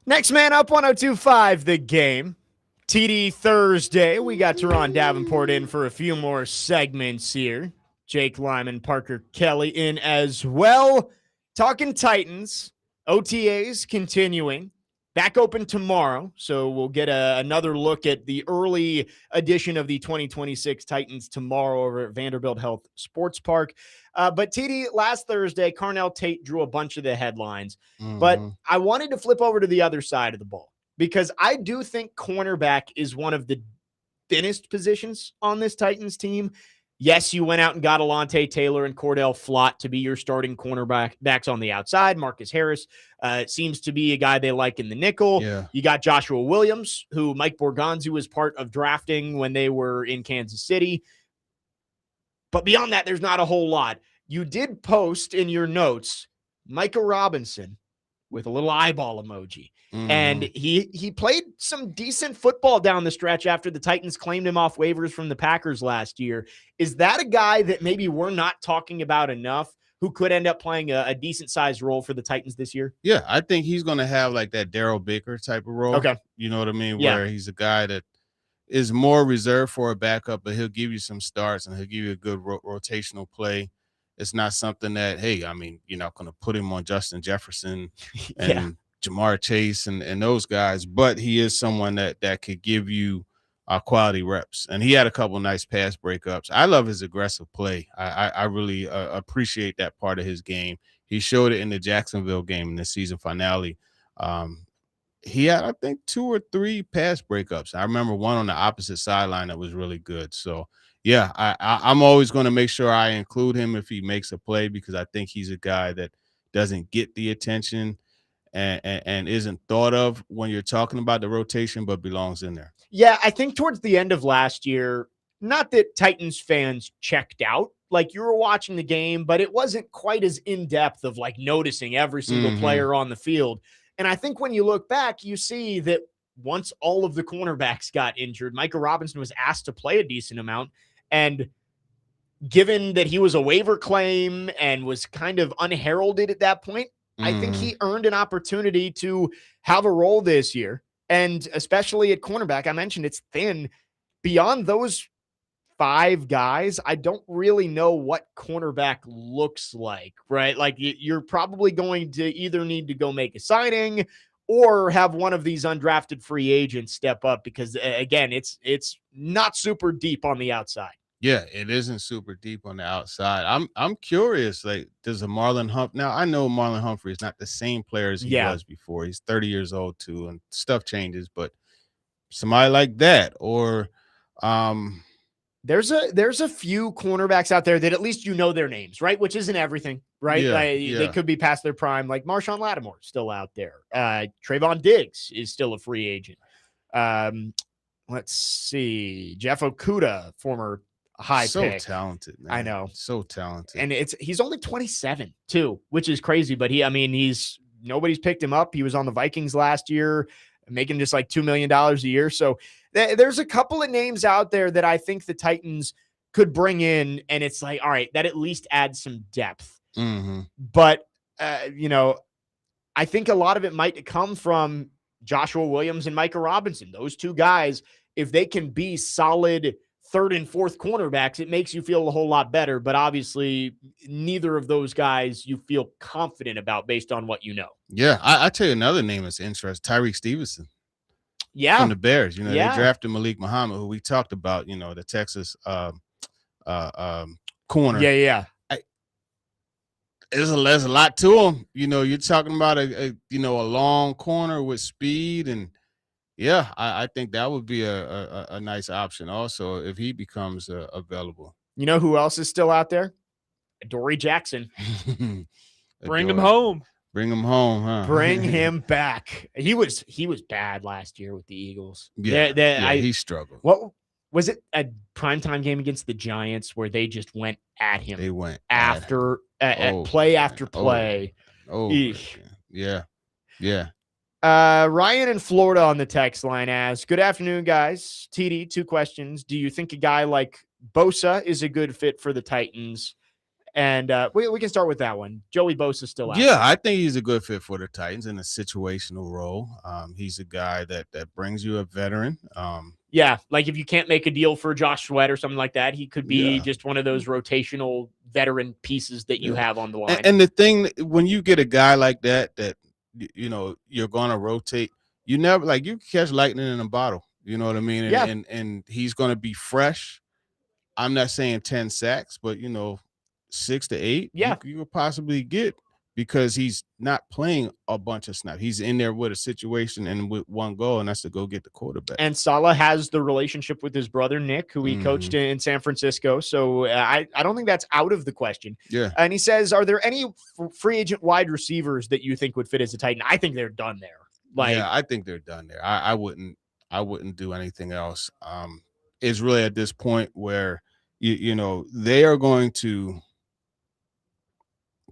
Next man up, 102.5 The Game. TD Thursday. We got Turron Davenport in for a few more segments here. Jake Lyman, Parker Kelly in as well. Talking Titans. OTAs continuing. Back open tomorrow, so we'll get another look at the early edition of the 2026 Titans tomorrow over at Vanderbilt Health Sports Park. But TD, last Thursday, Carnell Tate drew a bunch of the headlines. But I wanted to flip over to the other side of the ball because I do think cornerback is one of the thinnest positions on this Titans team. Yes, you went out and got Alontae Taylor and Cordell Flott to be your starting cornerbacks on the outside. Marcus Harris seems to be a guy they like in the nickel. Yeah. You got Joshua Williams, who Mike Borgonzi was part of drafting when they were in Kansas City. But beyond that, there's not a whole lot. You did post in your notes Micah Robinson with a little eyeball emoji. And he played some decent football down the stretch after the Titans claimed him off waivers from the Packers last year. Is that a guy that maybe we're not talking about enough who could end up playing a decent-sized role for the Titans this year? Yeah, I think he's going to have like that Darryl Baker type of role. Okay. You know what I mean? Yeah. Where he's a guy that is more reserved for a backup, but he'll give you some starts and he'll give you a good rotational play. It's not something that, hey, I mean, you're not going to put him on Justin Jefferson and Jamar Chase and those guys, but he is someone that could give you quality reps. And he had a couple nice pass breakups. I love his aggressive play. I really appreciate that part of his game. He showed it in the Jacksonville game in the season finale. He had, I think, 2 or 3 pass breakups. I remember one on the opposite sideline that was really good. So, yeah, I'm always going to make sure I include him if he makes a play because I think he's a guy that doesn't get the attention and isn't thought of when you're talking about the rotation, but belongs in there. Yeah, I think towards the end of last year, not that Titans fans checked out, like you were watching the game, but it wasn't quite as in-depth of like noticing every single player on the field. And I think when you look back, you see that once all of the cornerbacks got injured, Micah Robinson was asked to play a decent amount. And given that he was a waiver claim and was kind of unheralded at that point, I think he earned an opportunity to have a role this year. And especially at cornerback, I mentioned it's thin. Beyond those 5 guys, I don't really know what cornerback looks like, right? Like you're probably going to either need to go make a signing or have one of these undrafted free agents step up because, again, it's not super deep on the outside. Yeah, it isn't super deep on the outside. I'm curious, like, does a Marlon Humphrey – now, I know Marlon Humphrey is not the same player as he was before. He's 30 years old, too, and stuff changes. But somebody like that or there's a few cornerbacks out there that at least you know their names, right? Which isn't everything, right? They could be past their prime, like Marshawn Lattimore still out there. Trayvon Diggs is still a free agent. Let's see. Jeff Okudah, former high pick. So talented, man. I know. So talented. And he's only 27 too, which is crazy. But nobody's picked him up. He was on the Vikings last year, making just like $2 million a year. So there's a couple of names out there that I think the Titans could bring in. And it's like, all right, that at least adds some depth. But, I think a lot of it might come from Joshua Williams and Micah Robinson. Those 2 guys, if they can be solid 3rd and 4th cornerbacks, it makes you feel a whole lot better. But obviously, neither of those guys you feel confident about based on what you know. Yeah, I tell you another name that's interesting, Tyreek Stevenson. Yeah. From the Bears. They drafted Malik Muhammad, who we talked about, the Texas corner. Yeah. There's a lot to him. You're talking about a long corner with speed and yeah, I think that would be a nice option also if he becomes available. You know who else is still out there? Dory Jackson. Bring him home. Bring him home, huh? Bring him back. He was bad last year with the Eagles. He struggled. What was it? A primetime game against the Giants where they just went at him. They went after play after play. Yeah. Ryan in Florida on the text line asks, good afternoon, guys. TD, 2 questions. Do you think a guy like Bosa is a good fit for the Titans? And we can start with that one. Joey Bosa's still out. Yeah, I think he's a good fit for the Titans in a situational role. He's a guy that brings you a veteran. Yeah, like if you can't make a deal for Josh Sweat or something like that, he could be Yeah. just one of those rotational veteran pieces that you have on the line. And the thing, when you get a guy like that you're going to rotate, you never, like, you catch lightning in a bottle. You know what I mean? Yeah. And he's going to be fresh. I'm not saying 10 sacks, but 6 to 8, Yeah. you could possibly get, because he's not playing a bunch of snaps. He's in there with a situation and with one goal, and that's to go get the quarterback. And Saleh has the relationship with his brother Nick, who he coached in San Francisco. So I don't think that's out of the question. Yeah. And he says, are there any free agent wide receivers that you think would fit as a Titan? I think they're done there. Yeah, I think they're done there. I wouldn't do anything else. It's really at this point where they are going to.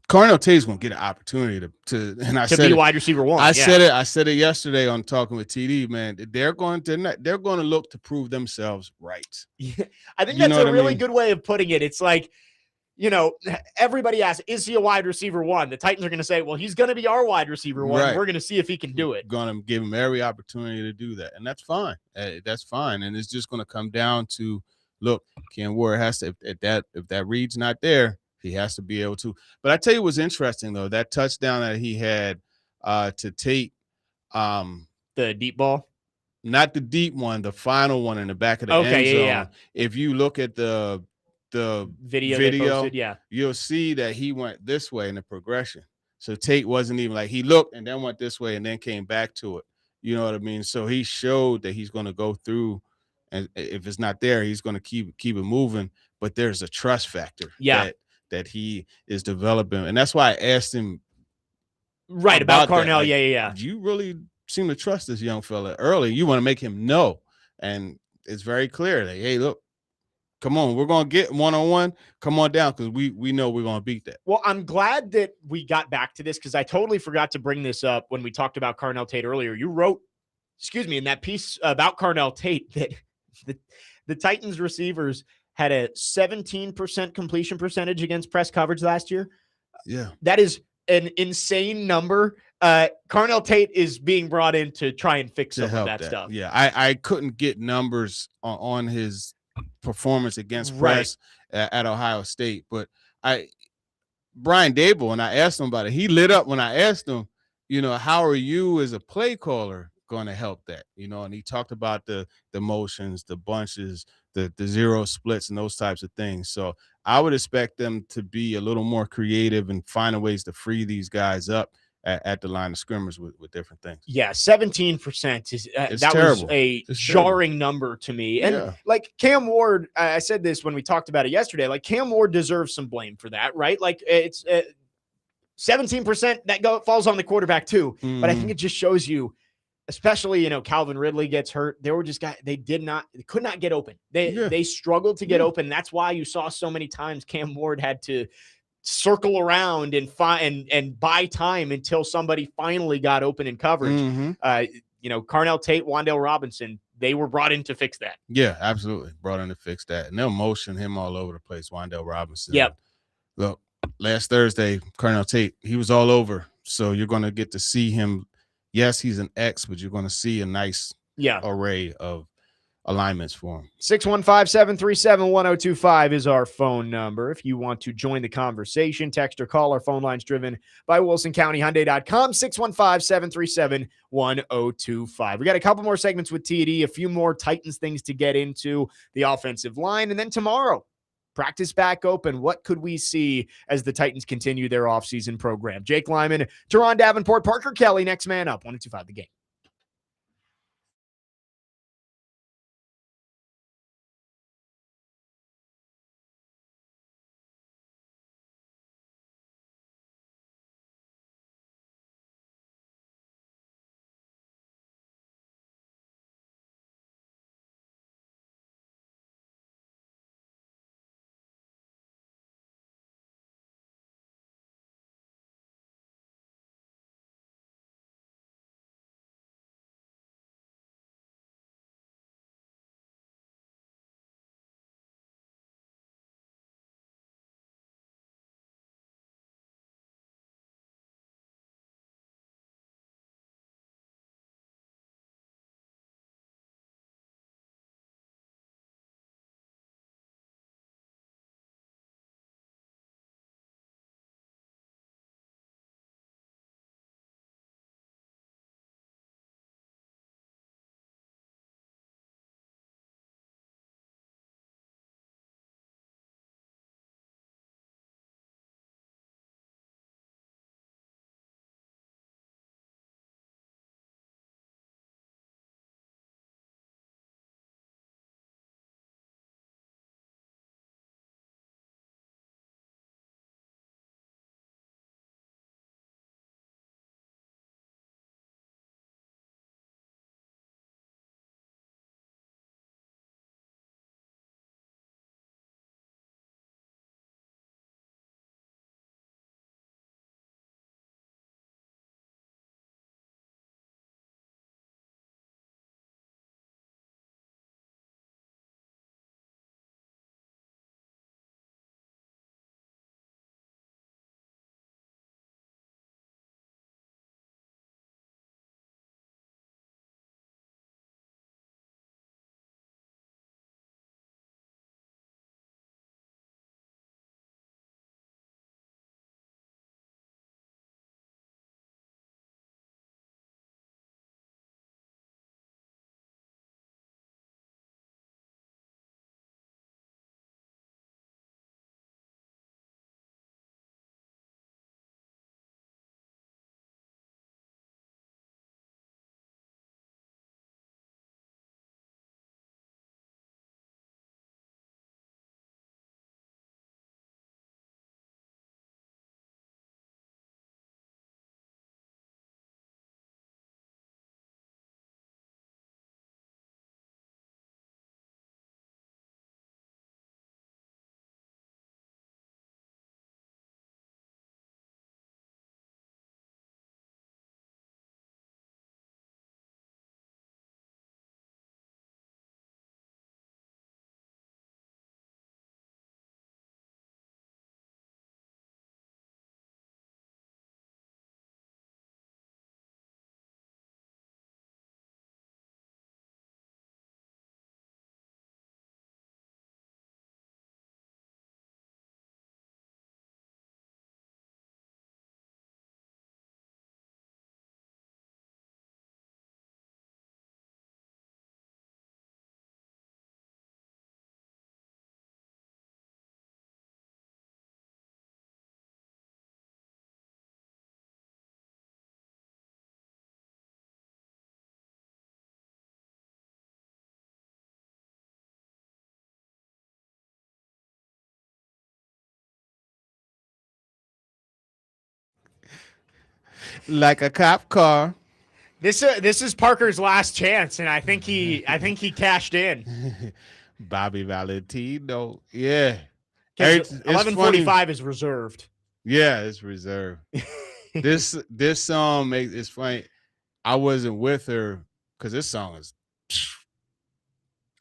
Carnell Tate's going to get an opportunity to be wide receiver one. I said it yesterday on Talking with TD, man. They're going to look to prove themselves right. Yeah, I think that's a really good way of putting it. It's like, everybody asks, is he a wide receiver one? The Titans are going to say, well, he's going to be our wide receiver one. Right. We're going to see if he can do it. Going to give him every opportunity to do that. And that's fine. That's fine. And it's just going to come down to, look, Cam Ward has to, if that read's not there, he has to be able to. But I tell you what's interesting, though, that touchdown that he had to Tate. The deep ball? Not the deep one, the final one in the back of the end zone. Yeah. If you look at the video they posted, you'll see that he went this way in the progression. So Tate wasn't even, like, he looked and then went this way and then came back to it. You know what I mean? So he showed that he's going to go through, and if it's not there, he's going to keep it moving. But there's a trust factor that he is developing. And that's why I asked him about Carnell. Like, do you really seem to trust this young fella early? You want to make him know. And it's very clear that, hey, look, come on, we're going to get one-on-one. Come on down, because we know we're going to beat that. Well, I'm glad that we got back to this, because I totally forgot to bring this up when we talked about Carnell Tate earlier. You wrote, in that piece about Carnell Tate, that the Titans receivers had a 17% completion percentage against press coverage last year. Yeah. That is an insane number. Carnell Tate is being brought in to try and fix some of that stuff. Yeah, I couldn't get numbers on his performance against press at Ohio State, but Brian Dable, and I asked him about it, he lit up when I asked him, how are you as a play caller going to help that? And he talked about the motions, the bunches, the zero splits, and those types of things. So I would expect them to be a little more creative and find ways to free these guys up at the line of scrimmage with different things. Yeah, 17% is that terrible. Was a jarring number to me. And like Cam Ward, I said this when we talked about it yesterday, like Cam Ward deserves some blame for that, right? Like it's 17% that falls on the quarterback too. But I think it just shows you, especially, Calvin Ridley gets hurt. They were just they could not get open. They struggled to get open. That's why you saw so many times Cam Ward had to circle around and buy time until somebody finally got open in coverage. Carnell Tate, Wan'Dale Robinson, they were brought in to fix that. Yeah, absolutely. Brought in to fix that. And they'll motion him all over the place, Wan'Dale Robinson. Yep. Look, last Thursday, Carnell Tate, he was all over. So you're going to get to see him. Yes, he's an X, but you're going to see a nice array of alignments for him. 615-737-1025 is our phone number. If you want to join the conversation, text or call. Our phone line's driven by WilsonCountyHyundai.com, 615-737-1025. We got a couple more segments with TD, a few more Titans things to get into, the offensive line, and then tomorrow, practice back open. What could we see as the Titans continue their offseason program? Jake Lyman, Turron Davenport, Parker Kelly, next man up, 102.5 The Game. Like a cop car. This is Parker's last chance, and I think he cashed in. Bobby Valentino. Yeah. Because It's 11:45 is reserved. Yeah, it's reserved. This song it's funny. I wasn't with her because this song is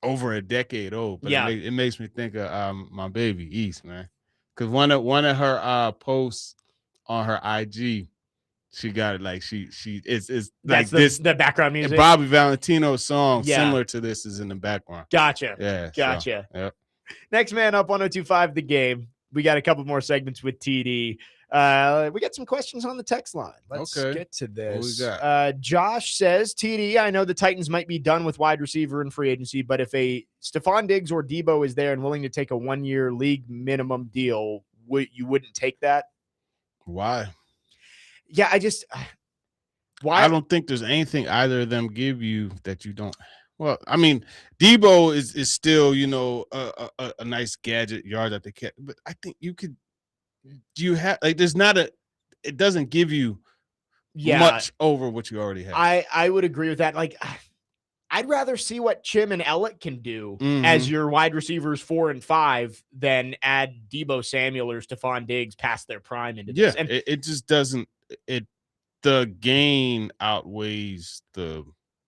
over a decade old, but Yeah. it makes me think of my baby East, man. Because one of her posts on her IG, she got it like it's like That's the background music. Bobby Valentino's song Yeah. similar to this is in the background. Gotcha. Yeah, Gotcha. So, yep. Next man up, 102.5 The Game. We got a couple more segments with TD. We got some questions on the text line. Let's get to this. What we got? Josh says, TD, I know the Titans might be done with wide receiver and free agency, but if a Stephon Diggs or Debo is there and willing to take a 1-year league minimum deal, you wouldn't take that? Why? Yeah, why? I don't think there's anything either of them give you that you don't. Well, I mean, Debo is still, a nice gadget yard that they catch, but I think you could. Do you have there's not it doesn't give you much over what you already have. I would agree with that. Like, I'd rather see what Chim and Elliott can do as your wide receivers 4 and 5 than add Debo Samuel or Stephon Diggs past their prime into this. And it just doesn't. The gain outweighs the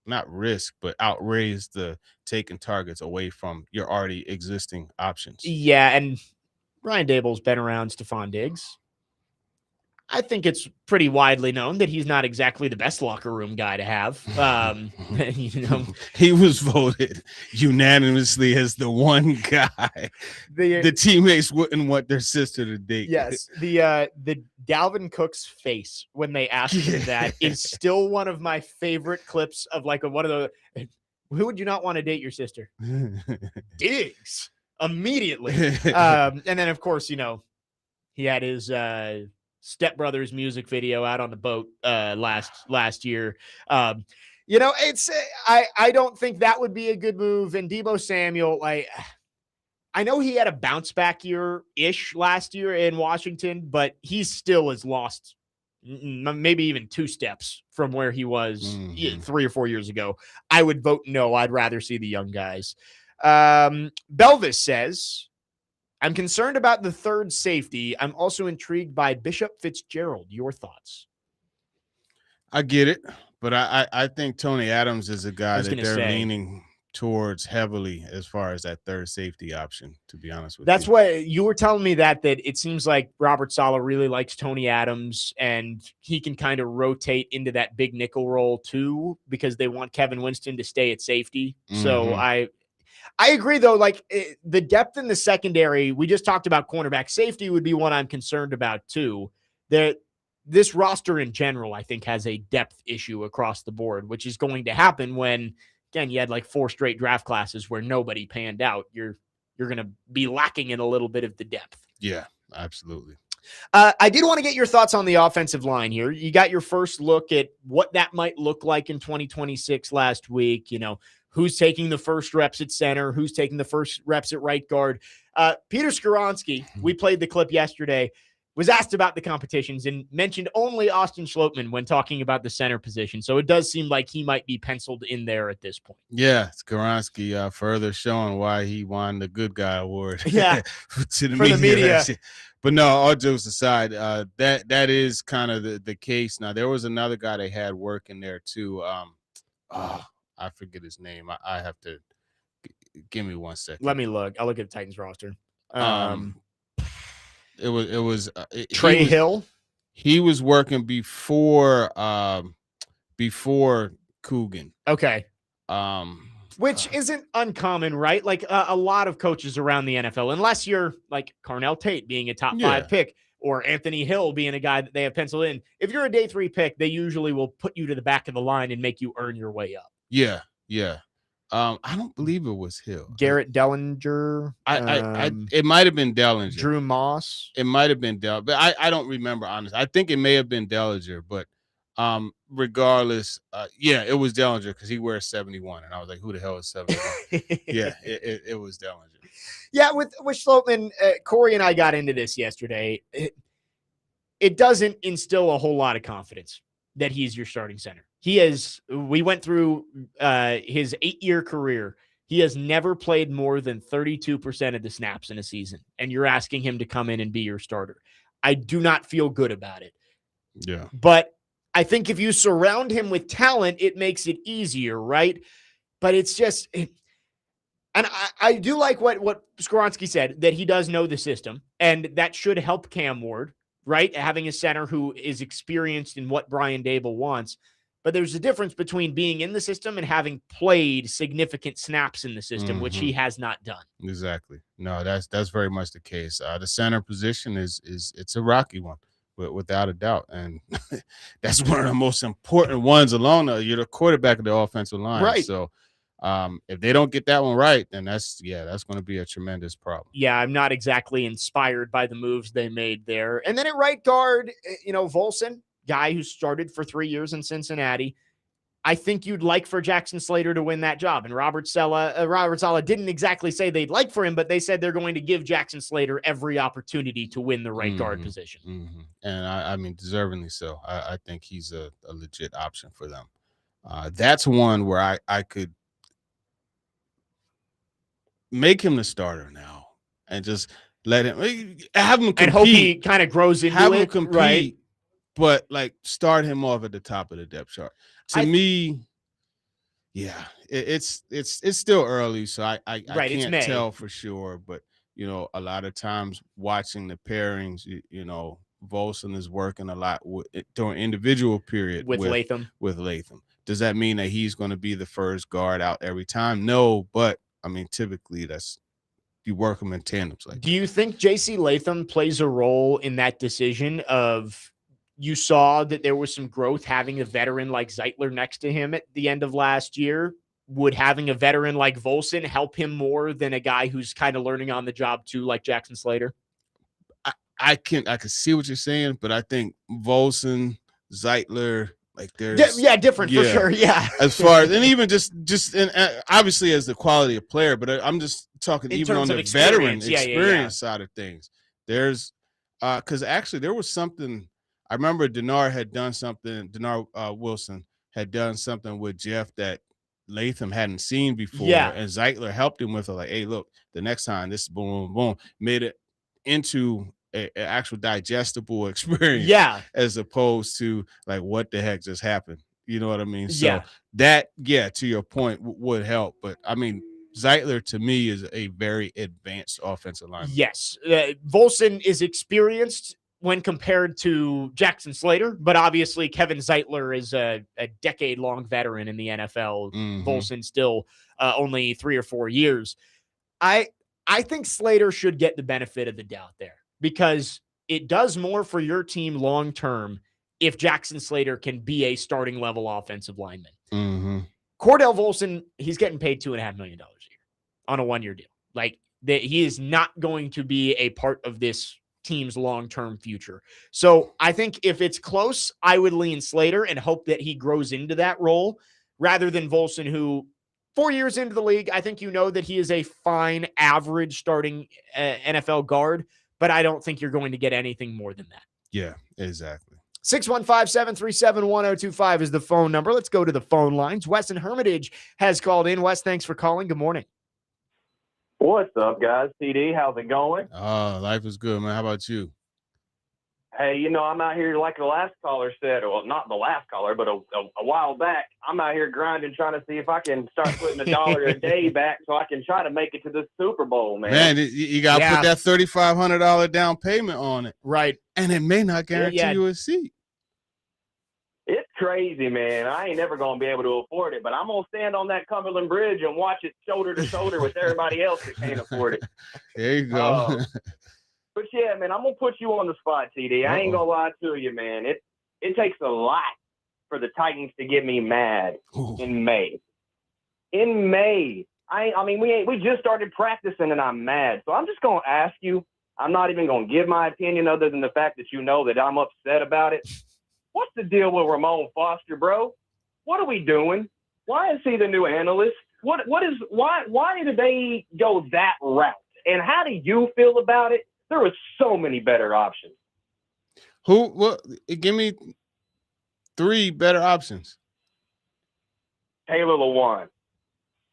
not risk, but outweighs the taking targets away from your already existing options. Yeah, and Brian Dable's been around Stephon Diggs. I think it's pretty widely known that he's not exactly the best locker room guy to have. He was voted unanimously as the one guy the teammates wouldn't want their sister to date. Yes, the Dalvin Cook's face when they asked him that is still one of my favorite clips of one of the. Who would you not want to date your sister? Diggs. Immediately. And then, of course, he had his stepbrother's music video out on the boat last year. It's I don't think that would be a good move. And Debo Samuel, I know he had a bounce back year-ish last year in Washington, but he still has lost maybe even 2 steps from where he was 3 or 4 years ago. I would vote no. I'd rather see the young guys. Belvis says, I'm concerned about the third safety. I'm also intrigued by Bishop Fitzgerald. Your thoughts? I get it, but I think Tony Adams is a guy that they're leaning towards heavily as far as that third safety option, to be honest with you. That's what you were telling me, that it seems like Robert Saleh really likes Tony Adams and he can kind of rotate into that big nickel role too, because they want Kevin Winston to stay at safety. So I agree, though. The depth in the secondary, we just talked about cornerback. Safety would be one I'm concerned about, too. This roster in general, I think, has a depth issue across the board, which is going to happen when, again, you had 4 straight draft classes where nobody panned out. You're going to be lacking in a little bit of the depth. Yeah, absolutely. I did want to get your thoughts on the offensive line here. You got your first look at what that might look like in 2026 last week. Who's taking the first reps at center? Who's taking the first reps at right guard? Peter Skoronski, we played the clip yesterday, was asked about the competitions and mentioned only Austin Schlottman when talking about the center position. So it does seem like he might be penciled in there at this point. Yeah, Skoronski further showing why he won the Good Guy Award. Yeah, to the for media. the media. But no, all jokes aside, that is kind of the case. Now, there was another guy they had working there too. I forget his name. I have to give me 1 second. Let me look. I'll look at the Titans roster. It was Trey Hill. He was working before Coogan. Okay. Which isn't uncommon, right? A lot of coaches around the NFL, unless you're like Carnell Tate being a top 5 pick, or Anthony Hill being a guy that they have penciled in. If you're a day 3 pick, they usually will put you to the back of the line and make you earn your way up. Yeah. I don't believe it was Hill. Garrett Dellinger. It might have been Dellinger. Drew Moss. It might have been Dellinger, but I don't remember, honestly. I think it may have been Dellinger, but regardless, it was Dellinger because he wears 71, and I was like, who the hell is 71? Yeah, it was Dellinger. Yeah, with Schlottman, Corey and I got into this yesterday. It doesn't instill a whole lot of confidence. that he's your starting center. We went through his 8-year career. He has never played more than 32% of the snaps in a season, and you're asking him to come in and be your starter. I do not feel good about it. Yeah. But I think if you surround him with talent, it makes it easier, right? But it's just, and I do like what Skoronski said, that he does know the system, and that should help Cam Ward, right? Having a center who is experienced in what Brian Dable wants. But there's a difference between being in the system and having played significant snaps in the system, which he has not done. Exactly. No, that's very much the case. The center position is it's a rocky one, without a doubt, and that's one of the most important ones. Alone, you're the quarterback of the offensive line, right? So, if they don't get that one right, then that's going to be a tremendous problem. Yeah, I'm not exactly inspired by the moves they made there. And then at right guard, Volson, guy who started for 3 years in Cincinnati. I think you'd like for Jackson Slater to win that job. And Robert Saleh didn't exactly say they'd like for him, but they said they're going to give Jackson Slater every opportunity to win the right guard position. And I mean, deservingly so. I think he's a legit option for them. That's one where I could make him the starter now and just have him compete. And hope he kind of grows into have it. Him compete, right? But like start him off at the top of the depth chart. To me, yeah, it's still early, so I can't tell for sure. But a lot of times watching the pairings, Volson is working a lot during individual period with Latham. With Latham, does that mean that he's going to be the first guard out every time? No, but I mean typically you work them in tandems. Do you think J.C. Latham plays a role in that decision of? You saw that there was some growth having a veteran like Zeitler next to him at the end of last year. Would having a veteran like Volson help him more than a guy who's kind of learning on the job too, like Jackson Slater? I can see what you're saying, but I think Volson, Zeitler, like there's different for sure. Yeah, as far as and even just obviously as the quality of player, but I'm just talking even on the veteran experience side of things. There's because actually there was something. I remember Denard Wilson had done something with Jeff that Latham hadn't seen before. Yeah. And Zeitler helped him with it. Like, hey, look, the next time this boom, boom, boom, made it into an actual digestible experience. Yeah. As opposed to like, what the heck just happened? You know what I mean? So that, to your point, would help. But I mean, Zeitler to me is a very advanced offensive lineman. Yes. Volson is experienced when compared to Jackson Slater, but obviously Kevin Zeitler is a decade-long veteran in the NFL. Volson still only 3 or 4 years. I think Slater should get the benefit of the doubt there because it does more for your team long-term if Jackson Slater can be a starting level offensive lineman. Cordell Volson, he's getting paid $2.5 million a year on a 1-year deal. Like he is not going to be a part of this team's long-term future. So I think if it's close, I would lean Slater and hope that he grows into that role rather than Volson, who 4 years into the league, I think that he is a fine average starting NFL guard, but I don't think you're going to get anything more than that. Yeah, exactly. 615-737-1025 is the phone number. Let's go to the phone lines. Wes in Hermitage has called in. Wes, thanks for calling. Good morning. What's up, guys? TD, how's it going? Life is good, man. How about you? Hey, I'm out here like the last caller said, well, not the last caller, but a while back, I'm out here grinding trying to see if I can start putting $1 a day back so I can try to make it to the Super Bowl, man. Man, you got to put that $3,500 down payment on it. Right. And it may not guarantee you a seat. It's crazy, man. I ain't never going to be able to afford it, but I'm going to stand on that Cumberland Bridge and watch it shoulder to shoulder with everybody else that can't afford it. There you go. But yeah, man, I'm going to put you on the spot, TD. I ain't going to lie to you, man. It takes a lot for the Titans to get me mad in May. In May. I mean, we just started practicing and I'm mad. So I'm just going to ask you. I'm not even going to give my opinion other than the fact that that I'm upset about it. What's the deal with Ramon Foster, bro? What are we doing? Why is he the new analyst? Why did they go that route? And how do you feel about it? There were so many better options. Give me 3 better options. Taylor Lewan.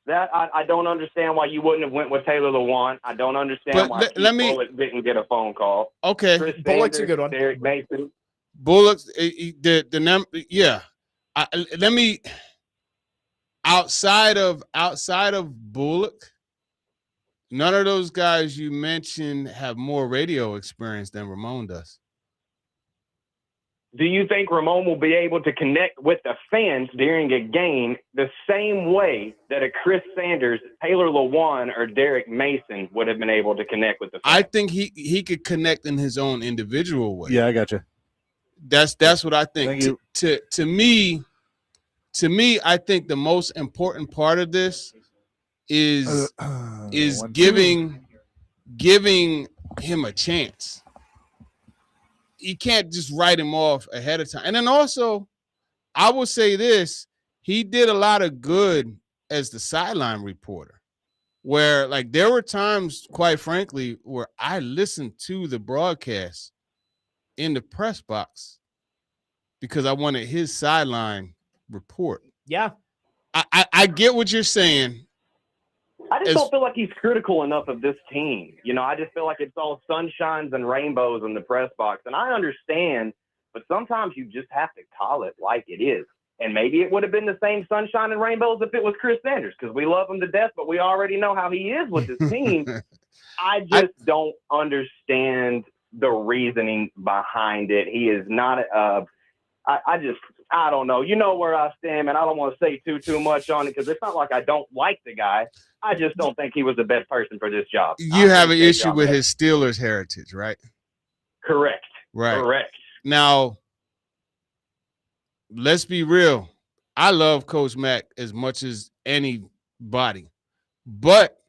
That I don't understand why you wouldn't have went with Taylor Lewan. I don't understand why Keith Bullock didn't get a phone call. Okay, Chris Bullock's Sanders, a good one. Derek Mason. Bullock's the number. Yeah, let me outside of Bullock. None of those guys you mentioned have more radio experience than Ramon does. Do you think Ramon will be able to connect with the fans during a game the same way that a Chris Sanders, Taylor Lewan, or Derek Mason would have been able to connect with the fans? I think he could connect in his own individual way. Yeah, I got you. That's what I think. Thank you. To me, I think the most important part of this is giving him a chance. You can't just write him off ahead of time. And then also, I will say this, he did a lot of good as the sideline reporter, where like there were times, quite frankly, where I listened to the broadcast in the press box because I wanted his sideline report. Yeah. I get what you're saying. I just don't feel like he's critical enough of this team. You know, I just feel like it's all sunshines and rainbows in the press box. And I understand, but sometimes you just have to call it like it is. And maybe it would have been the same sunshine and rainbows if it was Chris Sanders, because we love him to death, but we already know how he is with this team. I just don't understand the reasoning behind it. He is not I don't know. You know where I stand, and I don't want to say too much on it because it's not like I don't like the guy. I just don't think he was the best person for this job. You have an issue with his Steelers heritage, right? Correct. Right. Correct. Now, let's be real. I love Coach Mack as much as anybody. But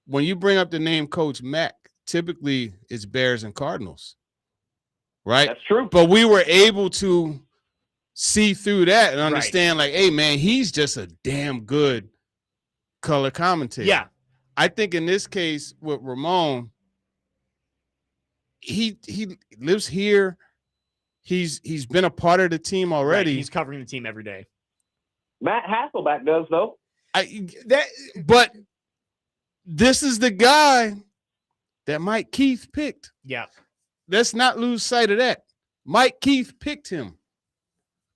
when you bring up the name Coach Mack, typically it's Bears and Cardinals. Right? That's true. But we were able to see through that and understand, like, hey, man, he's just a damn good color commentator. Yeah. I think in this case with Ramon, he lives here. He's been a part of the team already. Right. He's covering the team every day. Matt Hasselbeck does, though. But this is the guy that Mike Keith picked. Yeah. Let's not lose sight of that. Mike Keith picked him.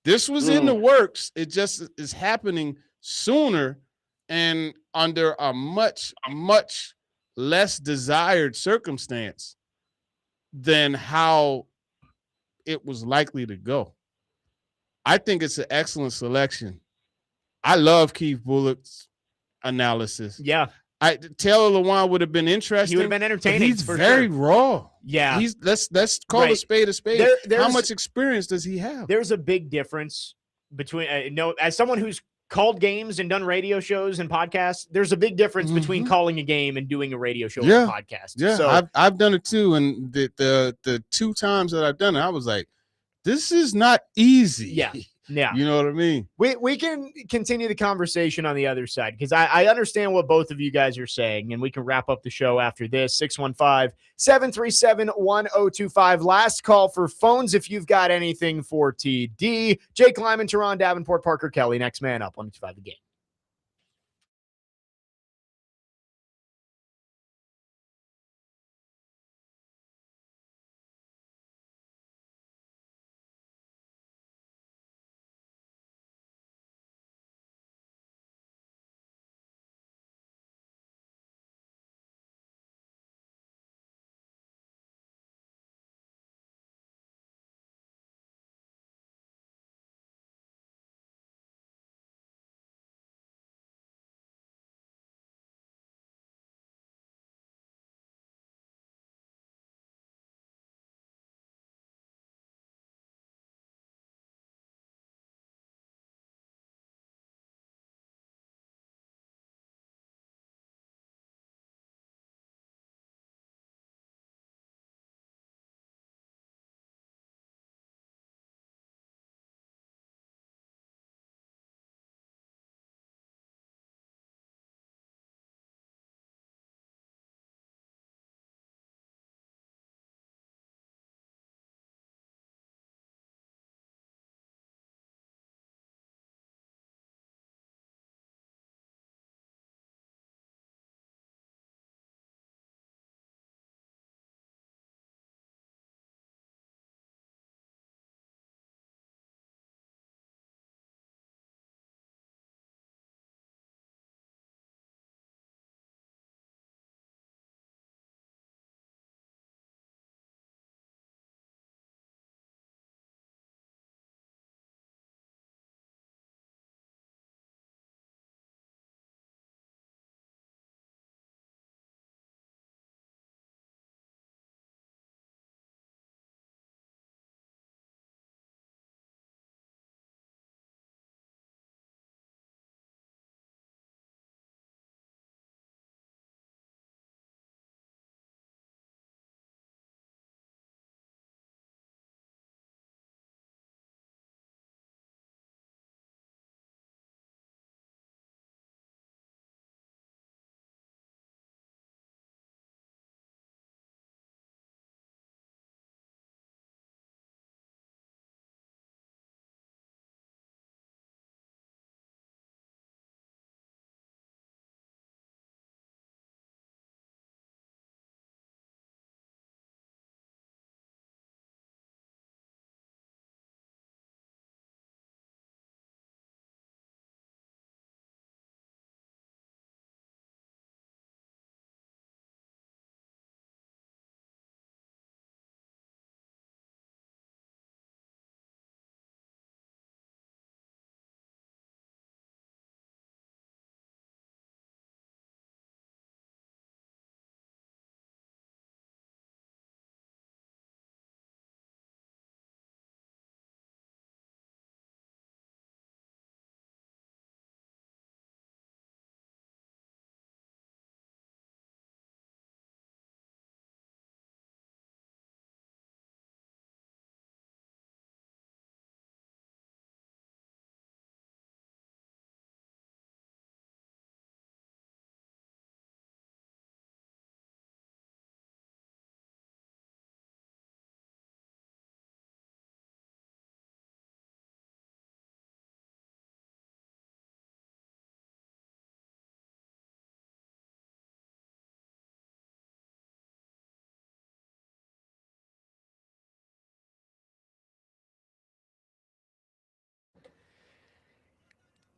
This was in the works. It just is happening sooner and under a much, much less desired circumstance than how it was likely to go. I think it's an excellent selection. I love Keith Bullock's analysis. Yeah. Taylor Lewan would have been interesting. He would have been entertaining. He's very raw. Yeah. Let's call a spade a spade. How much experience does he have? There's a big difference between as someone who's called games and done radio shows and podcasts, there's a big difference between calling a game and doing a radio show and a podcast. Yeah, so I've done it too. And the 2 times that I've done it, I was like, this is not easy. Yeah. Yeah. You know what I mean? We can continue the conversation on the other side because I understand what both of you guys are saying, and we can wrap up the show after this. 615-737-1025. Last call for phones if you've got anything for TD. Jake Lyman, Turron Davenport, Parker Kelly. Next man up. 125 the game.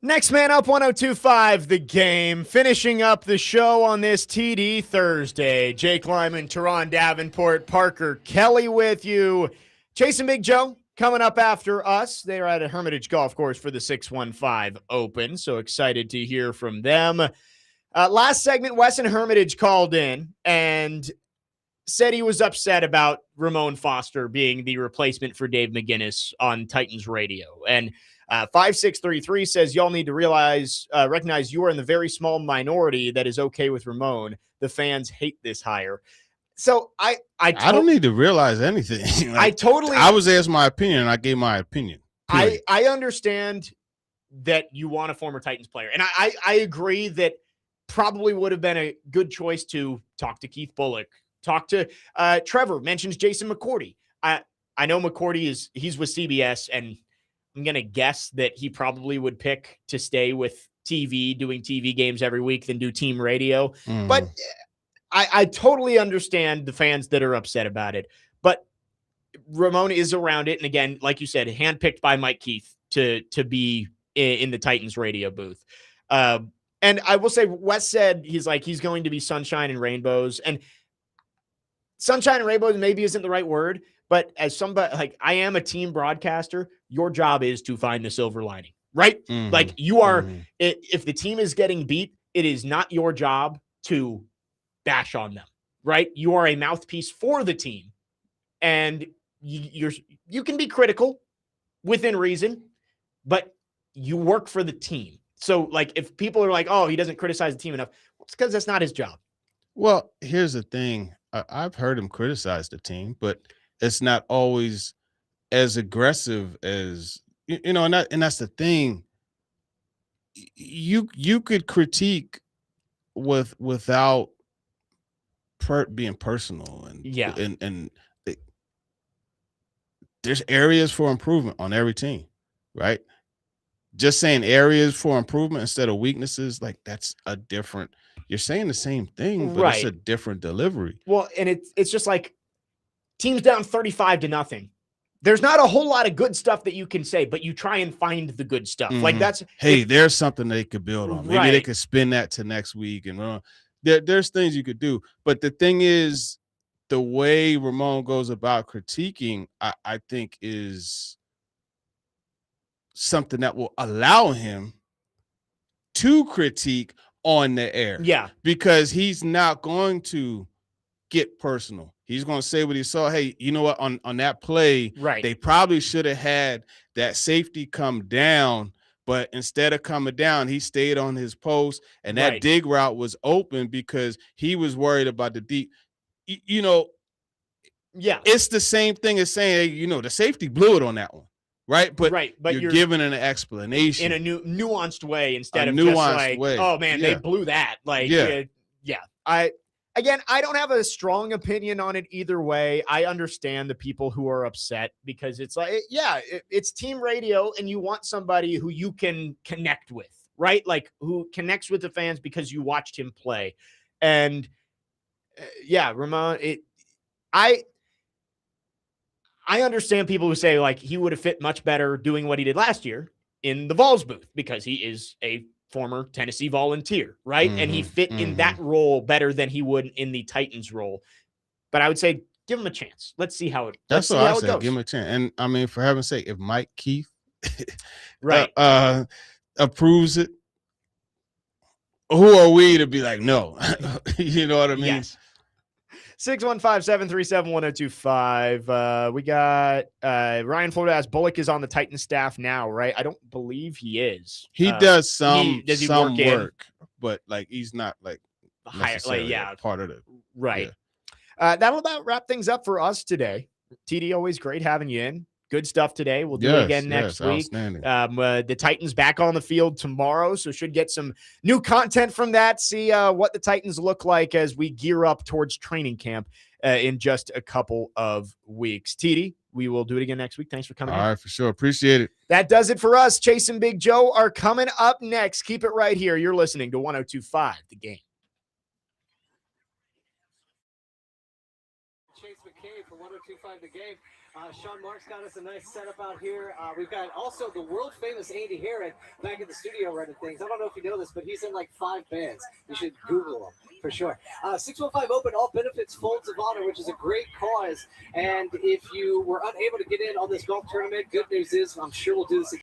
Next man up, 102.5 The Game. Finishing up the show on this TD Thursday. Jake Lyman, Turron Davenport, Parker Kelly with you. Chasing Big Joe coming up after us. They are at a Hermitage Golf Course for the 615 Open, so excited to hear from them. Last segment, Wesson Hermitage called in and said he was upset about Ramon Foster being the replacement for Dave McGinnis on Titans radio. And 5633 says, y'all need to recognize you are in the very small minority that is okay with Ramon. The fans hate this hire. So I don't need to realize anything. I was asked my opinion and I gave my opinion. I understand that you want a former Titans player. And I agree that probably would have been a good choice to talk to Keith Bullock, talk to Trevor, mentions Jason McCourty. I know McCourty he's with CBS, and I'm going to guess that he probably would pick to stay with TV, doing TV games every week than do team radio. But I totally understand the fans that are upset about it. But Ramon is around it. And again, like you said, handpicked by Mike Keith to be in the Titans radio booth. And I will say, Wes said he's going to be sunshine and rainbows. And sunshine and rainbows maybe isn't the right word, but as somebody, I am a team broadcaster, your job is to find the silver lining, right? Like you are, if the team is getting beat, it is not your job to bash on them, right? You are a mouthpiece for the team, and you can be critical within reason, but you work for the team. So if people are like, oh, he doesn't criticize the team enough, it's because that's not his job. Well, here's the thing. I've heard him criticize the team, but it's not always as aggressive as, and that's the thing. You could critique without being personal and there's areas for improvement on every team, right? Just saying areas for improvement instead of weaknesses, that's a different. You're saying the same thing, but it's a different delivery. Well, and it's just teams down 35-0. There's not a whole lot of good stuff that you can say, but you try and find the good stuff. There's something they could build on. Maybe they could spin that to next week, and there's things you could do. But the thing is, the way Ramon goes about critiquing, I think is something that will allow him to critique on the air. Yeah. Because he's not going to get personal. He's going to say what he saw. Hey, you know what? On that play, they probably should have had that safety come down, but instead of coming down, he stayed on his post, and that dig route was open because he was worried about the deep. It's the same thing as saying, hey, the safety blew it on that one. Right, but you're giving an explanation in a nuanced way instead of just oh man, they blew that. I don't have a strong opinion on it either way. I understand the people who are upset because it's it's team radio, and you want somebody who you can connect with, right? Who connects with the fans because you watched him play, and Ramon. I understand people who say he would have fit much better doing what he did last year in the Vols booth because he is a former Tennessee Volunteer, right? And he fit in that role better than he would in the Titans role. But I would say give him a chance. Let's see how it goes. That's what I said. Give him a chance. And I mean, for heaven's sake, if Mike Keith approves it, who are we to be like, no? You know what I mean? Yes. 615-737-1025. We got Ryan Florida asks, Bullock is on the Titans staff now, right? I don't believe he is. He does some work, but he's not necessarily part of it. Right. Yeah. That'll about wrap things up for us today. TD, always great having you in. Good stuff today. We'll do it again next week. The Titans back on the field tomorrow, so should get some new content from that. See what the Titans look like as we gear up towards training camp in just a couple of weeks. TD, we will do it again next week. Thanks for coming. All right, for sure. Appreciate it. That does it for us. Chase and Big Joe are coming up next. Keep it right here. You're listening to 102.5 The Game. Chase Cave for 102.5 The Game. Sean Marks got us a nice setup out here. We've got also the world famous Andy Herron back in the studio running things. I don't know if you know this, but he's in like 5 bands. You should Google him for sure. 615 Open All Benefits Folds of Honor, which is a great cause. And if you were unable to get in on this golf tournament, good news is I'm sure we'll do this again.